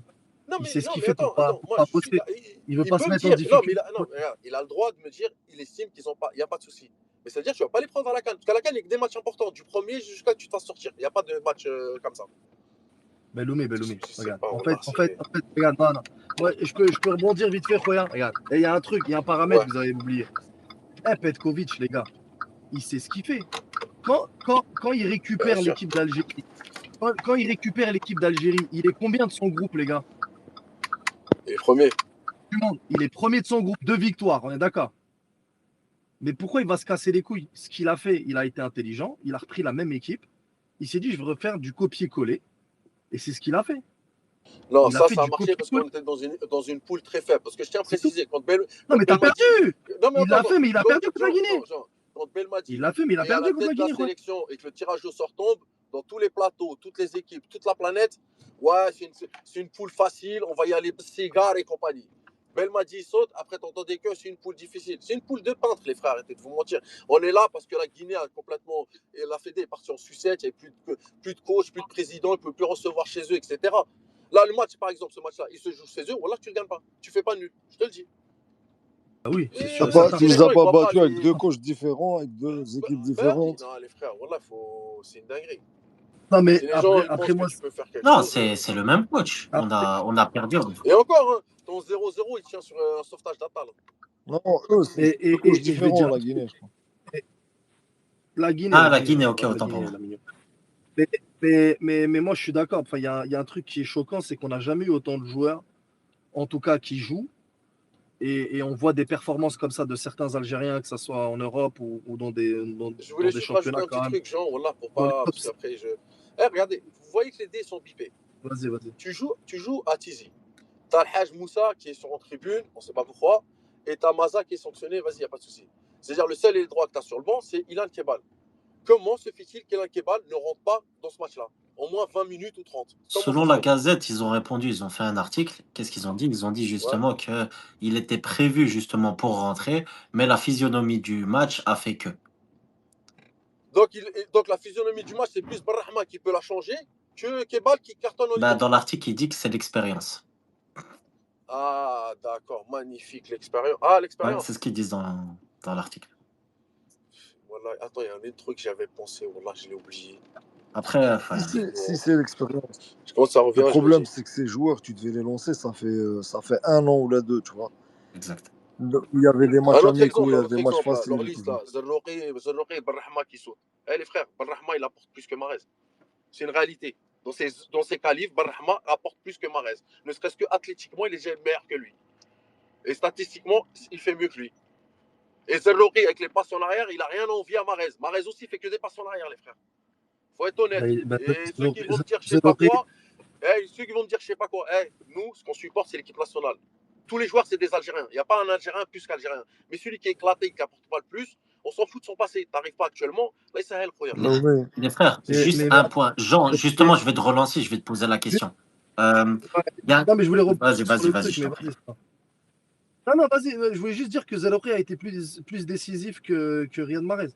Non, Il mais, sait ce non, qu'il mais fait attends, pour pas bosser. Il veut pas se mettre en difficulté. Non, mais regarde, il a le droit de me dire, il estime qu'ils ont pas. Il n'y a pas de souci. Mais c'est-à-dire que tu vas pas les prendre à la CAN. Parce qu'à la CAN, il y a que des matchs importants. Du premier jusqu'à ce que tu te fasses sortir. Il n'y a pas de match comme ça. Beloumi, regarde. En fait, regarde, non. Ouais, je peux rebondir vite fait, regarde. Il y a un truc, il y a un paramètre que vous avez oublié. Petkovic, les gars, il sait ce qu'il fait. Quand il récupère l'équipe d'Algérie, quand il récupère l'équipe d'Algérie, il est combien de son groupe, les gars? Il est premier. Il est premier de son groupe, 2 victoires, on est d'accord. Mais pourquoi il va se casser les couilles? Ce qu'il a fait, il a été intelligent, il a repris la même équipe, il s'est dit je vais refaire du copier-coller, et c'est ce qu'il a fait. Non, ça a marché parce qu'on était dans une poule très faible. Parce que je tiens à préciser, Non, mais t'as perdu. Il l'a fait, mais il a perdu contre la Guinée. Il l'a fait, mais il a perdu contre la Guinée. La sélection et que le tirage au sort tombe, dans tous les plateaux, toutes les équipes, toute la planète, ouais, c'est une poule facile, on va y aller cigares et compagnie. Belmadi saute, après t'entendais que c'est une poule difficile. C'est une poule de peintre, les frères, arrêtez de vous mentir. On est là parce que la Guinée a complètement. Et la Fédé est partie en sucette, il n'y avait plus de coach, plus de président, ils ne pouvaient plus recevoir chez eux, etc. Là, le match, par exemple, ce match-là, il se joue chez eux, voilà, tu ne le gagnes pas. Tu ne fais pas nul, je te le dis. Ah oui, c'est sûr. Tu les as pas battus avec 2 coachs différents, avec 2 équipes différentes. Non, les frères, voilà, c'est une dinguerie. Non, mais après moi. Non, c'est le même coach. On a perdu. Et encore, hein, ton 0-0, il tient sur un sauvetage d'Atal. Non, eux, c'est un coach différent, la Guinée, je crois. La Guinée. Ah, la Guinée, ok, autant pour moi. Mais moi, je suis d'accord. Enfin, il y a un truc qui est choquant, c'est qu'on n'a jamais eu autant de joueurs, en tout cas, qui jouent. Et on voit des performances comme ça de certains Algériens, que ce soit en Europe ou dans des championnats quand même. Truc, genre, voilà, pour pas. Parce qu'après, regardez, vous voyez que les dés sont bipés. Vas-y. Tu joues à Tizi. Tu as le Haj Moussa qui est en tribune, on ne sait pas pourquoi, et tu as Maza qui est sanctionné, vas-y, il n'y a pas de souci. C'est-à-dire, le seul et le droit que tu as sur le banc, c'est Ilan Kebal. Comment se fait-il qu'Ilan Kebal ne rentre pas dans ce match-là? Au moins 20 minutes ou 30. Selon la Gazette, ils ont répondu, ils ont fait un article. Qu'est-ce qu'ils ont dit? Ils ont dit justement qu'il était prévu justement pour rentrer, mais la physionomie du match a fait que. Donc la physionomie du match, c'est plus Barrahma qui peut la changer que Kebal qui cartonne au Dans l'article, il dit que c'est l'expérience. Ah, d'accord, magnifique, l'expérience. Ah, l'expérience. Ouais, c'est ce qu'ils disent dans l'article. Voilà. Attends, il y a un autre truc que j'avais pensé, voilà, je l'ai oublié. Après, si c'est l'expérience. Le problème, c'est que ces joueurs, tu devais les lancer, ça fait 1 an ou 2, tu vois. Exact. Il y avait des matchs amicaux, il y avait des matchs faciles. Leur liste là, Zerroqi, Barrahma qui saute. Les frères, Barrahma, il apporte plus que Mahrez. C'est une réalité. Dans ses qualifs, Barrahma apporte plus que Mahrez. Ne serait-ce que athlétiquement, il est meilleur que lui. Et statistiquement, il fait mieux que lui. Et Zerroqi, avec les passes en arrière, il n'a rien à envier à Mahrez. Mahrez aussi fait que des passes en arrière, les frères. Faut être honnête. Et ceux qui vont me dire je sais pas quoi, nous, ce qu'on supporte, c'est l'équipe nationale. Tous les joueurs, c'est des Algériens. Il n'y a pas un Algérien plus qu'Algérien. Mais celui qui est éclaté, qui n'apporte pas le plus, on s'en fout de son passé. Tu n'arrives pas actuellement, là, il s'appelle incroyable. Les frères, juste un point. Jean, justement, je vais te relancer, je vais te poser la question. Non, mais je voulais reprendre. Vas-y. Non, vas-y, je voulais juste dire que Zerouki a été plus décisif que Riyad Mahrez.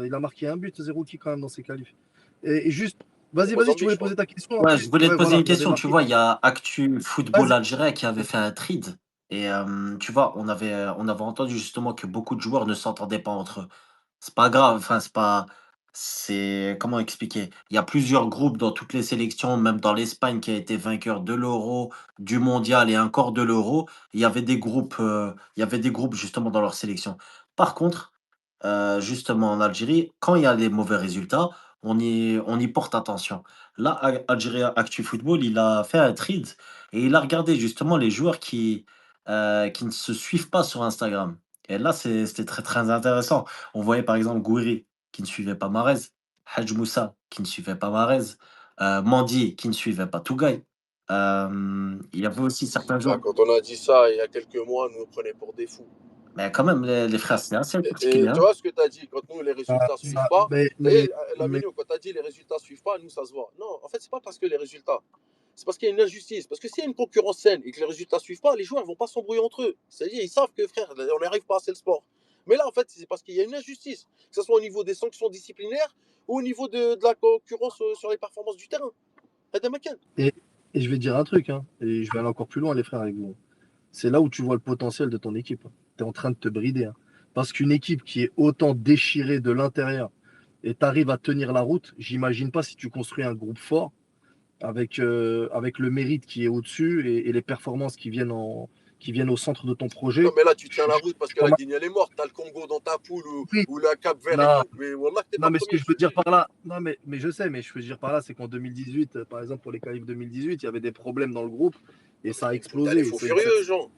Il a marqué un but, Zerouki, quand même, dans ses qualifs. Et juste, vas-y, tu voulais poser ta question. Ouais, Après, je voulais te ouais, poser voilà, une il avait question. Tu marqué. vois, il y a Actu Football Vas-y. Algérien qui avait fait un trade. Et tu vois, on avait entendu justement que beaucoup de joueurs ne s'entendaient pas entre eux. C'est pas grave, enfin, c'est pas. C'est. Comment expliquer? Il y a plusieurs groupes dans toutes les sélections, même dans l'Espagne qui a été vainqueur de l'Euro, du Mondial et encore de l'Euro. Il y avait des groupes justement dans leur sélection. Par contre, justement en Algérie, quand il y a des mauvais résultats, on y porte attention. Là, Algérie Actu Football, il a fait un trade et il a regardé justement les joueurs qui ne se suivent pas sur Instagram. Et là, c'était très très intéressant. On voyait par exemple Gouiri qui ne suivait pas Mahrez, Hadj Moussa qui ne suivait pas Mahrez, Mandi qui ne suivait pas Tougaï. Il y avait aussi certains Bah, joueurs. quand on a dit ça il y a quelques mois, nous prenaient pour des fous. Mais quand même, les frères, c'est assez particulier. Et tu Hein. vois ce que tu as dit, quand nous les résultats ne suivent pas, la Mignon, quand tu as dit les résultats ne suivent pas, nous ça se voit. Non, en fait, c'est pas parce que les résultats, c'est parce qu'il y a une injustice. Parce que s'il y a une concurrence saine et que les résultats ne suivent pas, les joueurs ne vont pas s'embrouiller entre eux. C'est-à-dire, ils savent que frère, on n'arrive pas, c'est le sport. Mais là, en fait, c'est parce qu'il y a une injustice, que ce soit au niveau des sanctions disciplinaires ou au niveau de la concurrence sur les performances du terrain. Et je vais dire un truc, hein, et je vais aller encore plus loin, les frères, avec vous. C'est là où tu vois le potentiel de ton équipe. Tu es en train de te brider. Hein. Parce qu'une équipe qui est autant déchirée de l'intérieur et tu arrives à tenir la route, j'imagine pas si tu construis un groupe fort avec le mérite qui est au-dessus et les performances qui viennent au centre de ton projet. Non, mais là, tu tiens la route parce que la Guinée, elle est morte. Tu as le Congo dans ta poule ou la Cap-Vert et tout. Mais voilà, que t'es pas mais ce premier, que je veux dire par là, non, mais je sais, mais je veux dire par là, c'est qu'en 2018, par exemple, pour les qualifs 2018, il y avait des problèmes dans le groupe et ça a explosé. Il faut furieux, Jean.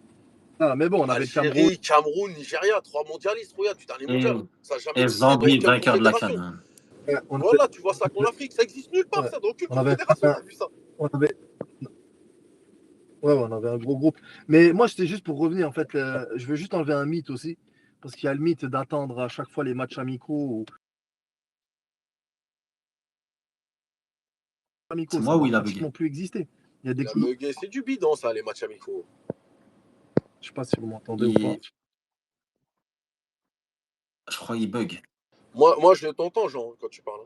Ah, mais bon, on avait Algérie, Cameroun, Nigeria, 3 mondialistes, regarde, tu dernier mondial. Ça n'a jamais Et existé dans Zambie, aucune vainqueur de la confédération. CAN. Voilà, tu vois ça qu'en Afrique, ça existe nulle part, ça, dans aucune confédération, on a vu ça. On avait un gros groupe. Mais moi, c'était juste pour revenir, en fait, je veux juste enlever un mythe aussi, parce qu'il y a le mythe d'attendre à chaque fois les matchs amicaux. C'est moi où il a bugué. Pratiquement plus existé. Il y a des bugué, c'est du bidon, ça, les matchs amicaux. Je sais pas si vous m'entendez ou pas. Je crois qu'il bug. Moi, je t'entends, Jean, quand tu parles.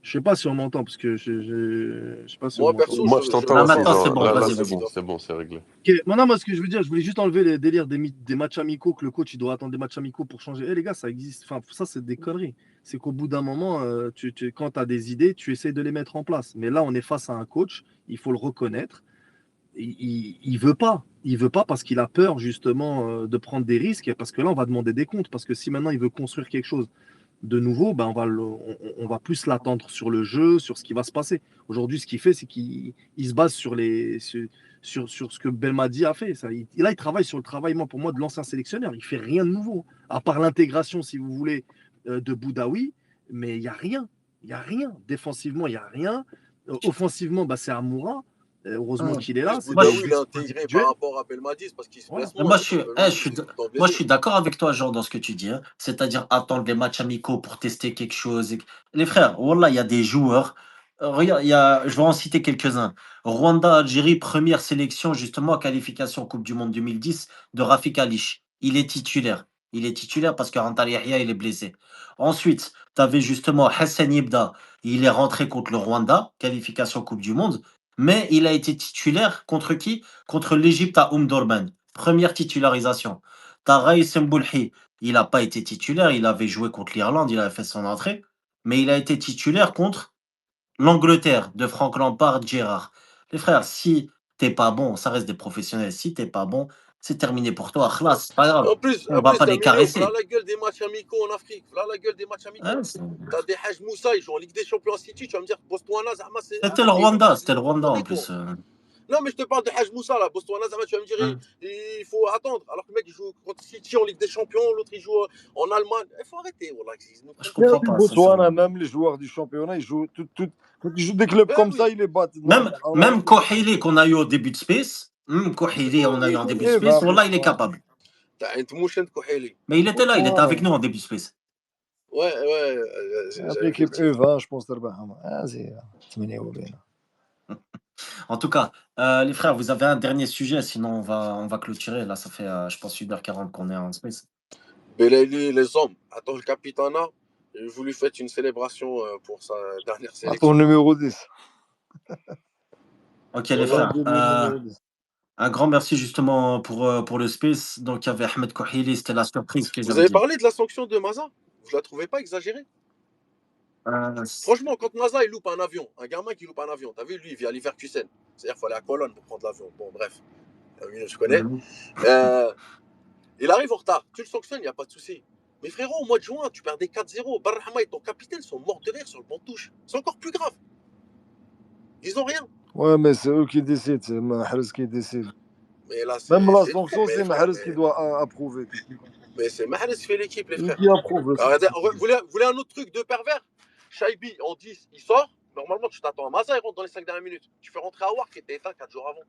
Je sais pas si on m'entend parce que je sais pas si moi, perso, moi, je t'entends. Là, maintenant, c'est bon. Là, c'est bon, c'est réglé. Okay. Non, moi, ce que je veux dire, je voulais juste enlever les délires des matchs amicaux, que le coach, il doit attendre des matchs amicaux pour changer. Les gars, ça existe. Enfin, ça, c'est des conneries. C'est qu'au bout d'un moment, quand tu as des idées, tu essaies de les mettre en place. Mais là, on est face à un coach, il faut le reconnaître. Il veut pas. Il veut pas parce qu'il a peur, justement, de prendre des risques. Parce que là, on va demander des comptes. Parce que si maintenant, il veut construire quelque chose de nouveau, ben on va plus l'attendre sur le jeu, sur ce qui va se passer. Aujourd'hui, ce qu'il fait, c'est qu'il se base sur ce que Belmadi a fait. Là, il travaille sur le travail, pour moi, de l'ancien sélectionneur. Il fait rien de nouveau, à part l'intégration, si vous voulez, de Boudaoui, mais il n'y a rien. Il n'y a rien. Défensivement, il n'y a rien. Offensivement, c'est Amoura. Heureusement qu'il est là. Boudaoui, il est intégré par rapport à Belmadi parce qu'il se blesse moins. Moi, je suis d'accord avec toi, Jean, dans ce que tu dis. Hein. C'est-à-dire attendre les matchs amicaux pour tester quelque chose. Les frères, voilà, il y a des joueurs. Regarde, je vais en citer quelques-uns. Rwanda, Algérie, première sélection, justement, qualification Coupe du Monde 2010 de Rafik Alish. Il est titulaire. Il est titulaire parce que Rantal Yahya, il est blessé. Ensuite, tu avais justement Hassan Yebda. Il est rentré contre le Rwanda, qualification Coupe du Monde. Mais il a été titulaire contre qui? Contre l'Égypte à Omdurman. Première titularisation. Raïs Mboulhi, il n'a pas été titulaire, il avait joué contre l'Irlande, il avait fait son entrée, mais il a été titulaire contre l'Angleterre de Frank Lampard, Gerrard. Les frères, si t'es pas bon, ça reste des professionnels, si t'es pas bon, c'est terminé pour toi. Khlas, c'est pas grave. En plus, on va pas les caresser. Là, la gueule des matchs amicaux en Afrique. Là, la gueule des matchs amicaux. T'as des Haj Moussa, ils jouent en Ligue des Champions City. Tu vas me dire, Botswana, Zama, c'est. C'était le Rwanda en plus. Non, mais je te parle de Haj Moussa, là. Botswana, Zama, tu vas me dire, il faut attendre. Alors que le mec, il joue contre City en Ligue des Champions, l'autre, il joue en Allemagne. Il faut arrêter. Voilà. Je comprends pas. Botswana, même les joueurs du championnat, ils jouent quand ils jouent des clubs comme ça, ils les battent. Même Kohili qu'on a eu au début de Space, Kohili, on a eu en début de Space, voilà, il est capable. Mais il était là, il était avec nous en début de Space. Ouais. L'équipe E20, je pense, En tout cas, les frères, vous avez un dernier sujet, sinon on va clôturer. Là, ça fait, je pense 1h40 qu'on est en space. Belaïli, les hommes, attends le capitana. Vous lui faites une célébration pour sa dernière Attends, sélection. numéro 10. Ok, les Voilà. frères. Numéro 10. Un grand merci justement pour le space. Donc, il y avait Ahmed Kouhili, c'était la surprise que Vous j'avais avez dit. parlé de la sanction de Maza? Vous la trouvez pas exagérée? Franchement, quand Maza il loupe un avion, un gamin qui loupe un avion, t'as vu, lui, il vit à Leverkusen. C'est-à-dire qu'il faut aller à Cologne pour prendre l'avion. Bon, bref, je connais. Il arrive en retard. Tu le sanctionnes, il n'y a pas de souci. Mais frérot, au mois de juin, tu perdais 4-0. Barhama et ton capitaine sont morts de rire sur le banc de touche. C'est encore plus grave. Ils ont rien. Ouais, mais c'est eux qui décident, c'est Mahrez qui décide. Mais là, Même la c'est sanction, c'est Mahrez qui doit approuver. Mais c'est Mahrez qui fait l'équipe, les frères. Qui approuve. Regardez, vous voulez un autre truc de pervers? Shaibi, en 10, il sort. Normalement, tu t'attends à Maza, il rentre dans les 5 dernières minutes. Tu fais rentrer Awar qui était éteint 4 jours avant.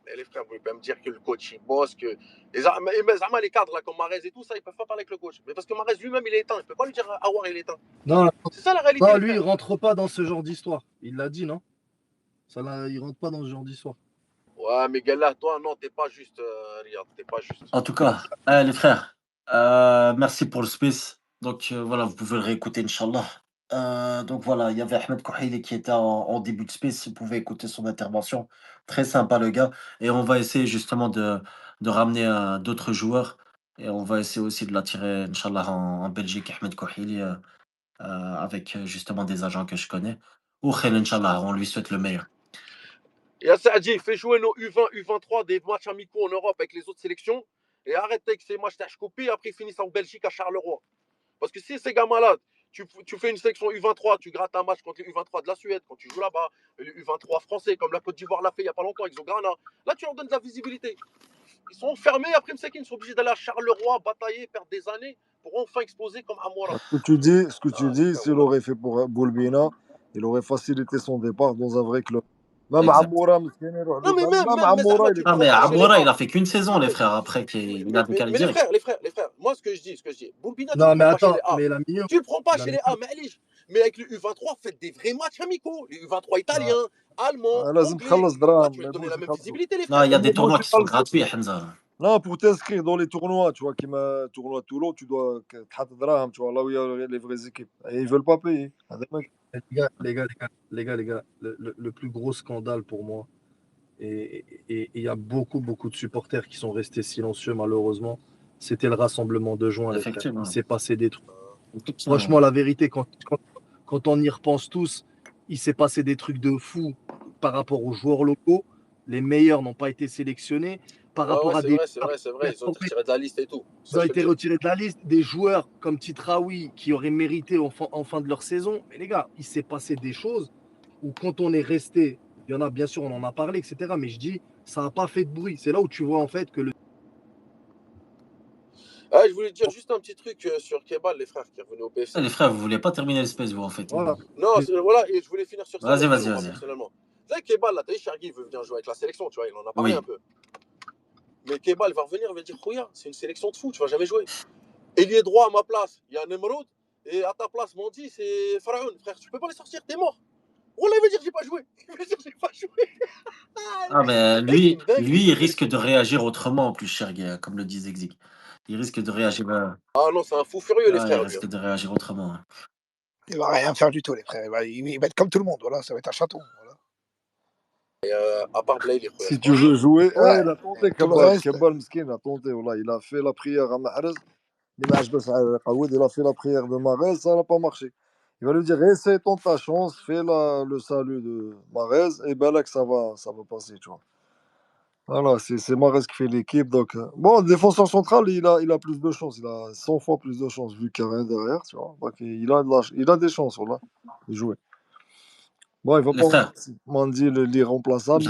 Mais les frères, vous pouvez pas me dire que le coach, il bosse, que... les cadres, là, comme Mahrez et tout ça, ils peuvent pas parler avec le coach. Mais parce que Mahrez lui-même, il est éteint. Il peut pas lui dire Awar, il est éteint. Non, c'est ça la réalité. Non, lui, il rentre pas dans ce genre d'histoire. Il l'a dit, non? Il rentre pas dans ce genre d'histoire. Ouais, mais Gala, toi, non, t'es pas juste, Riyad, t'es pas juste. En tout cas, les frères, merci pour le space. Donc, voilà, vous pouvez le réécouter, Inch'Allah. Donc voilà, il y avait Ahmed Kouhili qui était en début de space. Vous pouvez écouter son intervention. Très sympa, le gars. Et on va essayer justement de ramener d'autres joueurs. Et on va essayer aussi de l'attirer, Inch'Allah, en Belgique, Ahmed Kouhili, avec justement des agents que je connais. Ou Khair, Inch'Allah, on lui souhaite le meilleur. Et Saadi, fais jouer nos U20, U23 des matchs amicaux en Europe avec les autres sélections. Et arrête avec ces matchs d'HCOP. Après, ils finissent en Belgique à Charleroi. Parce que si ces gamins-là, tu fais une sélection U23, tu grattes un match contre les U23 de la Suède, quand tu joues là-bas, les U23 français, comme la Côte d'Ivoire l'a fait il n'y a pas longtemps avec Zograna, là, tu leur donnes de la visibilité. Ils sont enfermés, après ils sont obligés d'aller à Charleroi, batailler, perdre des années pour enfin exploser comme Amoura. Ce que tu dis, s'il aurait fait pour Boulbina, il aurait facilité son départ dans un vrai club. Même Amoura, non, mais même Amoura, mais Amoura, il a fait qu'une saison, les frères. Après, il a décalé direct. Les frères, moi, ce que je dis, Boulbina, non, mais attends, tu le prends pas chez les A, mais avec le U23, faites des vrais matchs amicaux. Les U23 italiens, allemands, anglais. Tu vas donner la même visibilité, les frères. Non, il y a des tournois qui sont gratuits, Hamza. Non, pour t'inscrire dans les tournois, tu vois, comme tournoi Toulon, tu dois tu vois, là où il y a les vraies équipes. Et ils veulent pas payer. Les gars, le plus gros scandale pour moi, et il y a beaucoup de supporters qui sont restés silencieux malheureusement, c'était le rassemblement de juin. Il s'est passé des trucs. Franchement, la vérité, quand on y repense tous, il s'est passé des trucs de fou par rapport aux joueurs locaux. Les meilleurs n'ont pas été sélectionnés. Par rapport à c'est vrai, ils ont été retirés de la liste et tout. Ils ont été retirés de la liste. Des joueurs comme Titraoui qui auraient mérité en fin de leur saison. Mais les gars, il s'est passé des choses où quand on est resté, il y en a bien sûr, on en a parlé, etc. Mais je dis, ça n'a pas fait de bruit. C'est là où tu vois en fait que le... je voulais dire juste un petit truc sur Kebal, les frères qui est revenu au PFC. Les frères, vous voulez pas terminer l'espace, vous, en fait. Voilà. Non, voilà, et je voulais finir sur ça. Vas-y. Personnellement. Vous savez, Kebal, là, t'as dit, Chergui veut venir jouer avec la sélection, tu vois, il en a parlé un peu. Mais Kebal va revenir, il va dire, Khouya, c'est une sélection de fou, tu vas jamais jouer. Ailier droit à ma place, il y a Nemrod, et à ta place, Mondi, c'est Pharaon. Frère, tu peux pas les sortir, t'es mort. On veut dire, j'ai pas joué. Mais lui, il risque de réagir autrement, en plus, Chergui, comme le dit Zegzik. Il risque de réagir. Ah non, c'est un fou furieux, les frères. Il risque de réagir autrement. Il va rien faire du tout, les frères. Il va être comme tout le monde, voilà, ça va être un chaton. Voilà. Et à part Blay, les frères. Si tu veux jouer, il a tenté, Kebal Mskin a tenté, voilà, il a fait la prière à Mahrez, il a fait la prière de Mahrez, ça n'a pas marché. Il va lui dire, essaie, tente ta chance, fais le salut de Mahrez, et ben là que ça va passer, tu vois. Voilà, c'est Mahrez qui fait l'équipe, donc... Bon, le défenseur central, il a plus de chance, il a 100 fois plus de chance, vu qu'il n'y a rien derrière, tu vois. Donc il a des chances, voilà, de jouer. Bon, il va pas Mandi l'irremplaçable,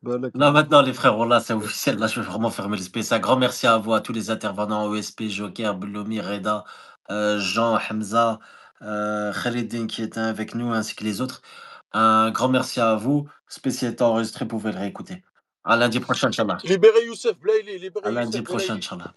mais Là, maintenant, les frères, là, c'est officiel. Là, je vais vraiment fermer le space. Un grand merci à vous, à tous les intervenants, OSP, Joker, Boulomi, Reda, Jean, Hamza, Khalidine qui était avec nous, ainsi que les autres. Un grand merci à vous. Spécial est enregistré, vous pouvez le réécouter. À lundi prochain, Inch'Allah. Libérez Youssef Blaili, À lundi prochain, Inch'Allah.